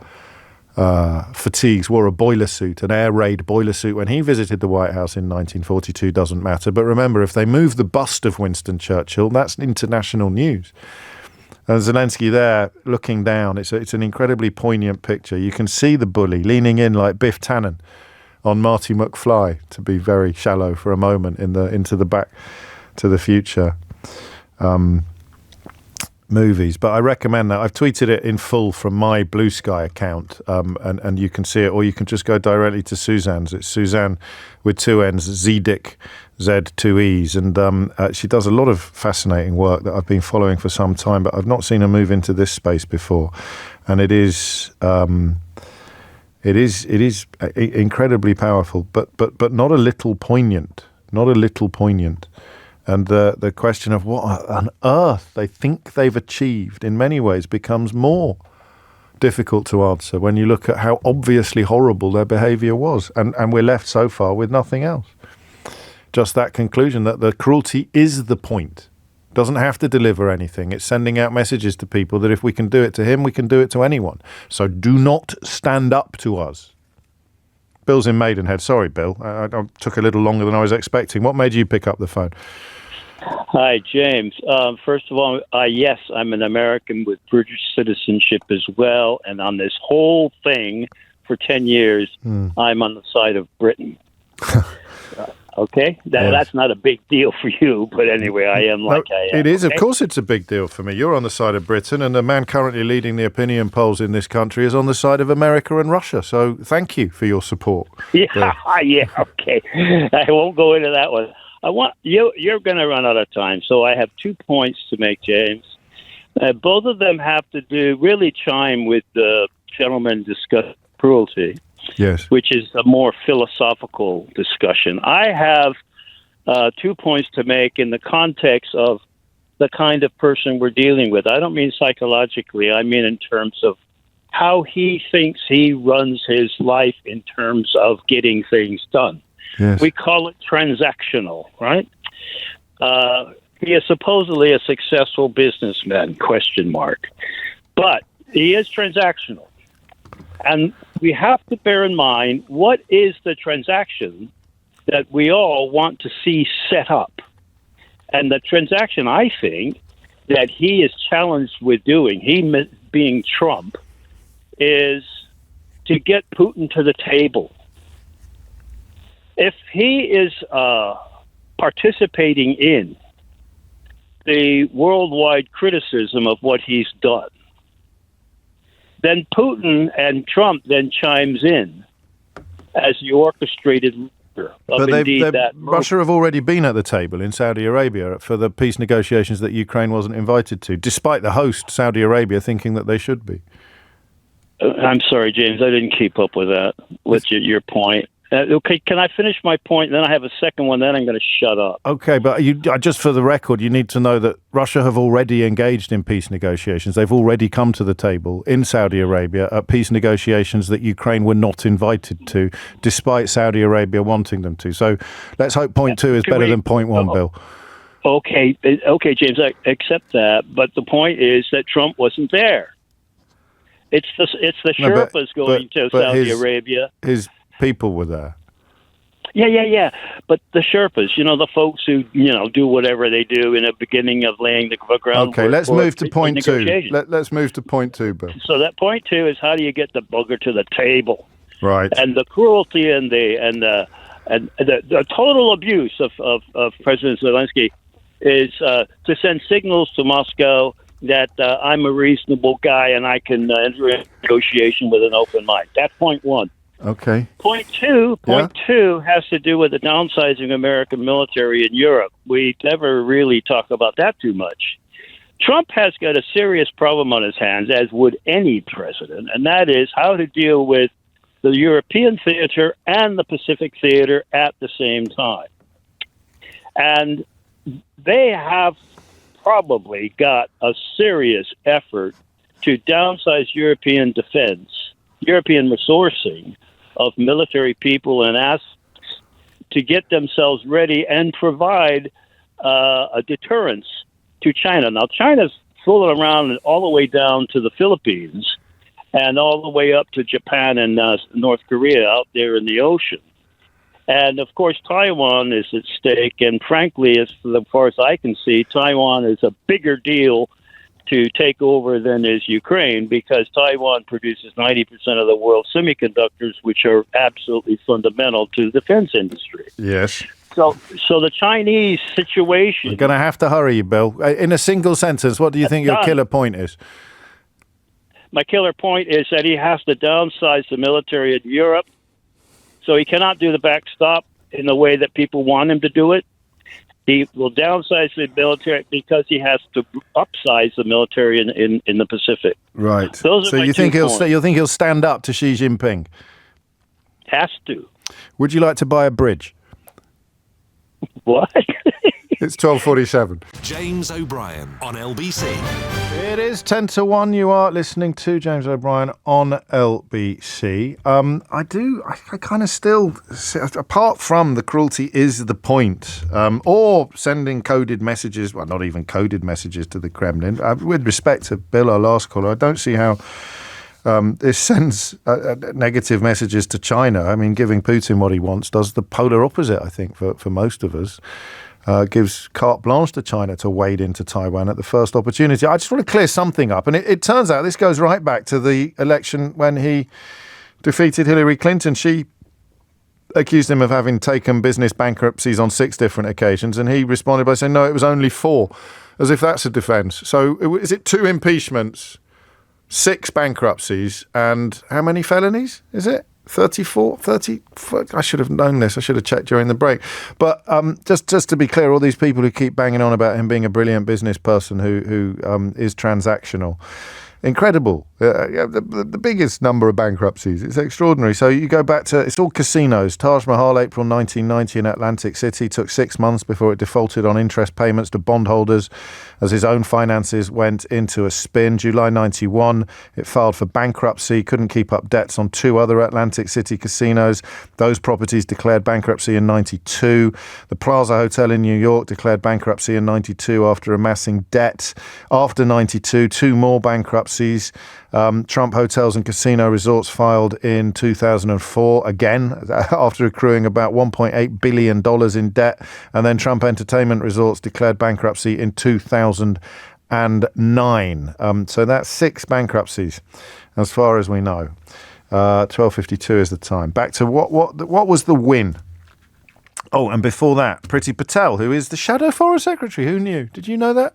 fatigues, wore a boiler suit, an air raid boiler suit when he visited the White House in 1942 doesn't matter. But remember, if they move the bust of Winston Churchill, that's international news. And Zelensky there, looking down, it's an incredibly poignant picture. You can see the bully leaning in like Biff Tannen on Marty McFly, to be very shallow for a moment into the Back to the Future movies. But I recommend that. I've tweeted it in full from my Blue Sky account, and you can see it, or you can just go directly to Suzanne's. It's Suzanne with two N's, Zedick, Z2Es, and she does a lot of fascinating work that I've been following for some time, but I've not seen her move into this space before, and it is incredibly powerful, but not a little poignant, and the question of what on earth they think they've achieved in many ways becomes more difficult to answer when you look at how obviously horrible their behaviour was, and we're left so far with nothing else. Just that conclusion that the cruelty is the point. Doesn't have to deliver anything. It's sending out messages to people that if we can do it to him, we can do it to anyone. So do not stand up to us. Bill's in Maidenhead. Sorry, Bill. I took a little longer than I was expecting. What made you pick up the phone? Hi, James. First of all, yes, I'm an American with British citizenship as well. And on this whole thing for 10 years, I'm on the side of Britain. Okay? That's not a big deal for you, but anyway, I am I am. It is. Okay? Of course it's a big deal for me. You're on the side of Britain, and the man currently leading the opinion polls in this country is on the side of America and Russia. So thank you for your support. Yeah, okay. I won't go into that one. You're going to run out of time, so I have 2 points to make, James. Both of them have to do, really chime with the gentleman discussed cruelty. Yes. Which is a more philosophical discussion. I have 2 points to make in the context of the kind of person we're dealing with. I don't mean psychologically. I mean in terms of how he thinks he runs his life in terms of getting things done. Yes. We call it transactional, right? He is supposedly a successful businessman, ? But he is transactional. And we have to bear in mind, what is the transaction that we all want to see set up? And the transaction, I think, that he is challenged with doing, he being Trump, is to get Putin to the table. If he is participating in the worldwide criticism of what he's done, then Putin and Trump then chimes in as the orchestrated of indeed that move. Russia have already been at the table in Saudi Arabia for the peace negotiations that Ukraine wasn't invited to, despite the host, Saudi Arabia, thinking that they should be. I'm sorry, James, I didn't keep up with that. What's your point? Okay, can I finish my point? Then I have a second one, then I'm going to shut up. Okay, but just for the record, you need to know that Russia have already engaged in peace negotiations. They've already come to the table in Saudi Arabia at peace negotiations that Ukraine were not invited to, despite Saudi Arabia wanting them to. So let's hope point two is better than point one, Bill. Okay, James, I accept that. But the point is that Trump wasn't there. It's the Sherpas going to Saudi Arabia. His people were there. Yeah. But the Sherpas, the folks who, do whatever they do in the beginning of laying the groundwork. Okay, let's move to point two. Let's move to point two, Bill. So that point two is how do you get the bugger to the table? Right. And the cruelty and the total abuse of President Zelensky is to send signals to Moscow that I'm a reasonable guy and I can enter a negotiation with an open mind. That's point one. Okay. Point two has to do with the downsizing of American military in Europe. We never really talk about that too much. Trump has got a serious problem on his hands, as would any president, and that is how to deal with the European theater and the Pacific theater at the same time. And they have probably got a serious effort to downsize European defense, European resourcing of military people and assets to get themselves ready and provide a deterrence to China. Now, China's fooling around all the way down to the Philippines and all the way up to Japan and North Korea out there in the ocean. And, of course, Taiwan is at stake. And, frankly, as far as I can see, Taiwan is a bigger deal to take over than is Ukraine, because Taiwan produces 90% of the world's semiconductors, which are absolutely fundamental to the defense industry. Yes. So the Chinese situation... You're going to have to hurry, Bill. In a single sentence, what do you think your killer point is? My killer point is that he has to downsize the military in Europe, so he cannot do the backstop in the way that people want him to do it. He will downsize the military because he has to upsize the military in the Pacific. Right. Those are so my you think points. you think he'll stand up to Xi Jinping? Has to. Would you like to buy a bridge? What? It's 12:47. James O'Brien on LBC. It is 10 to 1. You are listening to James O'Brien on LBC. I kind of still, apart from the cruelty is the point, or sending coded messages, well, not even coded messages to the Kremlin. With respect to Bill, our last caller, I don't see how this sends negative messages to China. I mean, giving Putin what he wants does the polar opposite, I think, for most of us. Gives carte blanche to China to wade into Taiwan at the first opportunity. I just want to clear something up. And it turns out this goes right back to the election when he defeated Hillary Clinton. She accused him of having taken business bankruptcies on 6 different occasions. And he responded by saying, no, it was only 4, as if that's a defence. So is it 2 impeachments, 6 bankruptcies, and how many felonies is it? 34, 30. I should have known this. I should have checked during the break. But just to be clear, all these people who keep banging on about him being a brilliant business person who is transactional, incredible. The biggest number of bankruptcies. It's extraordinary. So you go back to, it's all casinos. Taj Mahal, April 1990 in Atlantic City, took 6 months before it defaulted on interest payments to bondholders as his own finances went into a spin. July 91, it filed for bankruptcy, couldn't keep up debts on 2 other Atlantic City casinos. Those properties declared bankruptcy in 92. The Plaza Hotel in New York declared bankruptcy in 92 after amassing debt. After 92, 2 more bankruptcies. Trump Hotels and Casino Resorts filed in 2004, again, after accruing about $1.8 billion in debt. And then Trump Entertainment Resorts declared bankruptcy in 2009. So that's 6 bankruptcies, as far as we know. 12:52 is the time. Back to what was the win? Oh, and before that, Priti Patel, who is the Shadow Foreign Secretary. Who knew? Did you know that?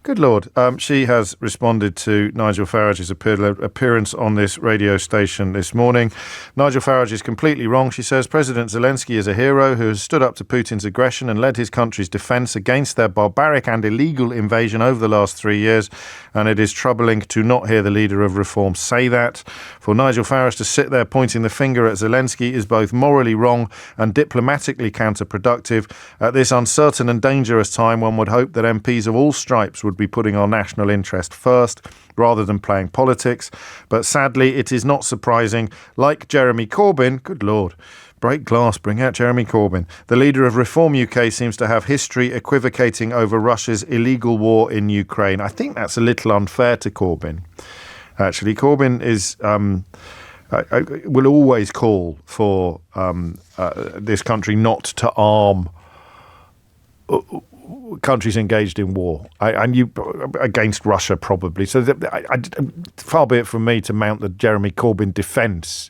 Good Lord. She has responded to Nigel Farage's appearance on this radio station this morning. Nigel Farage is completely wrong. She says President Zelensky is a hero who has stood up to Putin's aggression and led his country's defence against their barbaric and illegal invasion over the last 3 years. And it is troubling to not hear the leader of reform say that. For Nigel Farage to sit there pointing the finger at Zelensky is both morally wrong and diplomatically counterproductive. At this uncertain and dangerous time, one would hope that MPs of all stripes would be putting our national interest first rather than playing politics. But sadly, it is not surprising. Like Jeremy Corbyn, good Lord, break glass, bring out Jeremy Corbyn. The leader of Reform UK seems to have history equivocating over Russia's illegal war in Ukraine. I think that's a little unfair to Corbyn. Actually, Corbyn is will always call for this country not to arm countries engaged in war, against Russia probably. So far be it from me to mount the Jeremy Corbyn defence,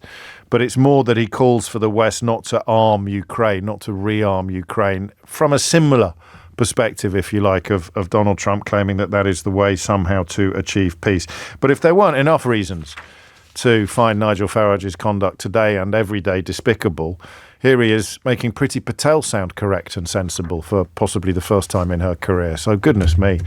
but it's more that he calls for the West not to arm Ukraine, not to rearm Ukraine, from a similar perspective, if you like, of Donald Trump claiming that is the way somehow to achieve peace. But if there weren't enough reasons to find Nigel Farage's conduct today and every day despicable, here he is making Priti Patel sound correct and sensible for possibly the first time in her career. So goodness me,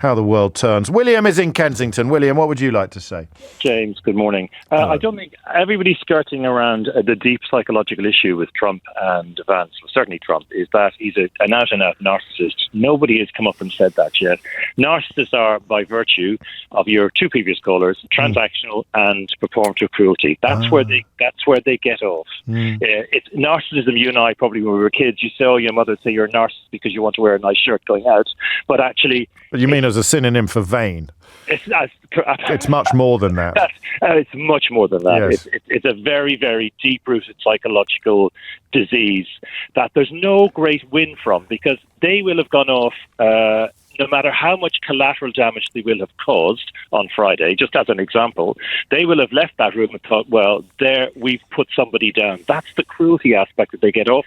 how the world turns. William is in Kensington. William, what would you like to say? James, good morning. I don't think everybody's skirting around the deep psychological issue with Trump and Vance, certainly Trump, is that he's an out-and-out narcissist. Nobody has come up and said that yet. Narcissists are, by virtue of your two previous callers, transactional and performative cruelty. That's where they get off. It's narcissism. You and I, probably when we were kids, you say, oh, your mother would say you're a narcissist because you want to wear a nice shirt going out. But actually... You mean as a synonym for vain? It's much more than that. It's much more than that. Yes. It's a very, very deep-rooted psychological disease that there's no great win from, because they will have gone off... no matter how much collateral damage they will have caused on Friday, just as an example, they will have left that room and thought, well, there, we've put somebody down. That's the cruelty aspect that they get off.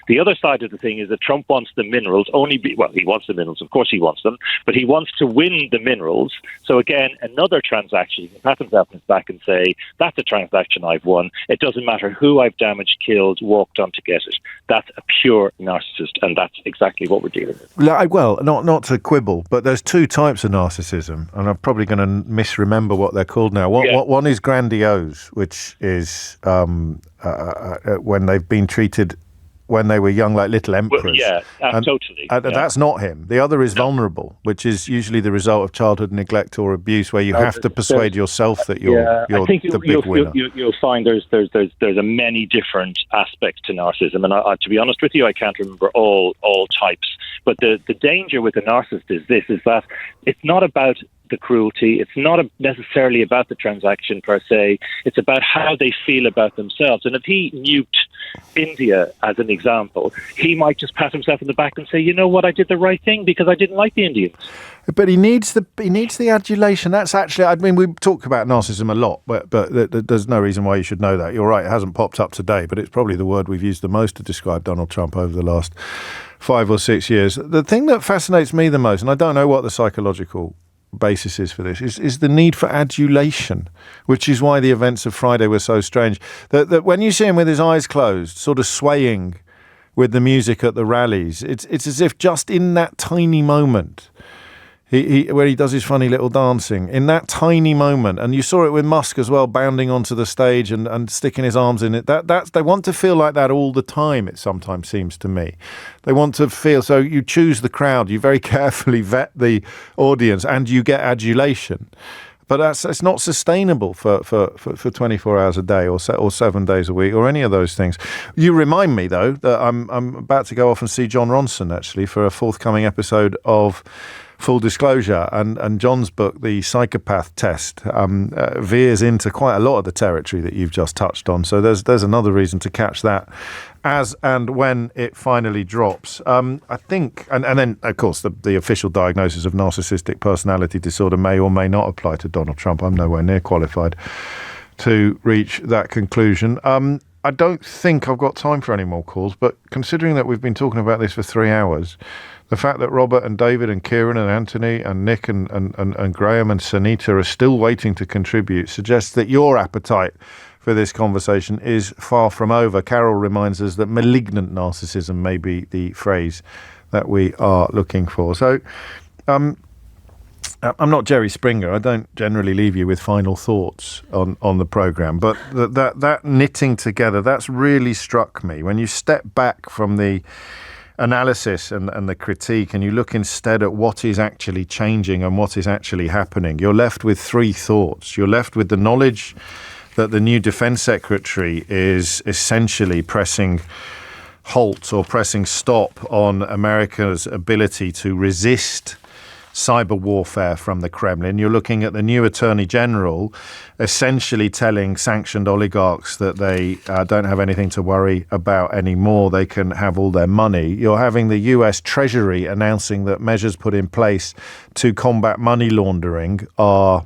The other side of the thing is that Trump wants the minerals he wants the minerals, of course he wants them, but he wants to win the minerals. So again, another transaction, he can pat himself on his back and say, that's a transaction I've won. It doesn't matter who I've damaged, killed, walked on to get it. That's a pure narcissist, and that's exactly what we're dealing with. Well, not to quibble, but there's two types of narcissism, and I'm probably going to misremember what they're called now. One is grandiose, which is when they've been treated when they were young like little emperors. Totally. That's not him. The other is vulnerable, which is usually the result of childhood neglect or abuse, where you have to persuade yourself that you're I think the big winner. You'll find there's a many different aspects to narcissism, and to be honest with you, I can't remember all types. But the danger with a narcissist is that it's not about the cruelty. It's not necessarily about the transaction per se. It's about how they feel about themselves. And if he nuked India as an example, he might just pat himself on the back and say, you know what, I did the right thing because I didn't like the Indians. But he needs the adulation. That's actually, I mean, we talk about narcissism a lot, but there's no reason why you should know that. You're right, it hasn't popped up today, but it's probably the word we've used the most to describe Donald Trump over the last 5 or 6 years. The thing that fascinates me the most, and I don't know what the psychological basis is for this, is the need for adulation, which is why the events of Friday were so strange. That when you see him with his eyes closed, sort of swaying with the music at the rallies, it's as if just in that tiny moment, where he does his funny little dancing, in that tiny moment, and you saw it with Musk as well, bounding onto the stage and sticking his arms in it. They want to feel like that all the time, it sometimes seems to me. They want to feel, so you choose the crowd, you very carefully vet the audience, and you get adulation. But it's not sustainable for 24 hours a day or 7 days a week or any of those things. You remind me, though, that I'm about to go off and see John Ronson, actually, for a forthcoming episode of Full Disclosure, and John's book, The Psychopath Test, veers into quite a lot of the territory that you've just touched on. So there's another reason to catch that as and when it finally drops. I think, and then, of course, the official diagnosis of narcissistic personality disorder may or may not apply to Donald Trump. I'm nowhere near qualified to reach that conclusion. I don't think I've got time for any more calls, but considering that we've been talking about this for 3 hours, the fact that Robert and David and Kieran and Anthony and Nick and Graham and Sanita are still waiting to contribute suggests that your appetite for this conversation is far from over. Carol reminds us that malignant narcissism may be the phrase that we are looking for. So, I'm not Jerry Springer. I don't generally leave you with final thoughts on the programme. But that knitting together, that's really struck me. When you step back from the analysis and the critique and you look instead at what is actually changing and what is actually happening, you're left with three thoughts. You're left with the knowledge that the new Defence Secretary is essentially pressing halt or pressing stop on America's ability to resist cyber warfare from the Kremlin. You're looking at the new Attorney General essentially telling sanctioned oligarchs that they don't have anything to worry about anymore. They can have all their money. You're having the US Treasury announcing that measures put in place to combat money laundering are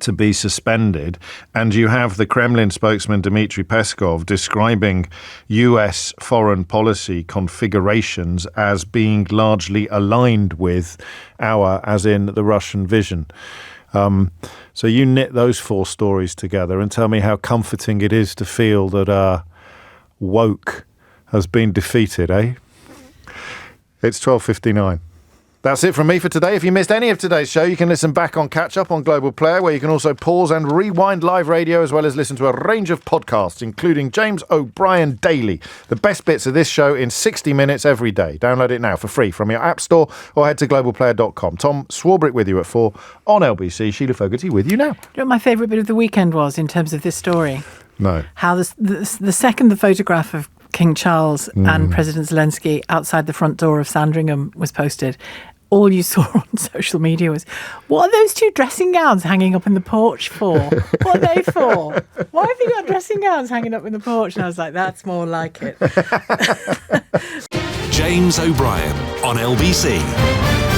to be suspended, and you have the Kremlin spokesman Dmitry Peskov describing US foreign policy configurations as being largely aligned with our, as in the Russian vision. So you knit those four stories together and tell me how comforting it is to feel that woke has been defeated, eh? It's 12:59. That's it from me for today. If you missed any of today's show, you can listen back on Catch Up on Global Player, where you can also pause and rewind live radio, as well as listen to a range of podcasts, including James O'Brien Daily, the best bits of this show in 60 minutes every day. Download it now for free from your app store or head to globalplayer.com. Tom Swarbrick with you at 4 on LBC. Sheila Fogarty with you now. You know what my favourite bit of the weekend was in terms of this story? No. How the second the photograph of King Charles and President Zelensky outside the front door of Sandringham was posted, all you saw on social media was, what are those two dressing gowns hanging up in the porch for? What are they for? Why have you got dressing gowns hanging up in the porch? And I was like, that's more like it. James O'Brien on LBC.